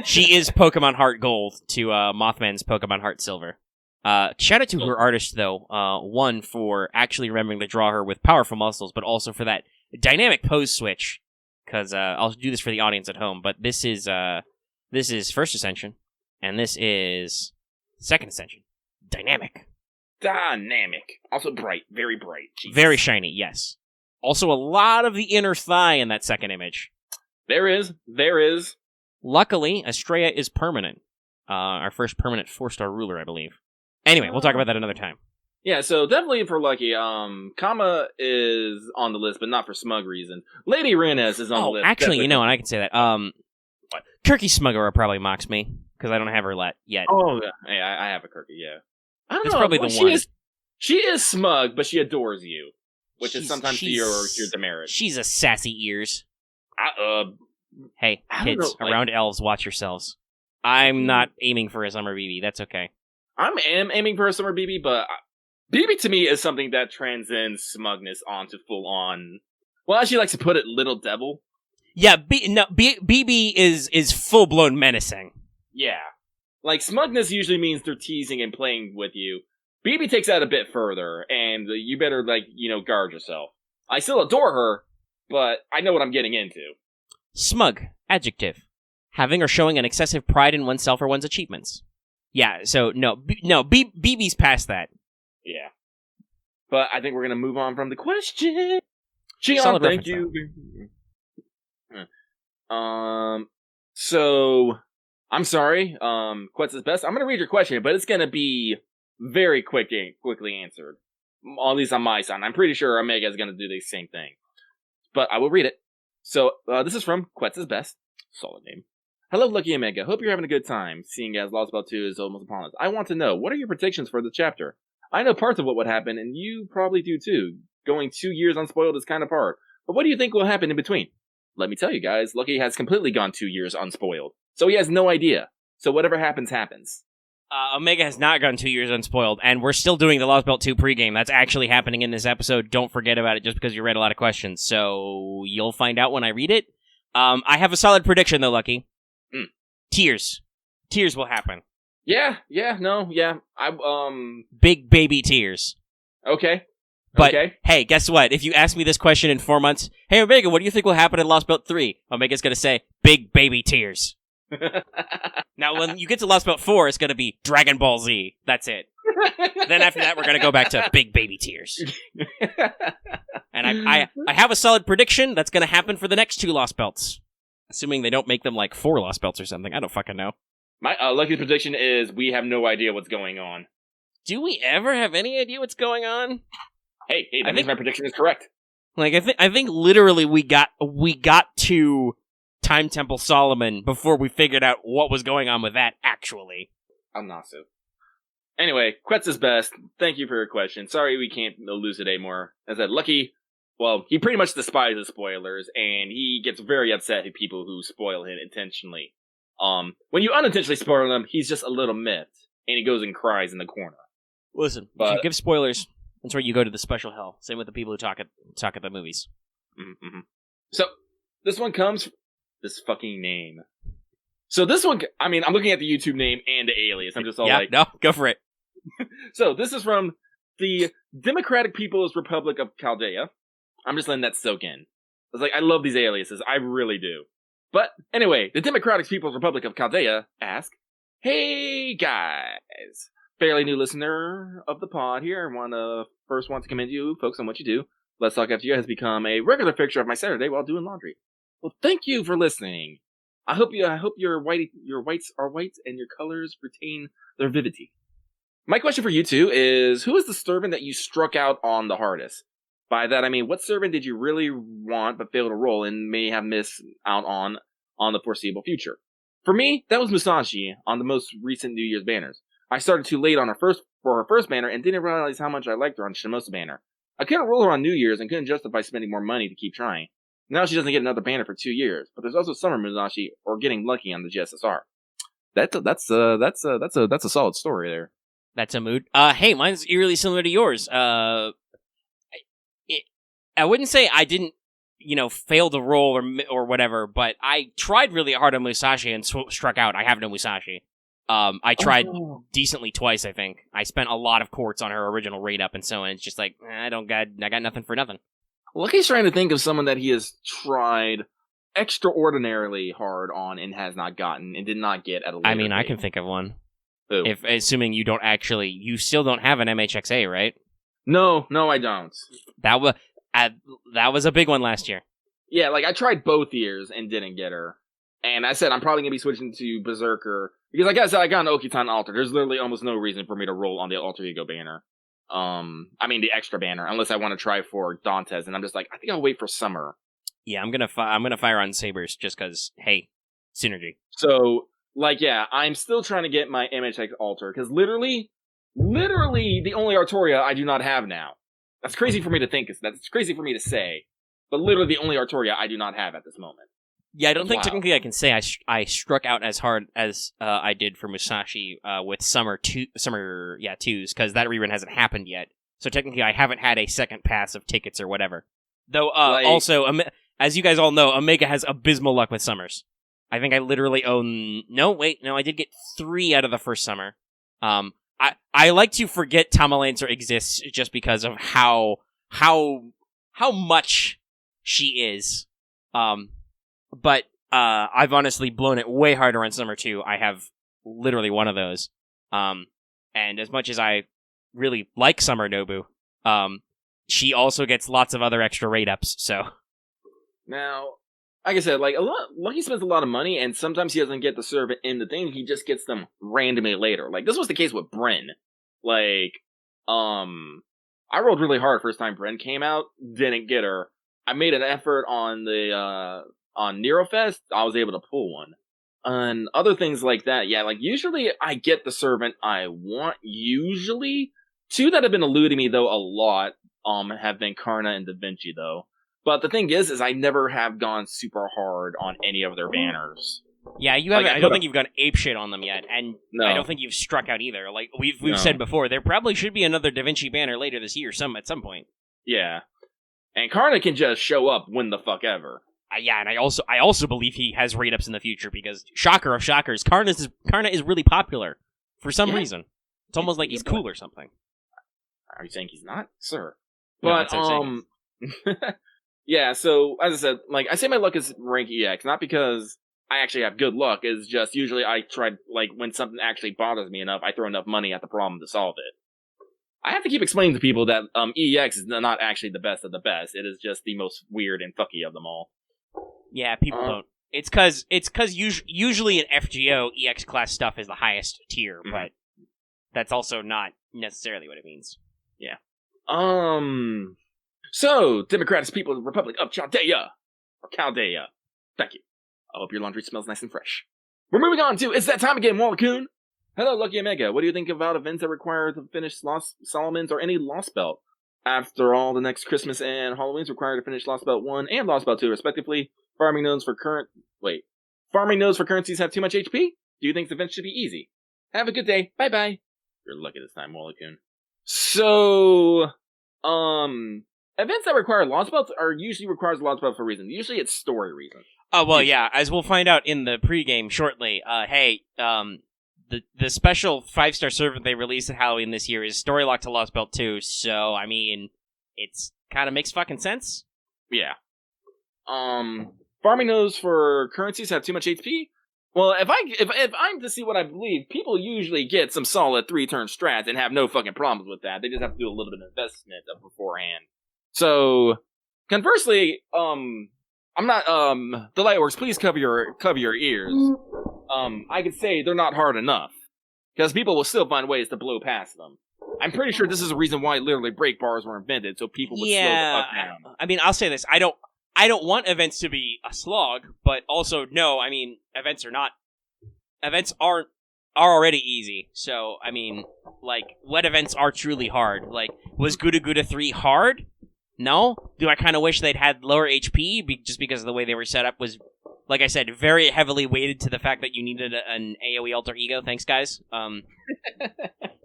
She is Pokemon Heart Gold to Mothman's Pokemon Heart Silver. Shout out to her artist, though. One, for actually remembering to draw her with powerful muscles, but also for that dynamic pose switch. Because I'll do this for the audience at home, but this is First Ascension, and this is Second Ascension. Dynamic. Also bright. Very bright. Jesus. Very shiny, yes. Also a lot of the inner thigh in that second image. There is. Luckily, Estrella is permanent. Our first permanent 4-star ruler, I believe. Anyway, we'll talk about that another time. Yeah, so definitely for Lucky, Kama is on the list, but not for smug reasons. Lady Renes is on the list. Actually, and I can say that. What? Turkey Smuggerer probably mocks me, because I don't have her yet. Oh, yeah, I have a Kirky, yeah. I don't know. Probably the one. She is smug, but she adores you, which is sometimes to your demerit. She's a sassy ears. Hey, kids, around elves, watch yourselves. I'm not aiming for a summer BB. That's okay. I am aiming for a summer BB, but BB to me is something that transcends smugness onto full on. Well, as she likes to put it, little devil. Yeah, BB is full blown menacing. Yeah, like smugness usually means they're teasing and playing with you. BB takes that a bit further, and you better guard yourself. I still adore her, but I know what I'm getting into. Smug, adjective. Having or showing an excessive pride in oneself or one's achievements. Yeah, so BB's past that. Yeah. But I think we're going to move on from the question. Solid thank you. So, I'm sorry. Quetz is best. I'm going to read your question, but it's going to be very quickly answered. At least on my side. I'm pretty sure Omega is going to do the same thing. But I will read it. So, this is from Quetz is best. Solid name. Hello, Lucky Omega. Hope you're having a good time, seeing as Lostbelt 2 is almost upon us. I want to know, what are your predictions for the chapter? I know parts of what would happen, and you probably do too. Going 2 years unspoiled is kind of hard. But what do you think will happen in between? Let me tell you guys, Lucky has completely gone 2 years unspoiled. So he has no idea. So whatever happens, happens. Omega has not gone 2 years unspoiled, and we're still doing the Lostbelt 2 pregame. That's actually happening in this episode. Don't forget about it just because you read a lot of questions. So you'll find out when I read it. I have a solid prediction, though, Lucky. Tears. Tears will happen. Yeah. Big baby tears. Okay. But, hey, guess what? If you ask me this question in 4 months, hey, Omega, what do you think will happen in Lostbelt 3? Omega's gonna say, big baby tears. Now, when you get to Lostbelt 4, it's gonna be Dragon Ball Z. That's it. Then after that, we're gonna go back to big baby tears. And I have a solid prediction that's gonna happen for the next 2 Lostbelts. Assuming they don't make them like 4 Lostbelts or something. I don't fucking know. My Lucky prediction is we have no idea what's going on. Do we ever have any idea what's going on? Hey, that means my prediction is correct. Like, I think literally we got to Time Temple Solomon before we figured out what was going on with that, actually. I'm not so. Anyway, Quetz is best. Thank you for your question. Sorry we can't elucidate more. As I said, Lucky, well, he pretty much despises spoilers, and he gets very upset at people who spoil him intentionally. When you unintentionally spoil him, he's just a little miffed, and he goes and cries in the corner. Listen, if you give spoilers, that's where you go to the special hell. Same with the people who talk at the movies. Mm-hmm. So, this one comes... This fucking name. So this one, I mean, I'm looking at the YouTube name and the alias. I'm just all no, go for it. So, this is from the Democratic People's Republic of Chaldea. I'm just letting that soak in. I love these aliases. I really do. But, anyway, the Democratic People's Republic of Chaldea ask, hey, guys. Fairly new listener of the pod here. First want to commend you folks on what you do. Let's Talk FGO has become a regular fixture of my Saturday while doing laundry. Well, thank you for listening. I hope your whites are white and your colors retain their vividity. My question for you two is, who is the servant that you struck out on the hardest? By that I mean, what servant did you really want but failed to roll and may have missed out on the foreseeable future? For me, that was Musashi on the most recent New Year's banners. I started too late on her first banner and didn't realize how much I liked her on Shimosa banner. I couldn't roll her on New Year's and couldn't justify spending more money to keep trying. Now she doesn't get another banner for 2 years, but there's also Summer Musashi or getting lucky on the GSSR. That's a solid story there. That's a mood. Hey, mine's eerily similar to yours. I wouldn't say I didn't, fail the roll or whatever, but I tried really hard on Musashi and struck out. I have no Musashi. I tried decently twice, I think. I spent a lot of quartz on her original rate up and so on. It's just like, I got nothing for nothing. Lucky's trying to think of someone that he has tried extraordinarily hard on and has not gotten and did not get at a later date. I can think of one. Who? Assuming you still don't have an MHXA, right? No, I don't. That was a big one last year. Yeah, I tried both years and didn't get her. And I said I'm probably going to be switching to Berserker. Because like I said, I got an Okitan altar. There's literally almost no reason for me to roll on the Alter Ego banner. The extra banner, unless I want to try for Dantes. And I'm just like, I think I'll wait for Summer. Yeah, I'm gonna fire on Sabers just because, hey, synergy. So, I'm still trying to get my MHX altar. Because literally, the only Artoria I do not have now. That's crazy for me to think. That's crazy for me to say. But literally the only Artoria I do not have at this moment. Yeah, I don't think technically I can say I struck out as hard as I did for Musashi with Summer 2s, because that rerun hasn't happened yet. So technically I haven't had a second pass of tickets or whatever. Though, also, as you guys all know, Omega has abysmal luck with Summers. I think I literally own... No, I did get 3 out of the first Summer. I like to forget Tamalancer exists just because of how much she is. But I've honestly blown it way harder on Summer 2. I have literally one of those. And as much as I really like Summer NOBBU, she also gets lots of other extra rate ups, so... Now, like I said, Lucky spends a lot of money, and sometimes he doesn't get the servant in the thing, he just gets them randomly later. This was the case with Bryn. I rolled really hard first time Bryn came out, didn't get her. I made an effort on on Nerofest, I was able to pull one. And other things like that, usually I get the servant I want, usually. 2 that have been eluding me, though, a lot, have been Karna and Da Vinci, though. But the thing is I never have gone super hard on any of their banners. Yeah, you haven't. I don't think you've gone apeshit on them yet, and no. I don't think you've struck out either. We've said before, there probably should be another Da Vinci banner later this year, at some point. Yeah, and Karna can just show up when the fuck ever. Yeah, and I also believe he has rate ups in the future because shocker of shockers, Karna is really popular for some reason. It's almost like he's cool or something. Are you saying he's not, sir? No, But yeah. So as I said, I say my luck is rank EX, not because I actually have good luck. It's just usually I try when something actually bothers me enough, I throw enough money at the problem to solve it. I have to keep explaining to people that EX is not actually the best of the best. It is just the most weird and fucky of them all. Yeah, people don't. It's because usually in FGO, EX class stuff is the highest tier, but that's also not necessarily what it means. Yeah. So, Democratic People's Republic of Chaldea. Or Chaldea. Thank you. I hope your laundry smells nice and fresh. We're moving on to It's That Time Again, Wallacoon. Hello, Lucky Omega. What do you think about events that require to finish Lost Solomons or any Lostbelt? After all, the next Christmas and Halloween's required to finish Lostbelt 1 and Lostbelt 2, respectively. Farming nodes for currencies have too much HP? Do you think the event should be easy? Have a good day. Bye-bye. You're lucky this time, Wallacoon. So, events that require Lostbelt usually requires Lostbelt for a reason. Usually it's story reason. Oh, well, yeah, as we'll find out in the pregame shortly, the special 5-star servant they released at Halloween this year is story locked to Lostbelt 2, so, it's kind of makes fucking sense. Yeah. Farming nodes for currencies have too much HP? Well, if I'm to see what I believe, people usually get some solid 3-turn strats and have no fucking problems with that. They just have to do a little bit of investment beforehand. So, conversely, I'm not, the Lightworks, please cover your ears. I could say they're not hard enough. Because people will still find ways to blow past them. I'm pretty sure this is a reason why literally break bars were invented, so people would slow the fuck down. I'll say this, I don't want events to be a slog, but also, no, events are already easy. So, what events are truly hard? Was Guda Guda 3 hard? No? Do I kind of wish they'd had lower HP just because of the way they were set up was, like I said, very heavily weighted to the fact that you needed an AoE alter ego. Thanks, guys.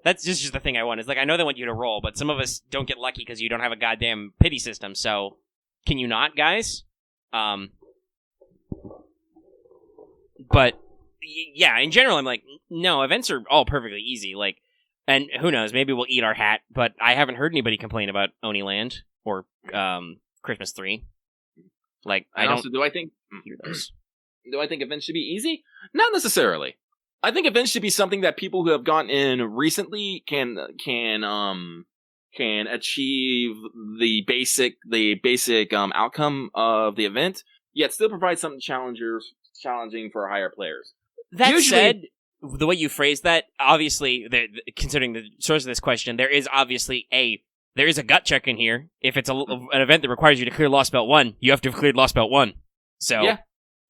That's just the thing I want. Is like, I know they want you to roll, but some of us don't get lucky because you don't have a goddamn pity system, so can you not, guys? But, yeah, in general, I'm like, no, events are all perfectly easy, like, and who knows, maybe we'll eat our hat, but I haven't heard anybody complain about Oniland or Christmas 3. Like, I don't also, do I think hear those. Do I think events should be easy? Not necessarily. I think events should be something that people who have gotten in recently can achieve the basic outcome of the event, yet still provide something challenging for higher players. That said, the way you phrase that, obviously, considering the source of this question, there is obviously a gut check in here. If it's an event that requires you to clear Lostbelt 1, you have to have cleared Lostbelt 1. So, yeah.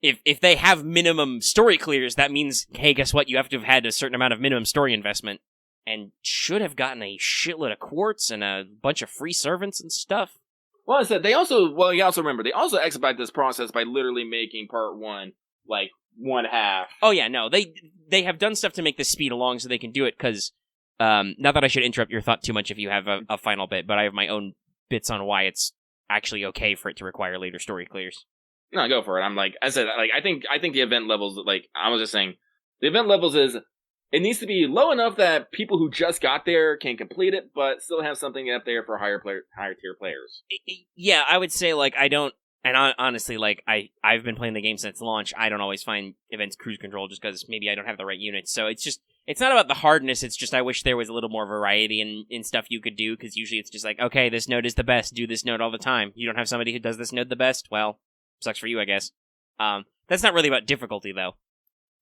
If they have minimum story clears, that means, hey, guess what? You have to have had a certain amount of minimum story investment, and should have gotten a shitload of quartz and a bunch of free servants and stuff. Well, I said, you also remember, they also expedite this process by literally making part 1, like, 1/2. Oh, yeah, no, they have done stuff to make this speed along so they can do it, because, not that I should interrupt your thought too much if you have a final bit, but I have my own bits on why it's actually okay for it to require later story clears. No, go for it. I'm like, I said, like, I think the event levels, like, I was just saying, the event levels it needs to be low enough that people who just got there can complete it, but still have something up there for higher tier players. Yeah, I would say, like, I don't, and honestly, like, I've been playing the game since launch. I don't always find events cruise control just because maybe I don't have the right units. So it's not about the hardness. It's just I wish there was a little more variety in stuff you could do, because usually it's just like, okay, this node is the best. Do this node all the time. You don't have somebody who does this node the best? Well, sucks for you, I guess. That's not really about difficulty, though.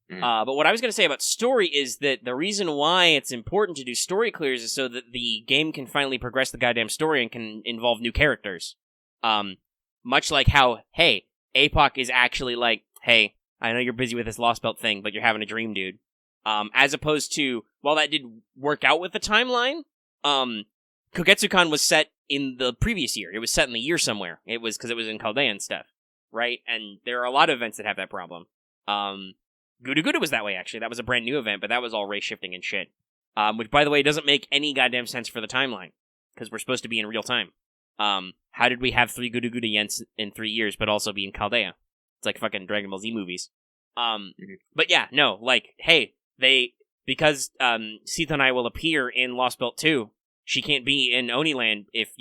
But what I was going to say about story is that the reason why it's important to do story clears is so that the game can finally progress the goddamn story and can involve new characters. Much like how, hey, APOC is actually like, hey, I know you're busy with this Lostbelt thing, but you're having a dream, dude. As opposed to, while that did work out with the timeline, Kogetsukan was set in the previous year. It was set in the year somewhere. It was because it was in Chaldea and stuff, right? And there are a lot of events that have that problem. Gudu Gudu was that way, actually. That was a brand new event, but that was all race shifting and shit. Which, by the way, doesn't make any goddamn sense for the timeline, because we're supposed to be in real time. How did we have 3 Gudu Gudu Yents in 3 years, but also be in Chaldea? It's like fucking Dragon Ball Z movies. But yeah, no, like, hey, because Sita and I will appear in Lostbelt 2, she can't be in Oniland if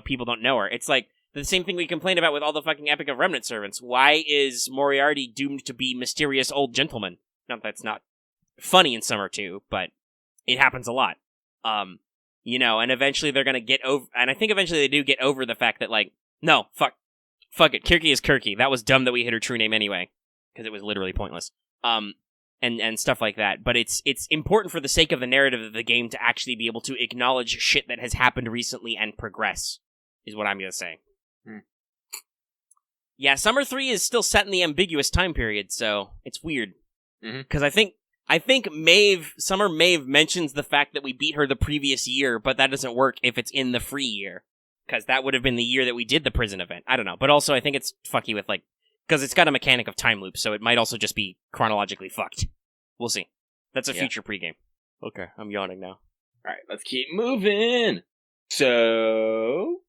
people don't know her. It's like the same thing we complained about with all the fucking Epic of Remnant servants. Why is Moriarty doomed to be mysterious old gentleman? Not that's not funny in Summer 2, but it happens a lot. And eventually they're gonna get over, and I think eventually they do get over the fact that, like, no, fuck it, Kirky is Kirky. That was dumb that we hit her true name anyway, because it was literally pointless. And stuff like that. But it's important for the sake of the narrative of the game to actually be able to acknowledge shit that has happened recently and progress, is what I'm gonna say. Yeah, Summer 3 is still set in the ambiguous time period, so it's weird. Because I think Summer Maeve mentions the fact that we beat her the previous year, but that doesn't work if it's in the free year. Because that would have been the year that we did the prison event. I don't know. But also, I think it's fucky with, like, because it's got a mechanic of time loop, so it might also just be chronologically fucked. We'll see. That's a future pregame. Okay, I'm yawning now. Alright, let's keep moving. So,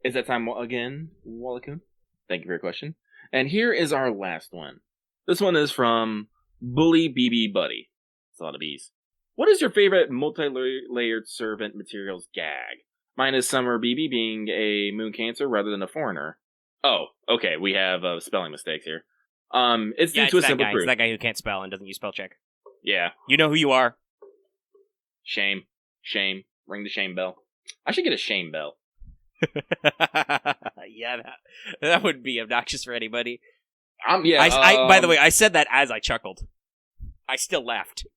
is that time again, Wallakun? Thank you for your question. And here is our last one. This one is from Bully BB Buddy. That's a lot of B's. What is your favorite multi-layered servant materials gag? Mine is Summer BB being a moon cancer rather than a foreigner. Oh, okay, we have spelling mistakes here. It's due to a simple proof. It's that guy who can't spell and doesn't use spell check. Yeah. You know who you are. Shame. Ring the shame bell. I should get a shame bell. Yeah, that would be obnoxious for anybody. Yeah. By the way, I said that as I chuckled. I still laughed.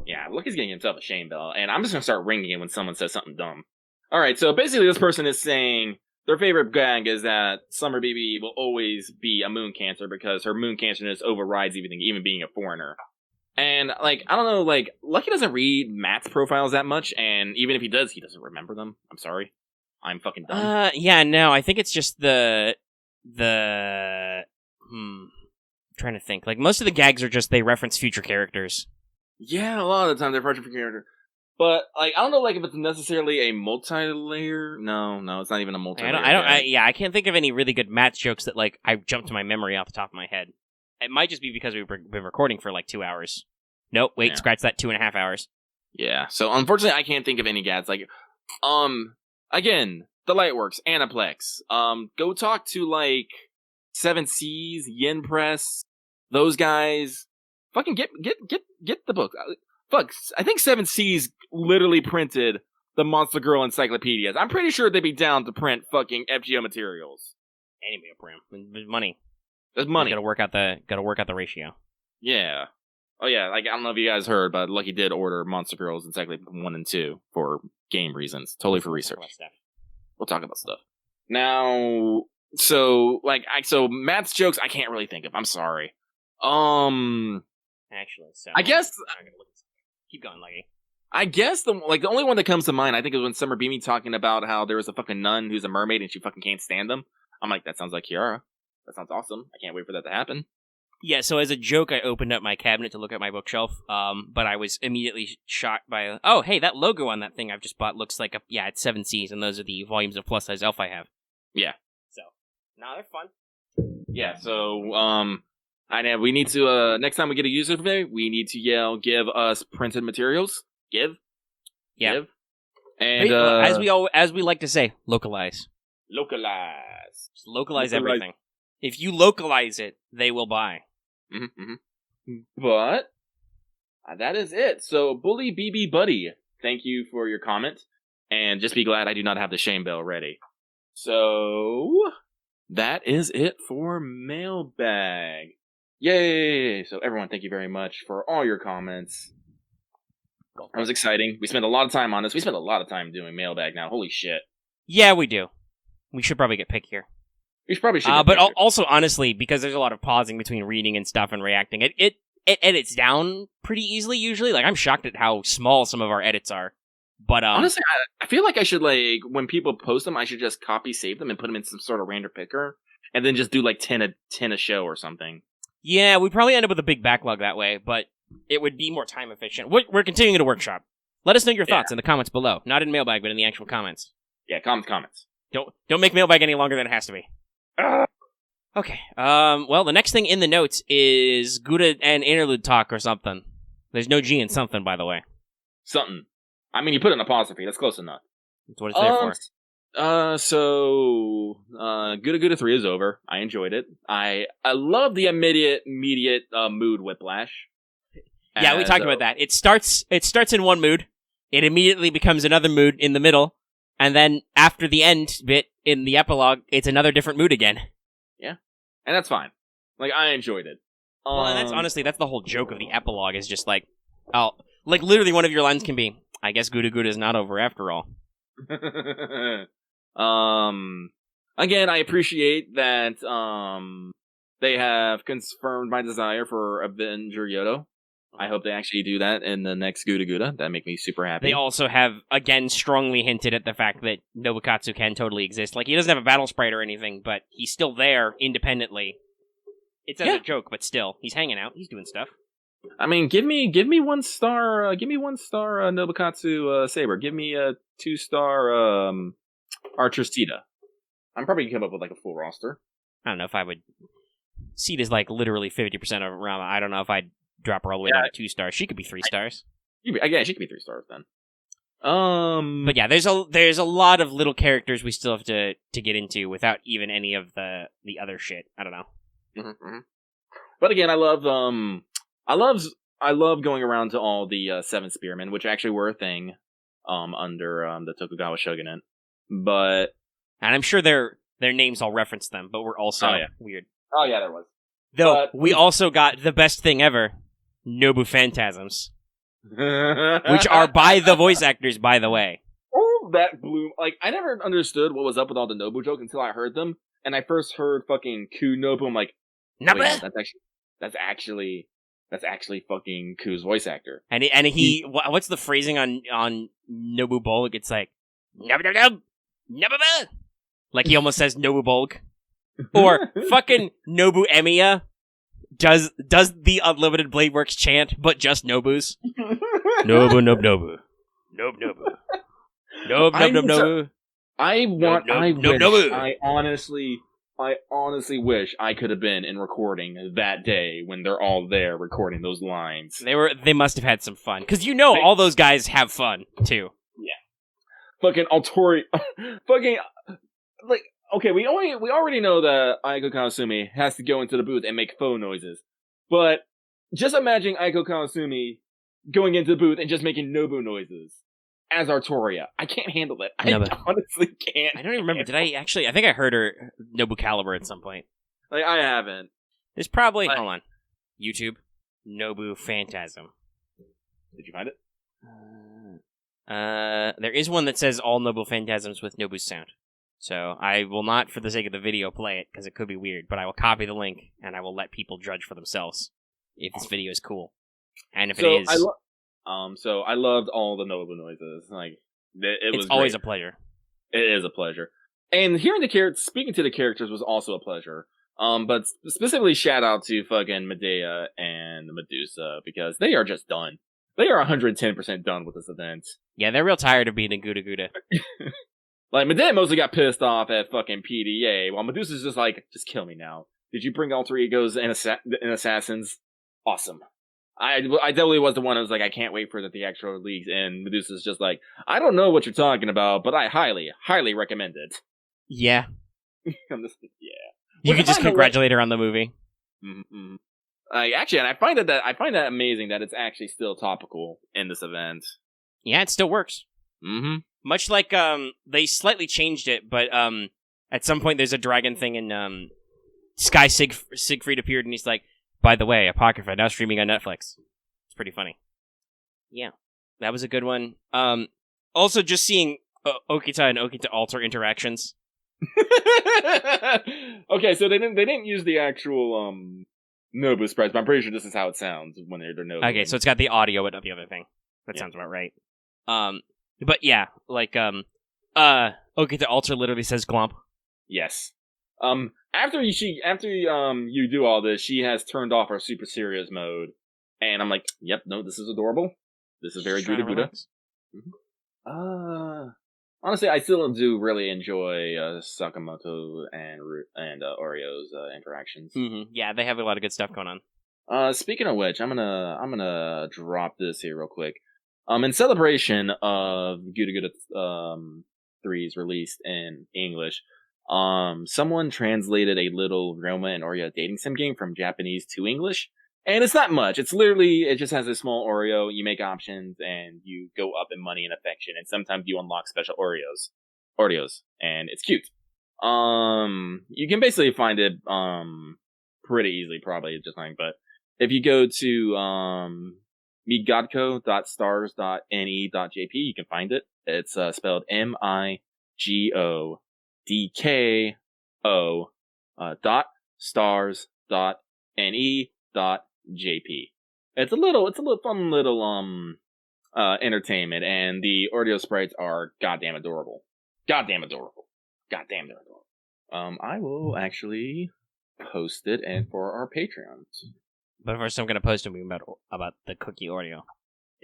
Yeah, Lucky's getting himself a shame bell, and I'm just gonna start ringing it when someone says something dumb. Alright, so basically this person is saying their favorite gag is that Summer BB will always be a moon cancer because her moon cancerness overrides even being a foreigner. And, like, I don't know, like, Lucky doesn't read Matt's profiles that much, and even if he does, he doesn't remember them. I'm sorry. I'm fucking dumb. Yeah, no, I think it's just I'm trying to think. Like, most of the gags are just they reference future characters. Yeah, a lot of the time they're referencing future character. But, like, I don't know, like, if it's necessarily a multi-layer. No, it's not even a multi-layer. I can't think of any really good Matt's jokes that, like, I jumped to my memory off the top of my head. It might just be because we've been recording for, like, 2 hours. Nope, wait, yeah. Scratch that, 2.5 hours. Yeah, so, unfortunately, I can't think of any gags. Like, again, the Lightworks, Aniplex, go talk to, like, 7 Seas, Yen Press, those guys. Fucking get the book. Fuck, I think 7 Seas literally printed the Monster Girl encyclopedias. I'm pretty sure they'd be down to print fucking FGO materials. Anyway, print. There's money. There's money. Gotta work out the ratio. Yeah. Oh yeah, like, I don't know if you guys heard, but Lucky did order Monster Girls Encyclopedia 1 and 2 for game reasons. Totally for research. We'll talk about stuff. Now, so Matt's jokes I can't really think of. I'm sorry. Actually, so I guess keep going, Lucky. I guess the only one that comes to mind, I think, is when Summer Beamy talking about how there was a fucking nun who's a mermaid and she fucking can't stand them. I'm like, that sounds like Kiara. That sounds awesome. I can't wait for that to happen. Yeah, so as a joke, I opened up my cabinet to look at my bookshelf, but I was immediately shocked by, oh, hey, that logo on that thing I've just bought looks like it's 7 Cs, and those are the volumes of plus-size elf I have. Yeah. So, they're fun. Yeah, so, we need to, next time we get a user survey, we need to yell, give us printed materials. Give. And, as we like to say, localize. Just localize everything. If you localize it, they will buy. But that is it. So, Bully BB Buddy, thank you for your comment. And just be glad I do not have the shame bell ready. So, that is it for Mailbag. Yay! So, everyone, thank you very much for all your comments. That was exciting. We spent a lot of time on this. We spent a lot of time doing Mailbag now. Holy shit. Yeah, we do. We should probably get pickier. We probably should. But also, honestly, because there's a lot of pausing between reading and stuff and reacting, it edits down pretty easily usually. Like, I'm shocked at how small some of our edits are. But honestly, I feel like I should, like, when people post them, I should just copy save them and put them in some sort of random picker, and then just do like 10 a show or something. Yeah, we'd probably end up with a big backlog that way, but it would be more time efficient. We're continuing to workshop. Let us know your thoughts in the comments below. Not in Mailbag, but in the actual comments. Yeah, comments. Don't make Mailbag any longer than it has to be. Okay. Well, the next thing in the notes is Gouda and Interlude talk or something. There's no G in something, by the way. Something. I mean, you put an apostrophe. That's close enough. That's what it's there for. Gouda 3 is over. I enjoyed it. I love the immediate mood whiplash. Yeah, we talked about that. It starts in one mood. It immediately becomes another mood in the middle. And then after the end bit in the epilogue, it's another different mood again. Yeah. And that's fine. Like, I enjoyed it. Well, and that's the whole joke of the epilogue is just like, literally one of your lines can be, I guess Gouda is not over after all. Again, I appreciate that, they have confirmed my desire for Avenger Yodo. I hope they actually do that in the next Gouda. That'd make me super happy. They also have, again, strongly hinted at the fact that Nobukatsu can totally exist. Like, he doesn't have a battle sprite or anything, but he's still there independently. It's as a joke, but still. He's hanging out. He's doing stuff. I mean, give me 1 star, Nobukatsu Saber. Give me a 2-star Archer's Tita. I'm probably going to come up with, like, a full roster. I don't know if I would... Tita's, like, literally 50% of Rama. I don't know if I'd drop her all the way down to 2 stars. She could be 3 stars. Yeah, she could be 3 stars then. But yeah, there's a lot of little characters we still have to get into without even any of the other shit. I don't know. Mm-hmm. But again, I love going around to all the 7 spearmen, which actually were a thing under the Tokugawa shogunate. And I'm sure their names all reference them, but were also weird. Oh yeah, there was. Though we also got the best thing ever. NOBBU phantasms, which are by the voice actors, by the way. Oh, that blew! Like, I never understood what was up with all the NOBBU jokes until I heard them, and I first heard fucking Ku NOBBU. I'm like, NOBBU? That's actually that's actually fucking Ku's voice actor. And he what's the phrasing on NOBBU Bolg? It's like nub nub nub nub nub. Like he almost says NOBBU Bolg. Or fucking NOBBU Emiya does the Unlimited Blade Works chant, but just NOBBU's. NOBBU nob NOBBU. Nob NOBBU. Nob nob nob NOBBU. I honestly wish I could have been in recording that day when they're all there recording those lines. They must have had some fun. Because all those guys have fun, too. Yeah. Fucking Altori... fucking... Like, okay, we already know that Aiko Kawasumi has to go into the booth and make faux noises. But just imagine Aiko Kawasumi going into the booth and just making NOBBU noises as Artoria. I can't handle it. I honestly can't. I don't even remember. Did I actually? I think I heard her NOBBU Caliber at some point. Like, I haven't. There's probably... Hold on. YouTube. NOBBU Phantasm. Did you find it? There is one that says all NOBBU Phantasms with NOBBU sound. So I will not, for the sake of the video, play it, because it could be weird, but I will copy the link, and I will let people judge for themselves if this video is cool. And if it is... So I loved all the NOBBU noises. Like, it's always a pleasure. It is a pleasure. And hearing speaking to the characters was also a pleasure. But specifically shout out to fucking Medea and Medusa, because they are just done. They are 110% done with this event. Yeah, they're real tired of being a Gouda Gouda. Like, Medea mostly got pissed off at fucking PDA, while Medusa's just like, just kill me now. Did you bring alter egos and assassins? Awesome. I definitely was the one who was like, I can't wait for the theatrical release, and Medusa's just like, I don't know what you're talking about, but I highly, highly recommend it. Yeah. I'm just, yeah. You could just congratulate her on the movie. Mm-hmm. Actually, and I find that amazing that it's actually still topical in this event. Yeah, it still works. Mm-hmm. Much like, they slightly changed it, but, at some point there's a dragon thing, and, Sky Siegfried appeared, and he's like, by the way, Apocrypha, now streaming on Netflix. It's pretty funny. Yeah, that was a good one. Also, just seeing Okita and Okita Alter interactions. Okay, so they didn't use the actual NOBBU sprites, but I'm pretty sure this is how it sounds when they're NOBBU. Okay, so it's got the audio, but not the other thing. That sounds about right. But yeah, like Okita Alter literally says glomp. Yes. After you do all this, she has turned off her super serious mode, and I'm like, yep, no, this is adorable. This is very Gouda Gouda. Mm-hmm. Honestly, I still do really enjoy Sakamoto and Oreo's interactions. Mm-hmm. Yeah, they have a lot of good stuff going on. Speaking of which, I'm gonna drop this here real quick. In celebration of Gouda Gouda 3's release in English, someone translated a little Roma and Oreo dating sim game from Japanese to English, and it's not much. It's literally, it just has a small Oreo, you make options, and you go up in money and affection, and sometimes you unlock special Oreos, and it's cute. You can basically find it, pretty easily, probably, just like, but if you go to, migodko.stars.ne.jp, you can find it. It's, spelled MIGODKO, .stars.ne.jp. It's a little fun little, entertainment, and the Oreo sprites are goddamn adorable. Goddamn adorable. I will actually post it and for our Patreons. But first I'm going to post a meme about the cookie Oreo.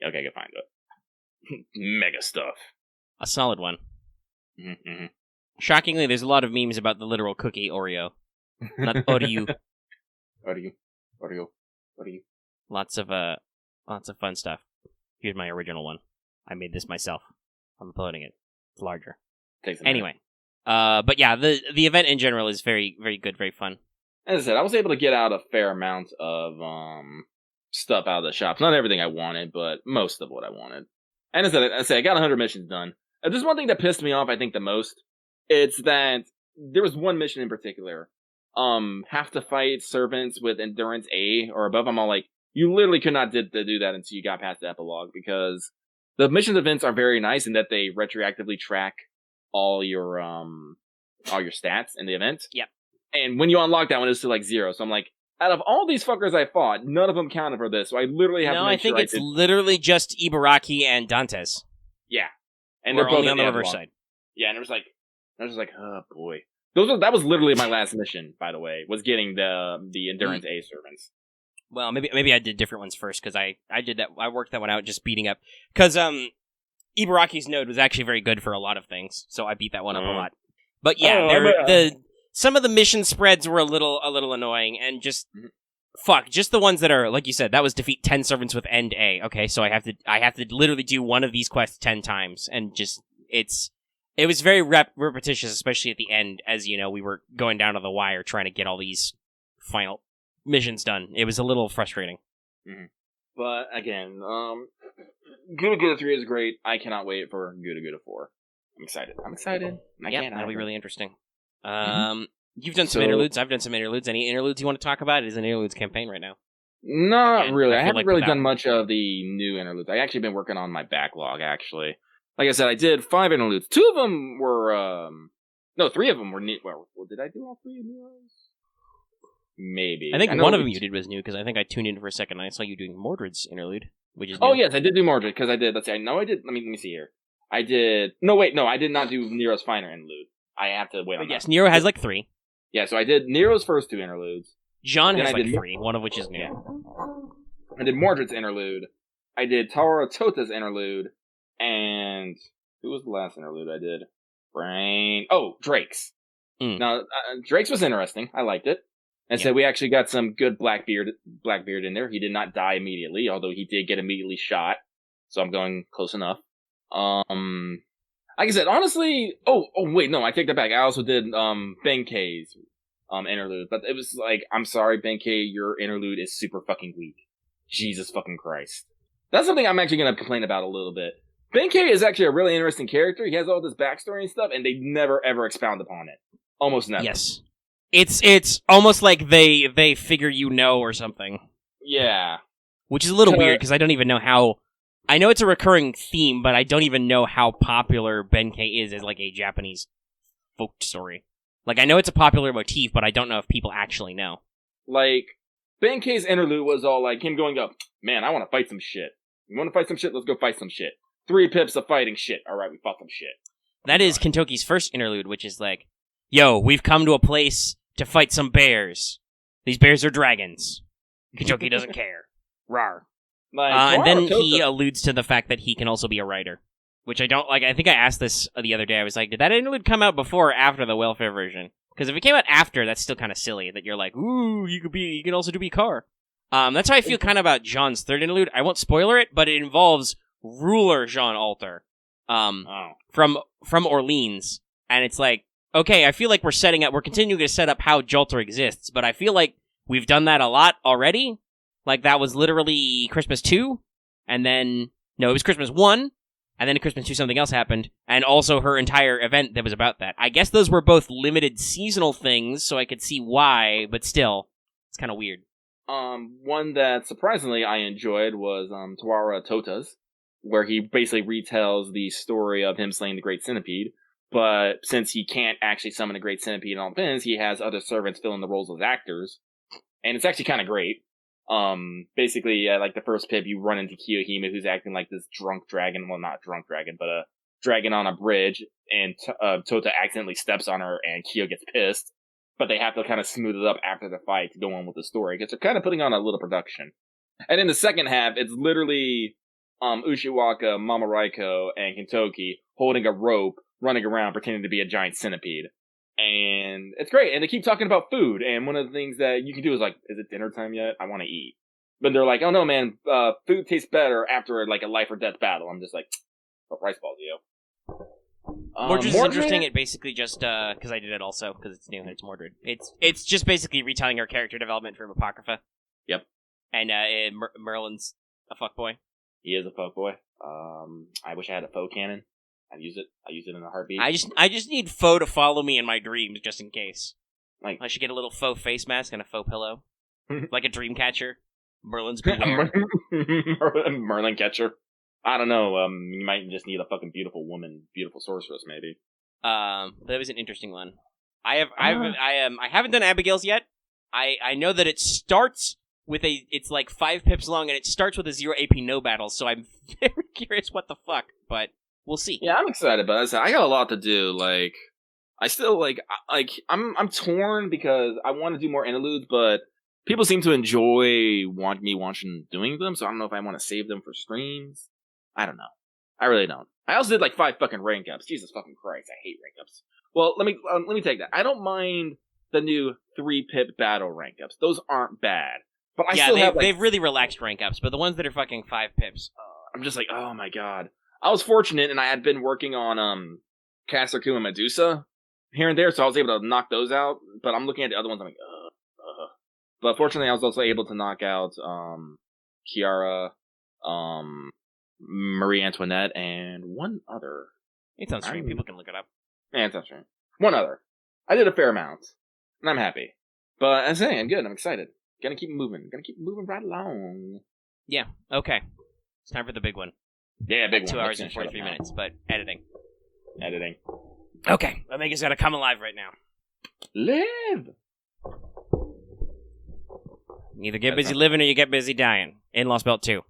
Okay, I can find it. Mega stuff. A solid one. Mm-hmm. Shockingly, there's a lot of memes about the literal cookie Oreo. Not Oreo. Oreo. Lots of fun stuff. Here's my original one. I made this myself. I'm uploading it. It's larger. Anyway. But yeah, the event in general is very, very good, very fun. As I said, I was able to get out a fair amount of stuff out of the shops. Not everything I wanted, but most of what I wanted. And as I said, I got 100 missions done. There's one thing that pissed me off, I think, the most. It's that there was one mission in particular. Have to fight servants with endurance A or above. I'm all like, you literally could not do that until you got past the epilogue, because the mission events are very nice in that they retroactively track all your stats in the event. Yep. And when you unlock that one, it's still like 0. So I'm like, out of all these fuckers I fought, none of them counted for this, so I literally have to make sure I think it's literally just Ibaraki and Dantes. Yeah. And we're they're both only on the reverse side. Yeah, and I was just like, oh boy. That was literally my last mission, by the way, was getting the Endurance A servants. Well, maybe I did different ones first, because I did that. I worked that one out just beating up. Because Ibaraki's node was actually very good for a lot of things, so I beat that one up a lot. But yeah, some of the mission spreads were a little annoying, and just just the ones that are, like you said, that was defeat 10 servants with end A. Okay, so I have to literally do one of these quests 10 times, and just it was very repetitious, especially at the end, as you know, we were going down to the wire trying to get all these final missions done. It was a little frustrating. Mm-hmm. But again, Guda Guda 3 is great. I cannot wait for Guda Guda 4. I'm excited. That'll be really interesting. You've done some interludes. I've done some interludes. Any interludes you want to talk about? It is an interludes campaign right now. Not really. I haven't really done much of the new interludes. I actually been working on my backlog, actually. Like I said, I did 5 interludes. 2 of them were, 3 of them were new. Well, did I do all 3 of those? Maybe. I think one of them you did was new, because I think I tuned in for a second and I saw you doing Mordred's interlude, which is new. Oh, yes, I did do Mordred, because I did, let's see, I know I did, let me see here. I did, I did not do Nero's Finer interlude. I have to wait on that. Yes, Nero has like 3. Yeah, so I did Nero's first 2 interludes. John has like 3, one of which is new. Yeah. I did Mordred's interlude. I did Tawara Tota's interlude. And who was the last interlude I did? Drake's. Now, Drake's was interesting. I liked it. And so we actually got some good Blackbeard in there. He did not die immediately, although he did get immediately shot. So I'm going close enough. Like I said, honestly, I take that back. I also did Benkei's interlude, but it was like, I'm sorry, Benkei, your interlude is super fucking weak. Jesus fucking Christ. That's something I'm actually going to complain about a little bit. Benkei is actually a really interesting character. He has all this backstory and stuff, and they never ever expound upon it. Almost never. Yes. It's almost like they figure or something. Yeah. Which is a little weird, because I don't even know how... I know it's a recurring theme, but I don't even know how popular Benkei is as like a Japanese folk story. Like, I know it's a popular motif, but I don't know if people actually know. Like, Benkei's interlude was all like him going up, man, I want to fight some shit. You want to fight some shit? Let's go fight some shit. 3 pips of fighting shit. Alright, we fought some shit. That is Kentoki's first interlude, which is like, yo, we've come to a place to fight some bears. These bears are dragons. Kentoki doesn't care. Rawr. And then he alludes to the fact that he can also be a writer. Which I don't like. I think I asked this the other day. I was like, did that interlude come out before or after the welfare version? Because if it came out after, that's still kind of silly. That you're like, ooh, you can also do Car. That's how I feel kind of about Jean's third interlude. I won't spoiler it, but it involves ruler Jean Alter. From Orleans. And it's like, okay, I feel like we're continuing to set up how Jalter exists, but I feel like we've done that a lot already. Like, that was literally Christmas 2, and then, no, it was Christmas 1, and then Christmas 2 something else happened, and also her entire event that was about that. I guess those were both limited seasonal things, so I could see why, but still, it's kind of weird. One that surprisingly I enjoyed was Tawara Tota's, where he basically retells the story of him slaying the Great Centipede, but since he can't actually summon a Great Centipede in all pins, he has other servants fill in the roles as actors, and it's actually kind of great. Basically, like the first pip, you run into Kiyohime, who's acting like this drunk dragon. Well, not drunk dragon, but a dragon on a bridge, and Tota accidentally steps on her, and Kiyo gets pissed. But they have to kind of smooth it up after the fight to go on with the story, because they're kind of putting on a little production. And in the second half, it's literally Ushiwaka, Mama Raiko, and Kentoki holding a rope, running around, pretending to be a giant centipede. And it's great. And they keep talking about food. And one of the things that you can do is like, is it dinner time yet? I want to eat. But they're like, oh no, man, food tastes better after like a life or death battle. I'm just like, rice balls, yo. Mordred is interesting. It basically just, because I did it also, because it's new and it's Mordred. It's just basically retelling her character development from Apocrypha. Yep. And Merlin's a fuckboy. He is a fuckboy. I wish I had a faux cannon. I use it in a heartbeat. I just need Foe to follow me in my dreams, just in case. Like, I should get a little faux face mask and a faux pillow, like a dream catcher. Merlin's beware. Merlin catcher. I don't know. You might just need a fucking beautiful woman, beautiful sorceress, maybe. That was an interesting one. I haven't done Abigail's yet. I know that it starts with it's like 5 pips long, and it starts with a 0 AP no battles, so I'm very curious what the fuck, but we'll see. Yeah, I'm excited, but I got a lot to do. Like, I still, I'm torn because I want to do more interludes, but people seem to enjoy me watching doing them, so I don't know if I want to save them for streams. I don't know. I really don't. I also did, 5 fucking rank ups. Jesus fucking Christ, I hate rank ups. Well, let me take that. I don't mind the new 3-pip battle rank ups. Those aren't bad. But they've really relaxed rank ups, but the ones that are fucking 5 pips. I'm just like, oh my god. I was fortunate, and I had been working on Casterku and Medusa here and there, so I was able to knock those out. But I'm looking at the other ones, I'm like, But fortunately, I was also able to knock out Kiara, Marie Antoinette, and one other. It's on stream. People can look it up. Yeah, it's on stream. One other. I did a fair amount, and I'm happy. But I'm saying, I'm good. I'm excited. Gonna keep moving right along. Yeah, okay. It's time for the big one. Yeah, big 2 one. 2 hours and 43 minutes, but editing. Okay. Omega's gotta come alive right now. Live! You either get busy living or you get busy dying. In Lostbelt 2.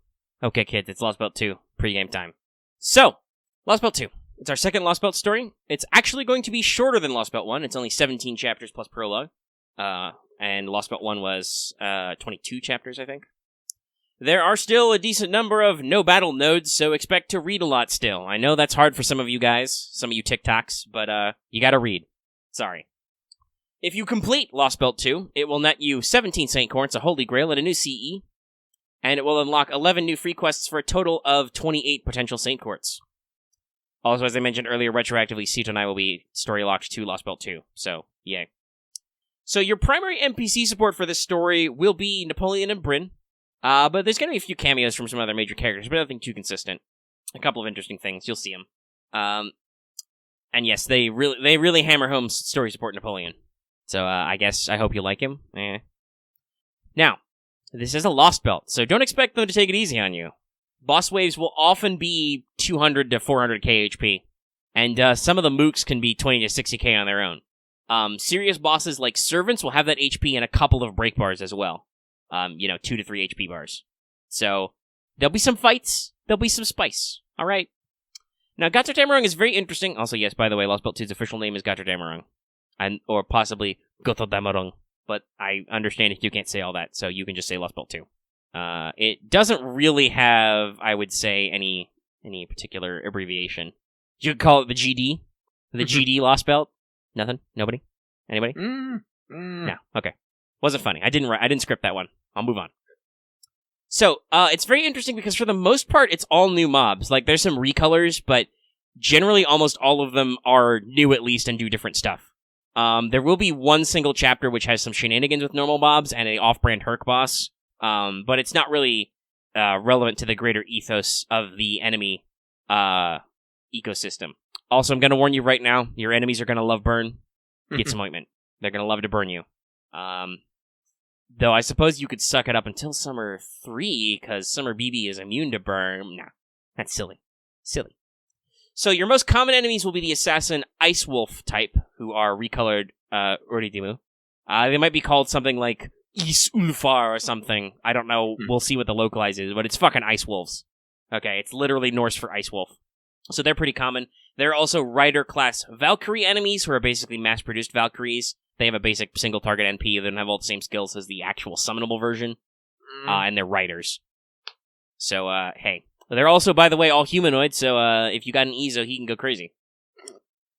Okay, kids, it's Lostbelt 2. Pre-game time. So, Lostbelt 2. It's our second Lostbelt story. It's actually going to be shorter than Lostbelt 1. It's only 17 chapters plus prologue. And Lostbelt 1 was 22 chapters, I think. There are still a decent number of no battle nodes, so expect to read a lot still. I know that's hard for some of you guys, some of you TikToks, but you gotta read. Sorry. If you complete Lostbelt 2, it will net you 17 Saint Corns, a Holy Grail, and a new CE. And it will unlock 11 new free quests for a total of 28 potential Saint Quartz. Also, as I mentioned earlier, retroactively, Sito and I will be story locked to Lostbelt 2, so yay. So your primary NPC support for this story will be Napoleon and Bryn, but there's going to be a few cameos from some other major characters, but nothing too consistent. A couple of interesting things, you'll see them. And yes, they really hammer home story support Napoleon. So I hope you like him. Now, this is a Lostbelt, so don't expect them to take it easy on you. Boss waves will often be 200 to 400k HP, and some of the mooks can be 20 to 60k on their own. Serious bosses like Servants will have that HP and a couple of break bars as well. 2 to 3 HP bars. So, there'll be some fights, there'll be some spice. Alright? Now, Götterdämmerung is very interesting. Also, yes, by the way, Lostbelt 2's official name is Götterdämmerung. Or possibly Götterdämmerung. But I understand if you can't say all that, so you can just say Lostbelt 2. It doesn't really have, I would say, any particular abbreviation. You could call it the GD? The GD Lostbelt? Nothing? Nobody? Anybody? No. Okay. Wasn't funny. I didn't script that one. I'll move on. So, it's very interesting because for the most part, it's all new mobs. Like, there's some recolors, but generally almost all of them are new at least and do different stuff. There will be one single chapter which has some shenanigans with normal mobs and a off-brand Herc boss, but it's not really relevant to the greater ethos of the enemy ecosystem. Also, I'm going to warn you right now, your enemies are going to love burn. Get some ointment. They're going to love to burn you. Though I suppose you could suck it up until Summer 3, because Summer BB is immune to burn. Nah, that's silly. Silly. So your most common enemies will be the assassin Ice Wolf type, who are recolored Uridimu. They might be called something like Is Ulfar or something. I don't know. We'll see what the localize is, but it's fucking Ice Wolves. Okay, it's literally Norse for Ice Wolf. So they're pretty common. There are also Rider-class Valkyrie enemies, who are basically mass-produced Valkyries. They have a basic single-target NP. They don't have all the same skills as the actual summonable version. And they're Riders. So, hey. They're also, by the way, all humanoid, so if you got an Ezo, he can go crazy.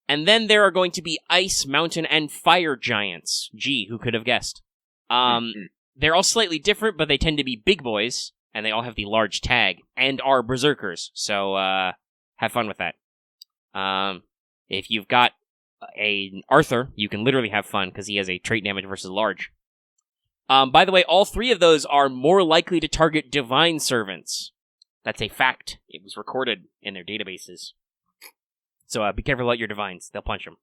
And then there are going to be Ice, Mountain, and Fire Giants. Gee, who could have guessed? They're all slightly different, but they tend to be big boys, and they all have the large tag, and are berserkers, so have fun with that. If you've got an Arthur, you can literally have fun, because he has a trait damage versus large. By the way, all three of those are more likely to target Divine Servants. That's a fact. It was recorded in their databases. So be careful about your Divines. They'll punch them.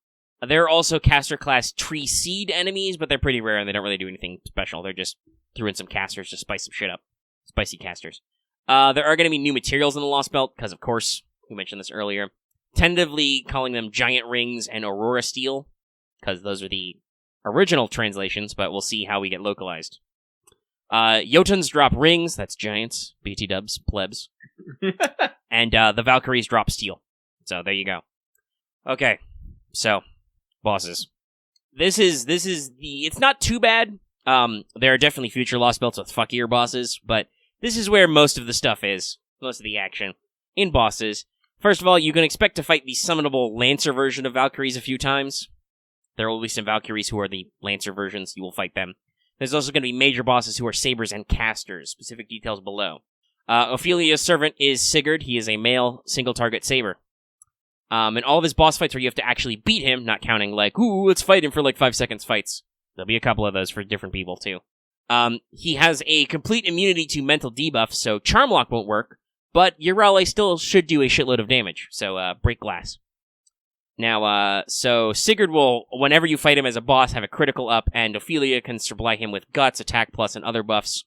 There are also caster-class Tree Seed enemies, but they're pretty rare, and they don't really do anything special. They're just threw in some casters to spice some shit up. Spicy casters. There are going to be new materials in the Lostbelt, because of course, we mentioned this earlier. Tentatively calling them Giant Rings and Aurora Steel, because those are the original translations, but we'll see how we get localized. Jotuns drop rings, that's giants, BT dubs, plebs. And the Valkyries drop steel. So there you go. Okay, so, bosses. This is it's not too bad. There are definitely future Lostbelts with fuckier bosses, but this is where most of the stuff is. Most of the action in bosses. First of all, you can expect to fight the summonable Lancer version of Valkyries a few times. There will be some Valkyries who are the Lancer versions. You will fight them. There's also going to be major bosses who are sabers and casters. Specific details below. Ophelia's servant is Sigurd. He is a male single-target saber. And all of his boss fights where you have to actually beat him, not counting like, ooh, let's fight him for like 5 seconds fights. There'll be a couple of those for different people, too. He has a complete immunity to mental debuff, so Charm Lock won't work, but Euryale still should do a shitload of damage, so break glass. Now, so Sigurd will, whenever you fight him as a boss, have a critical up, and Ophelia can supply him with Guts, Attack Plus, and other buffs.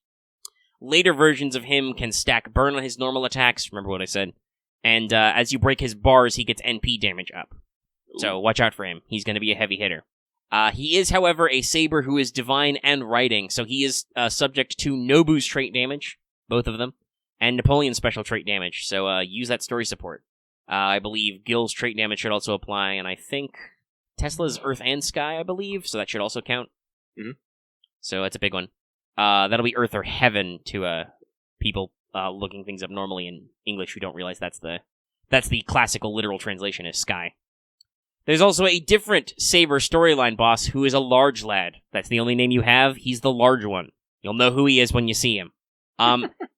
Later versions of him can stack Burn on his normal attacks, remember what I said, and as you break his bars, he gets NP damage up. So watch out for him, he's going to be a heavy hitter. He is, however, a saber who is divine and writing, so he is subject to NOBBU's trait damage, both of them, and Napoleon's special trait damage, so use that story support. I believe Gil's trait damage should also apply, and I think Tesla's Earth and Sky, I believe, so that should also count. Mm-hmm. So that's a big one. That'll be Earth or Heaven to people looking things up normally in English who don't realize that's the classical literal translation is Sky. There's also a different Saber storyline boss who is a large lad. That's the only name you have. He's the large one. You'll know who he is when you see him.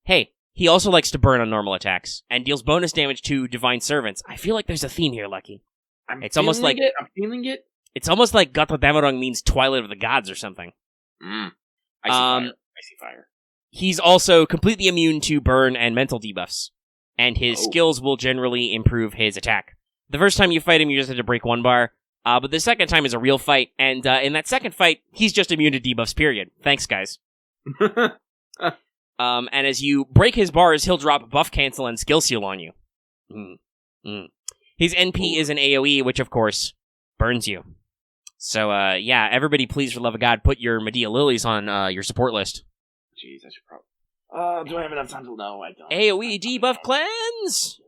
Hey, he also likes to burn on normal attacks and deals bonus damage to divine servants. I feel like there's a theme here, Lucky. I'm feeling it. It's almost like Gato Damarong means Twilight of the Gods or something. I see fire. He's also completely immune to burn and mental debuffs, and his skills will generally improve his attack. The first time you fight him, you just have to break one bar, but the second time is a real fight, and in that second fight, he's just immune to debuffs, period. Thanks, guys. And as you break his bars, he'll drop buff cancel and skill seal on you. His NP is an AoE, which, of course, burns you. So, yeah, everybody please, for the love of God, put your Medea Lilies on your support list. Jeez, I should probably... do I have enough time to know? I don't. AoE debuff cleanse!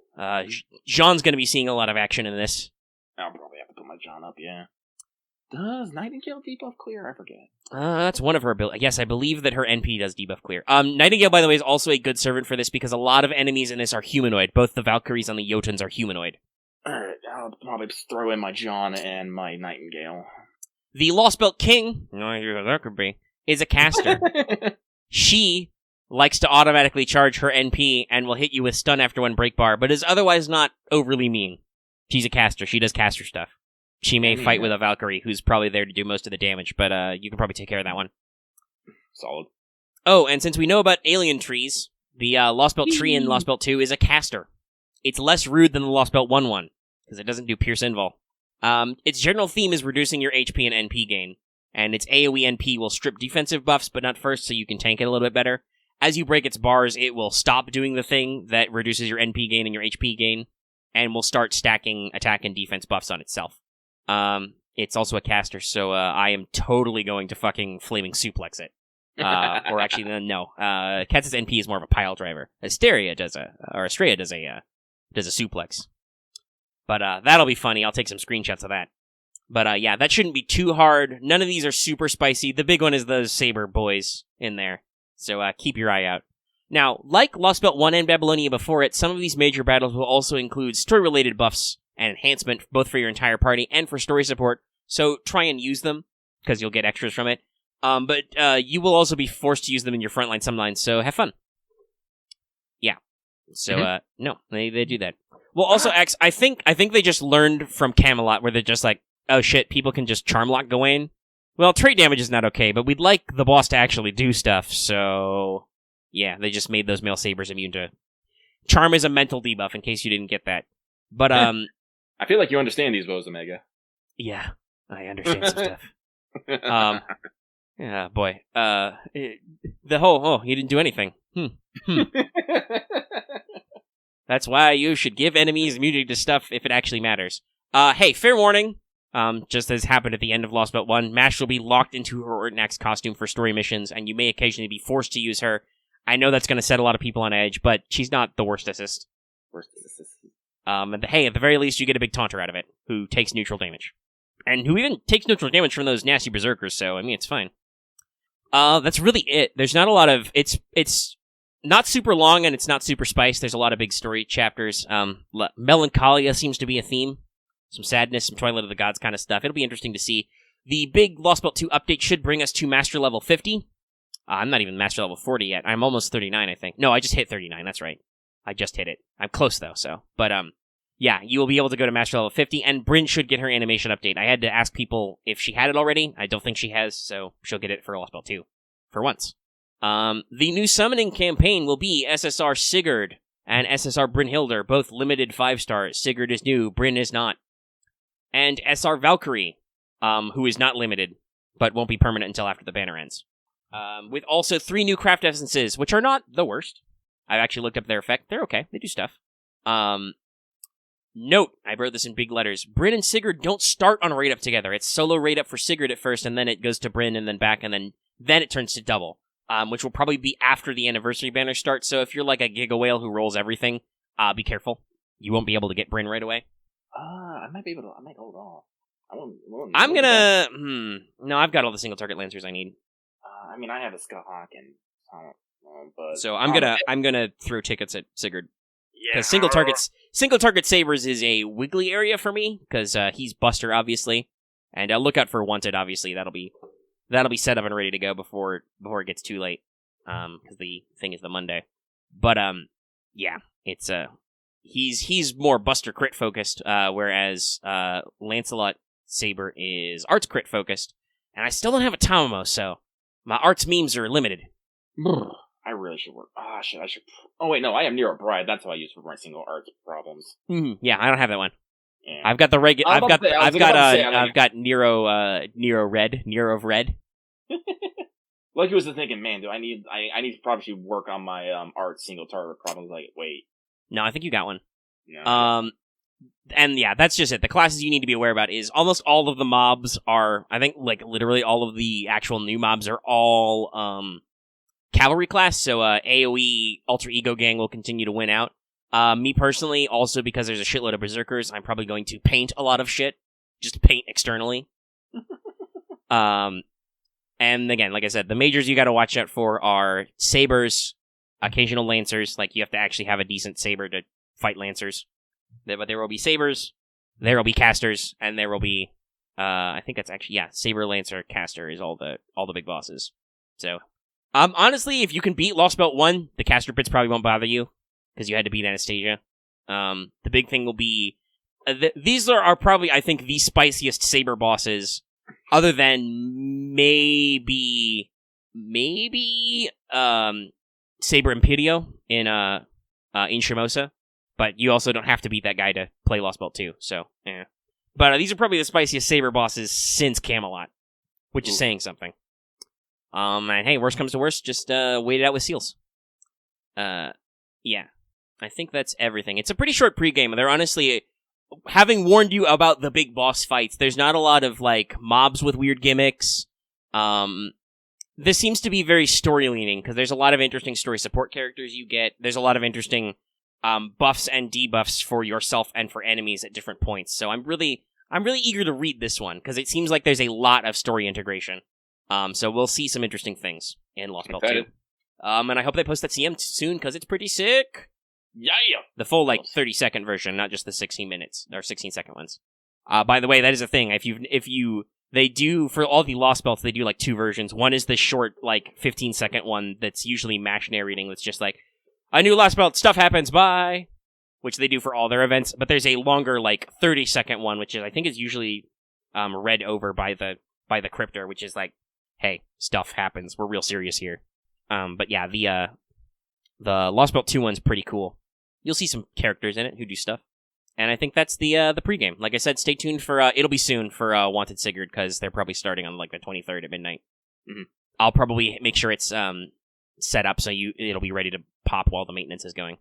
Jean's gonna be seeing a lot of action in this. I'll probably have to put my Jean up, yeah. Does Nightingale debuff clear? I forget. That's one of her abilities. Yes, I believe that her NP does debuff clear. Nightingale, by the way, is also a good servant for this because a lot of enemies in this are humanoid. Both the Valkyries and the Jotuns are humanoid. Alright, I'll probably just throw in my Jean and my Nightingale. The Lostbelt King, that could be, is a caster. She likes to automatically charge her NP and will hit you with stun after one break bar, but is otherwise not overly mean. She's a caster. She does caster stuff. She may fight with a Valkyrie, who's probably there to do most of the damage, but you can probably take care of that one. Solid. Oh, and since we know about alien trees, the Lostbelt tree in Lostbelt 2 is a caster. It's less rude than the Lostbelt 1, because it doesn't do Pierce Invul. Its general theme is reducing your HP and NP gain, and its AoE NP will strip defensive buffs, but not first, so you can tank it a little bit better. As you break its bars, it will stop doing the thing that reduces your NP gain and your HP gain, and will start stacking attack and defense buffs on itself. It's also a caster, so I am totally going to fucking flaming suplex it. Or actually, no. Katz's NP is more of a pile driver. Astrea does a suplex. But that'll be funny. I'll take some screenshots of that. But yeah, that shouldn't be too hard. None of these are super spicy. The big one is the Saber boys in there. So keep your eye out. Now, like Lostbelt 1 and Babylonia before it, some of these major battles will also include story-related buffs and enhancement, both for your entire party and for story support. So try and use them, because you'll get extras from it. But you will also be forced to use them in your frontline sometimes, so have fun. Yeah. So, no, they do that. Well, also, I think they just learned from Camelot, where they're just like, oh shit, people can just Charm Lock Gawain. Well, trait damage is not okay, but we'd like the boss to actually do stuff, so... Yeah, they just made those male sabers immune to... Charm is a mental debuff, in case you didn't get that. But, I feel like you understand these woes, Omega. Yeah, I understand some stuff. Yeah, boy. The whole, he didn't do anything. That's why you should give enemies immunity to stuff if it actually matters. Hey, fair warning. just as happened at the end of Lostbelt 1. Mash will be locked into her Ortnax costume for story missions, and you may occasionally be forced to use her. I know that's going to set a lot of people on edge, but she's not the worst assist. Hey, at the very least, you get a big taunter out of it, who takes neutral damage. And who even takes neutral damage from those nasty berserkers, so, I mean, it's fine. That's really it. There's not a lot of... It's not super long, and it's not super spiced. There's a lot of big story chapters. Melancholia seems to be a theme. Some sadness, some Twilight of the Gods kind of stuff. It'll be interesting to see. The big Lostbelt 2 update should bring us to Master Level 50. I'm not even Master Level 40 yet. I'm almost 39, I think. No, I just hit 39, that's right. I just hit it. I'm close, though, so. But, yeah, you will be able to go to Master Level 50, and Bryn should get her animation update. I had to ask people if she had it already. I don't think she has, so she'll get it for Lostbelt 2. For once. The new summoning campaign will be SSR Sigurd and SSR Brynhildr, both limited 5-star. Sigurd is new, Bryn is not. And SR Valkyrie, who is not limited, but won't be permanent until after the banner ends. With also 3 new craft essences, which are not the worst. I've actually looked up their effect. They're okay. They do stuff. Note, I wrote this in big letters, Bryn and Sigurd don't start on raid up together. It's solo raid up for Sigurd at first, and then it goes to Bryn, and then back, and then it turns to double. Which will probably be after the anniversary banner starts, so if you're like a Giga Whale who rolls everything, be careful. You won't be able to get Bryn right away. I might be able to. I might hold off. I'm gonna. No, I've got all the single target lancers I need. I mean, I have a Skullhawk and but so I'm gonna throw tickets at Sigurd. Because single target sabers is a wiggly area for me because he's Buster obviously, and look out for Wanted obviously. That'll be set up and ready to go before it gets too late. Because the thing is the Monday. But yeah, it's he's more Buster crit focused, whereas Lancelot Saber is arts crit focused, and I still don't have a Tamamo, so my arts memes are limited. I really should work. I should. Oh wait, no, I have Nero Bride. That's what I use for my single arts problems. Mm-hmm. Yeah, I don't have that one. Yeah. I've got the regular. I've got Nero of Red. Like, he was thinking, man, I need to probably work on my art single target problems. Like, wait. No, I think you got one. No. And yeah, that's just it. The classes you need to be aware about is almost all of the mobs are, I think, like, literally all of the actual new mobs are all, cavalry class, so, AoE Alter Ego Gang will continue to win out. Me personally, also because there's a shitload of berserkers, I'm probably going to paint a lot of shit. Just paint externally. And again, like I said, the majors you gotta watch out for are sabers, occasional lancers, like you have to actually have a decent saber to fight lancers. But there will be sabers, there will be casters, and there will be, I think that's actually, yeah, saber, lancer, caster is all the big bosses. So, honestly, if you can beat Lostbelt 1, the caster pits probably won't bother you, because you had to beat Anastasia. The big thing will be, these are probably, I think, the spiciest saber bosses, other than maybe Saber Imperio in Shimosa, but you also don't have to beat that guy to play Lostbelt 2, so, yeah. But these are probably the spiciest saber bosses since Camelot, which is saying something. And hey, worst comes to worst, just wait it out with seals. Yeah. I think that's everything. It's a pretty short pregame. They're honestly, having warned you about the big boss fights, there's not a lot of, like, mobs with weird gimmicks. This seems to be very story-leaning, because there's a lot of interesting story support characters you get. There's a lot of interesting buffs and debuffs for yourself and for enemies at different points. So I'm really eager to read this one, because it seems like there's a lot of story integration. So we'll see some interesting things in Lostbelt 2. And I hope they post that CM soon, because it's pretty sick. Yeah. The full, 30-second version, not just the 16 minutes, or 16-second ones. By the way, that is a thing. They do, for all the Lostbelts, they do, 2 versions. One is the short, 15-second one that's usually MASH narrating, that's just a new Lostbelt, stuff happens, bye! Which they do for all their events. But there's a longer, 30-second one, which I think is usually read over by the crypter, which is hey, stuff happens, we're real serious here. But yeah, the Lostbelt 2 one's pretty cool. You'll see some characters in it who do stuff. And I think that's the pregame. Like I said, stay tuned for, it'll be soon for Wanted Sigurd, because they're probably starting on, the 23rd at midnight. Mm-hmm. I'll probably make sure it's set up so it'll be ready to pop while the maintenance is going.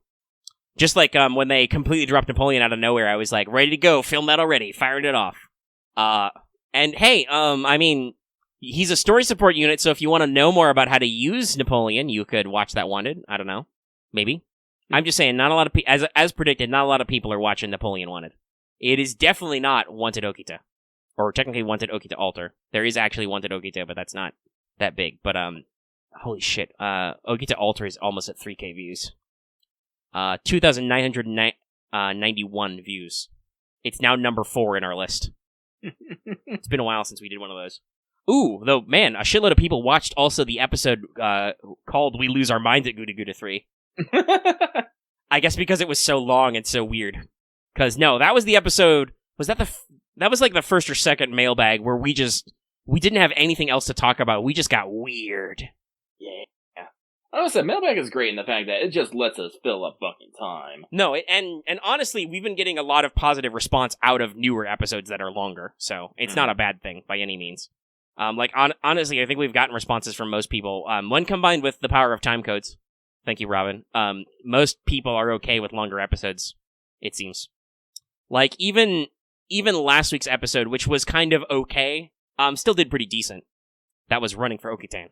Just when they completely dropped Napoleon out of nowhere, I was ready to go, film that already, fired it off. And hey, I mean, he's a story support unit, so if you want to know more about how to use Napoleon, you could watch that Wanted. I don't know. Maybe. I'm just saying, not a lot of people, as predicted, not a lot of people are watching Napoleon Wanted. It is definitely not Wanted Okita. Or technically Wanted Okita Alter. There is actually Wanted Okita, but that's not that big. But, holy shit. Okita Alter is almost at 3K views. 2,991 views. It's now number 4 in our list. It's been a while since we did one of those. Ooh, though, man, a shitload of people watched also the episode called We Lose Our Minds at Guda Guda 3. I guess because it was so long and so weird. Because, no, that was the episode... That was like the first or second mailbag where we didn't have anything else to talk about. We just got weird. Yeah. I would say mailbag is great in the fact that it just lets us fill up fucking time. No, and honestly, we've been getting a lot of positive response out of newer episodes that are longer, so it's not a bad thing by any means. Honestly, I think we've gotten responses from most people. When combined with the power of time codes, thank you, Robin. Most people are okay with longer episodes. It seems like even last week's episode, which was kind of okay, still did pretty decent. That was running for Okitan,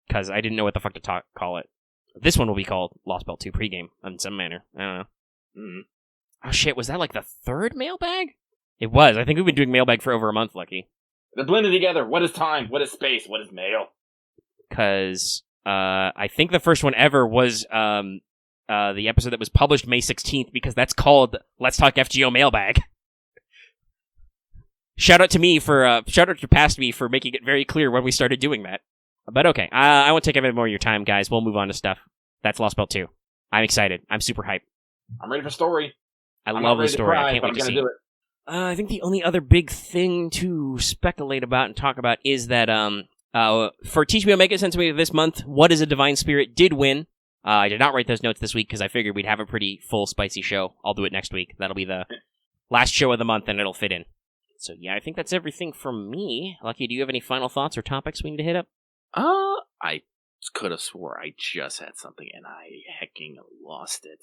because I didn't know what the fuck to call it. This one will be called Lostbelt 2 Pregame, in some manner. I don't know. Mm-hmm. Oh shit, was that like the third mailbag? It was. I think we've been doing mailbag for over a month, Lucky. They're blended together. What is time? What is space? What is mail? Because I think the first one ever was the episode that was published May 16th, because that's called Let's Talk FGO Mailbag. Shout out to past me for making it very clear when we started doing that. But okay, I won't take any more of your time, guys. We'll move on to stuff. That's Lostbelt 2. I'm excited. I'm super hyped. I'm ready for story. I love the story. I can't wait to see it. I think the only other big thing to speculate about and talk about is that for Teach Me Omega Sensei this month, What is a Divine Spirit did win. I did not write those notes this week because I figured we'd have a pretty full, spicy show. I'll do it next week. That'll be the last show of the month, and it'll fit in. So yeah, I think that's everything from me. Lucky, do you have any final thoughts or topics we need to hit up? I could have swore I just had something and I hecking lost it.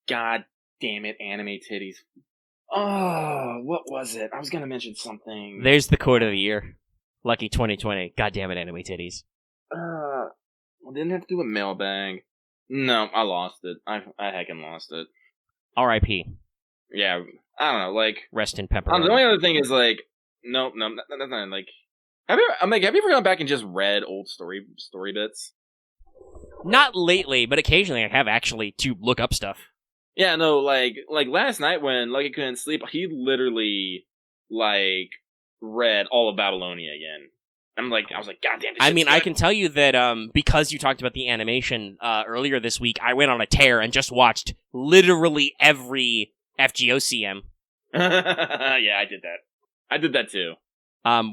God damn it, anime titties. Oh, what was it? I was gonna mention something. There's the quote of the year. Lucky 2020. God damn it, anime titties. I didn't have to do a mailbag. No, I lost it. I hecking lost it. R.I.P. Yeah, I don't know, like... Rest in pepper. The only other thing is, like... No, that's not, like... Have you ever gone back and just read old story bits? Not lately, but occasionally I have actually to look up stuff. Yeah, no, like last night when Lucky couldn't sleep, he literally, like, read all of Babylonia again. I was like, God damn it. I mean, I can tell you that because you talked about the animation earlier this week, I went on a tear and just watched literally every FGO CM. Yeah, I did that. I did that too.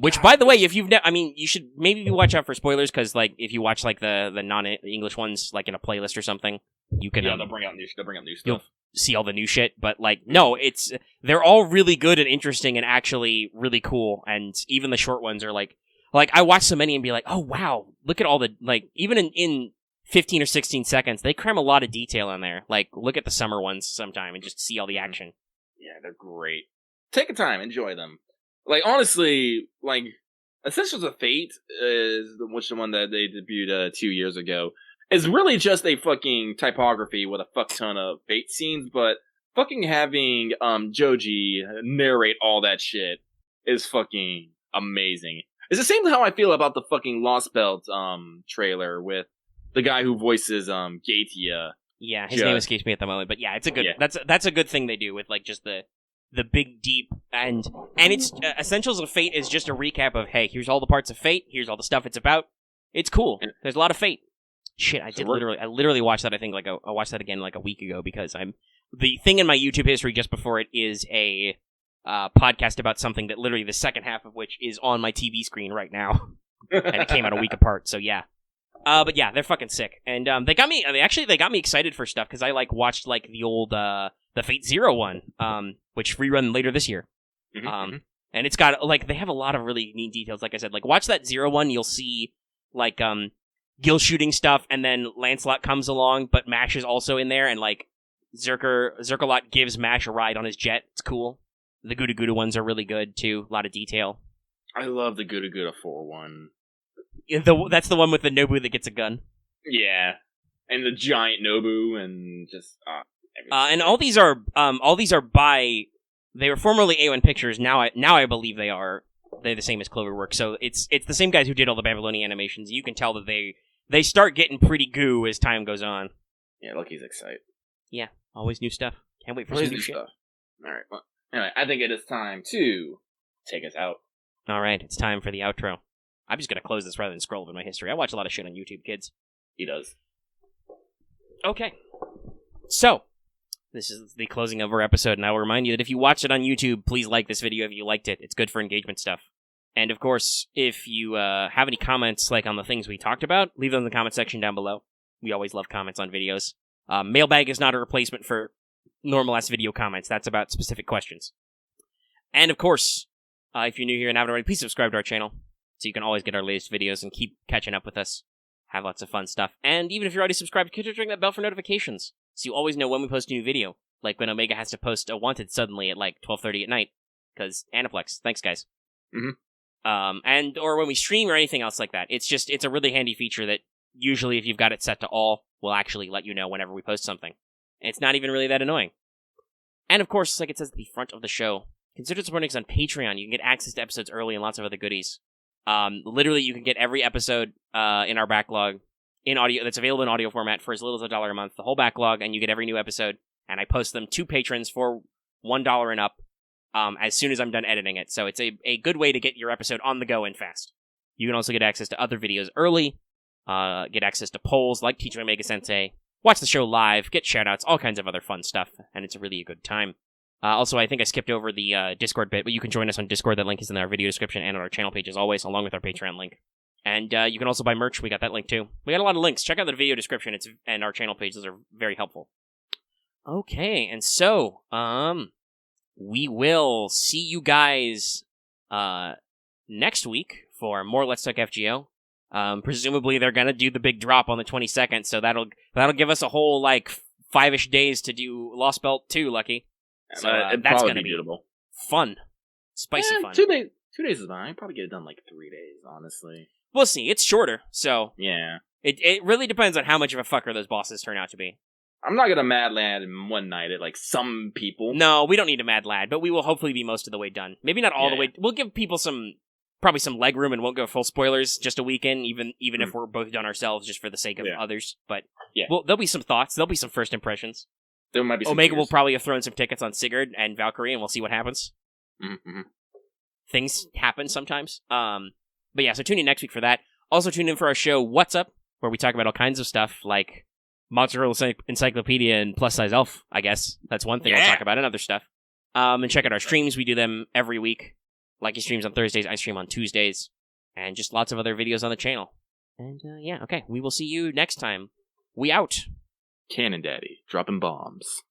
Which, by the way, if you've you should maybe watch out for spoilers, because like if you watch like the non-English ones, like in a playlist or something, you can they'll bring out new stuff. You'll see all the new shit, but like no, they're all really good and interesting and actually really cool, and even the short ones are like I watch so many and be like, oh wow, look at all the even in 15 or 16 seconds, they cram a lot of detail in there. Like look at the summer ones sometime and just see all the action. Yeah, they're great. Take a time, enjoy them. Like, honestly, like, Essentials of Fate is the one that they debuted 2 years ago. It's really just a fucking typography with a fuck ton of Fate scenes, but fucking having Joji narrate all that shit is fucking amazing. It's the same how I feel about the fucking Lostbelt trailer with the guy who voices Gatia. Yeah, his name escapes me at the moment, but yeah, it's a good. Yeah. That's a good thing they do with like just the big deep and it's Essentials of Fate is just a recap of hey, here's all the parts of Fate, here's all the stuff it's about. It's cool. There's a lot of Fate. Shit, I literally watched that. I think I watched that again like a week ago because the thing in my YouTube history just before it is a podcast about something that literally the second half of which is on my TV screen right now, and it came out a week apart. So yeah. But yeah, they're fucking sick, and they got me excited for stuff because I watched the old the Fate Zero one, which rerun later this year, and it's got they have a lot of really neat details. Like I said, watch that Zero one, you'll see Gil shooting stuff, and then Lancelot comes along, but Mash is also in there, and Zerkalot gives Mash a ride on his jet. It's cool. The Gouda Gouda ones are really good too. A lot of detail. I love the Gura Gura 4-1. That's the one with the NOBBU that gets a gun. Yeah, and the giant NOBBU, and just and all these are by. They were formerly A1 Pictures. Now I believe they're the same as Cloverworks. So it's the same guys who did all the Babylonian animations. You can tell that they start getting pretty goo as time goes on. Yeah, Lucky's excited. Yeah, always new stuff. Can't wait for Always some new new shit. stuff. All right. Well, anyway, I think it is time to take us out. All right, it's time for the outro. I'm just gonna close this rather than scroll over my history. I watch a lot of shit on YouTube, kids. He does. Okay. So, this is the closing of our episode, and I will remind you that if you watch it on YouTube, please like this video if you liked it. It's good for engagement stuff. And of course, if you have any comments like on the things we talked about, leave them in the comment section down below. We always love comments on videos. Mailbag is not a replacement for normal-ass video comments. That's about specific questions. And of course, if you're new here and haven't already, please subscribe to our channel so you can always get our latest videos and keep catching up with us. Have lots of fun stuff. And even if you're already subscribed, consider ringing that bell for notifications so you always know when we post a new video. Like when Omega has to post a Wanted suddenly at like 12:30 at night. Because Aniplex. Thanks, guys. Mm-hmm. Or when we stream or anything else like that. It's a really handy feature that usually if you've got it set to all, will actually let you know whenever we post something. It's not even really that annoying. And of course, like it says at the front of the show, consider supporting us on Patreon. You can get access to episodes early and lots of other goodies. Literally, you can get every episode in our backlog in audio that's available in audio format for as little as $1 a month. The whole backlog, and you get every new episode. And I post them to patrons for $1 and up as soon as I'm done editing it. So it's a good way to get your episode on the go and fast. You can also get access to other videos early, get access to polls like Teacher Omega Sensei, watch the show live, get shoutouts, all kinds of other fun stuff, and it's really a good time. Also, I think I skipped over the Discord bit, but you can join us on Discord. That link is in our video description and on our channel page as always, along with our Patreon link. And you can also buy merch. We got that link too. We got a lot of links. Check out the video description and our channel page. Those are very helpful. Okay, and so, we will see you guys next week for more Let's Talk FGO. Presumably they're gonna do the big drop on the 22nd, so that'll give us a whole, like, 5-ish days to do Lostbelt 2, Lucky. So that's gonna be fun. Spicy fun. 2 days. 2 days is fine. I'd probably get it done like 3 days, honestly. We'll see. It's shorter, so... Yeah. It really depends on how much of a fucker those bosses turn out to be. I'm not gonna mad lad in one night at, like, some people. No, we don't need a mad lad, but we will hopefully be most of the way done. Maybe not all the way... We'll give people probably some leg room and won't go full spoilers just a weekend, even if we're both done ourselves just for the sake of others. But there'll be some thoughts. There'll be some first impressions. There might be some Omega tears. will probably have thrown some tickets on Sigurd and Valkyrie, and we'll see what happens. Mm-hmm. Things happen sometimes. But yeah, so tune in next week for that. Also tune in for our show, What's Up, where we talk about all kinds of stuff, like Monster Encyclopedia and Plus Size Elf, I guess. That's one thing we'll talk about, and other stuff. And check out our streams. We do them every week. Lucky streams on Thursdays, I stream on Tuesdays, and just lots of other videos on the channel. And okay, we will see you next time. We out. Cannon Daddy, dropping bombs.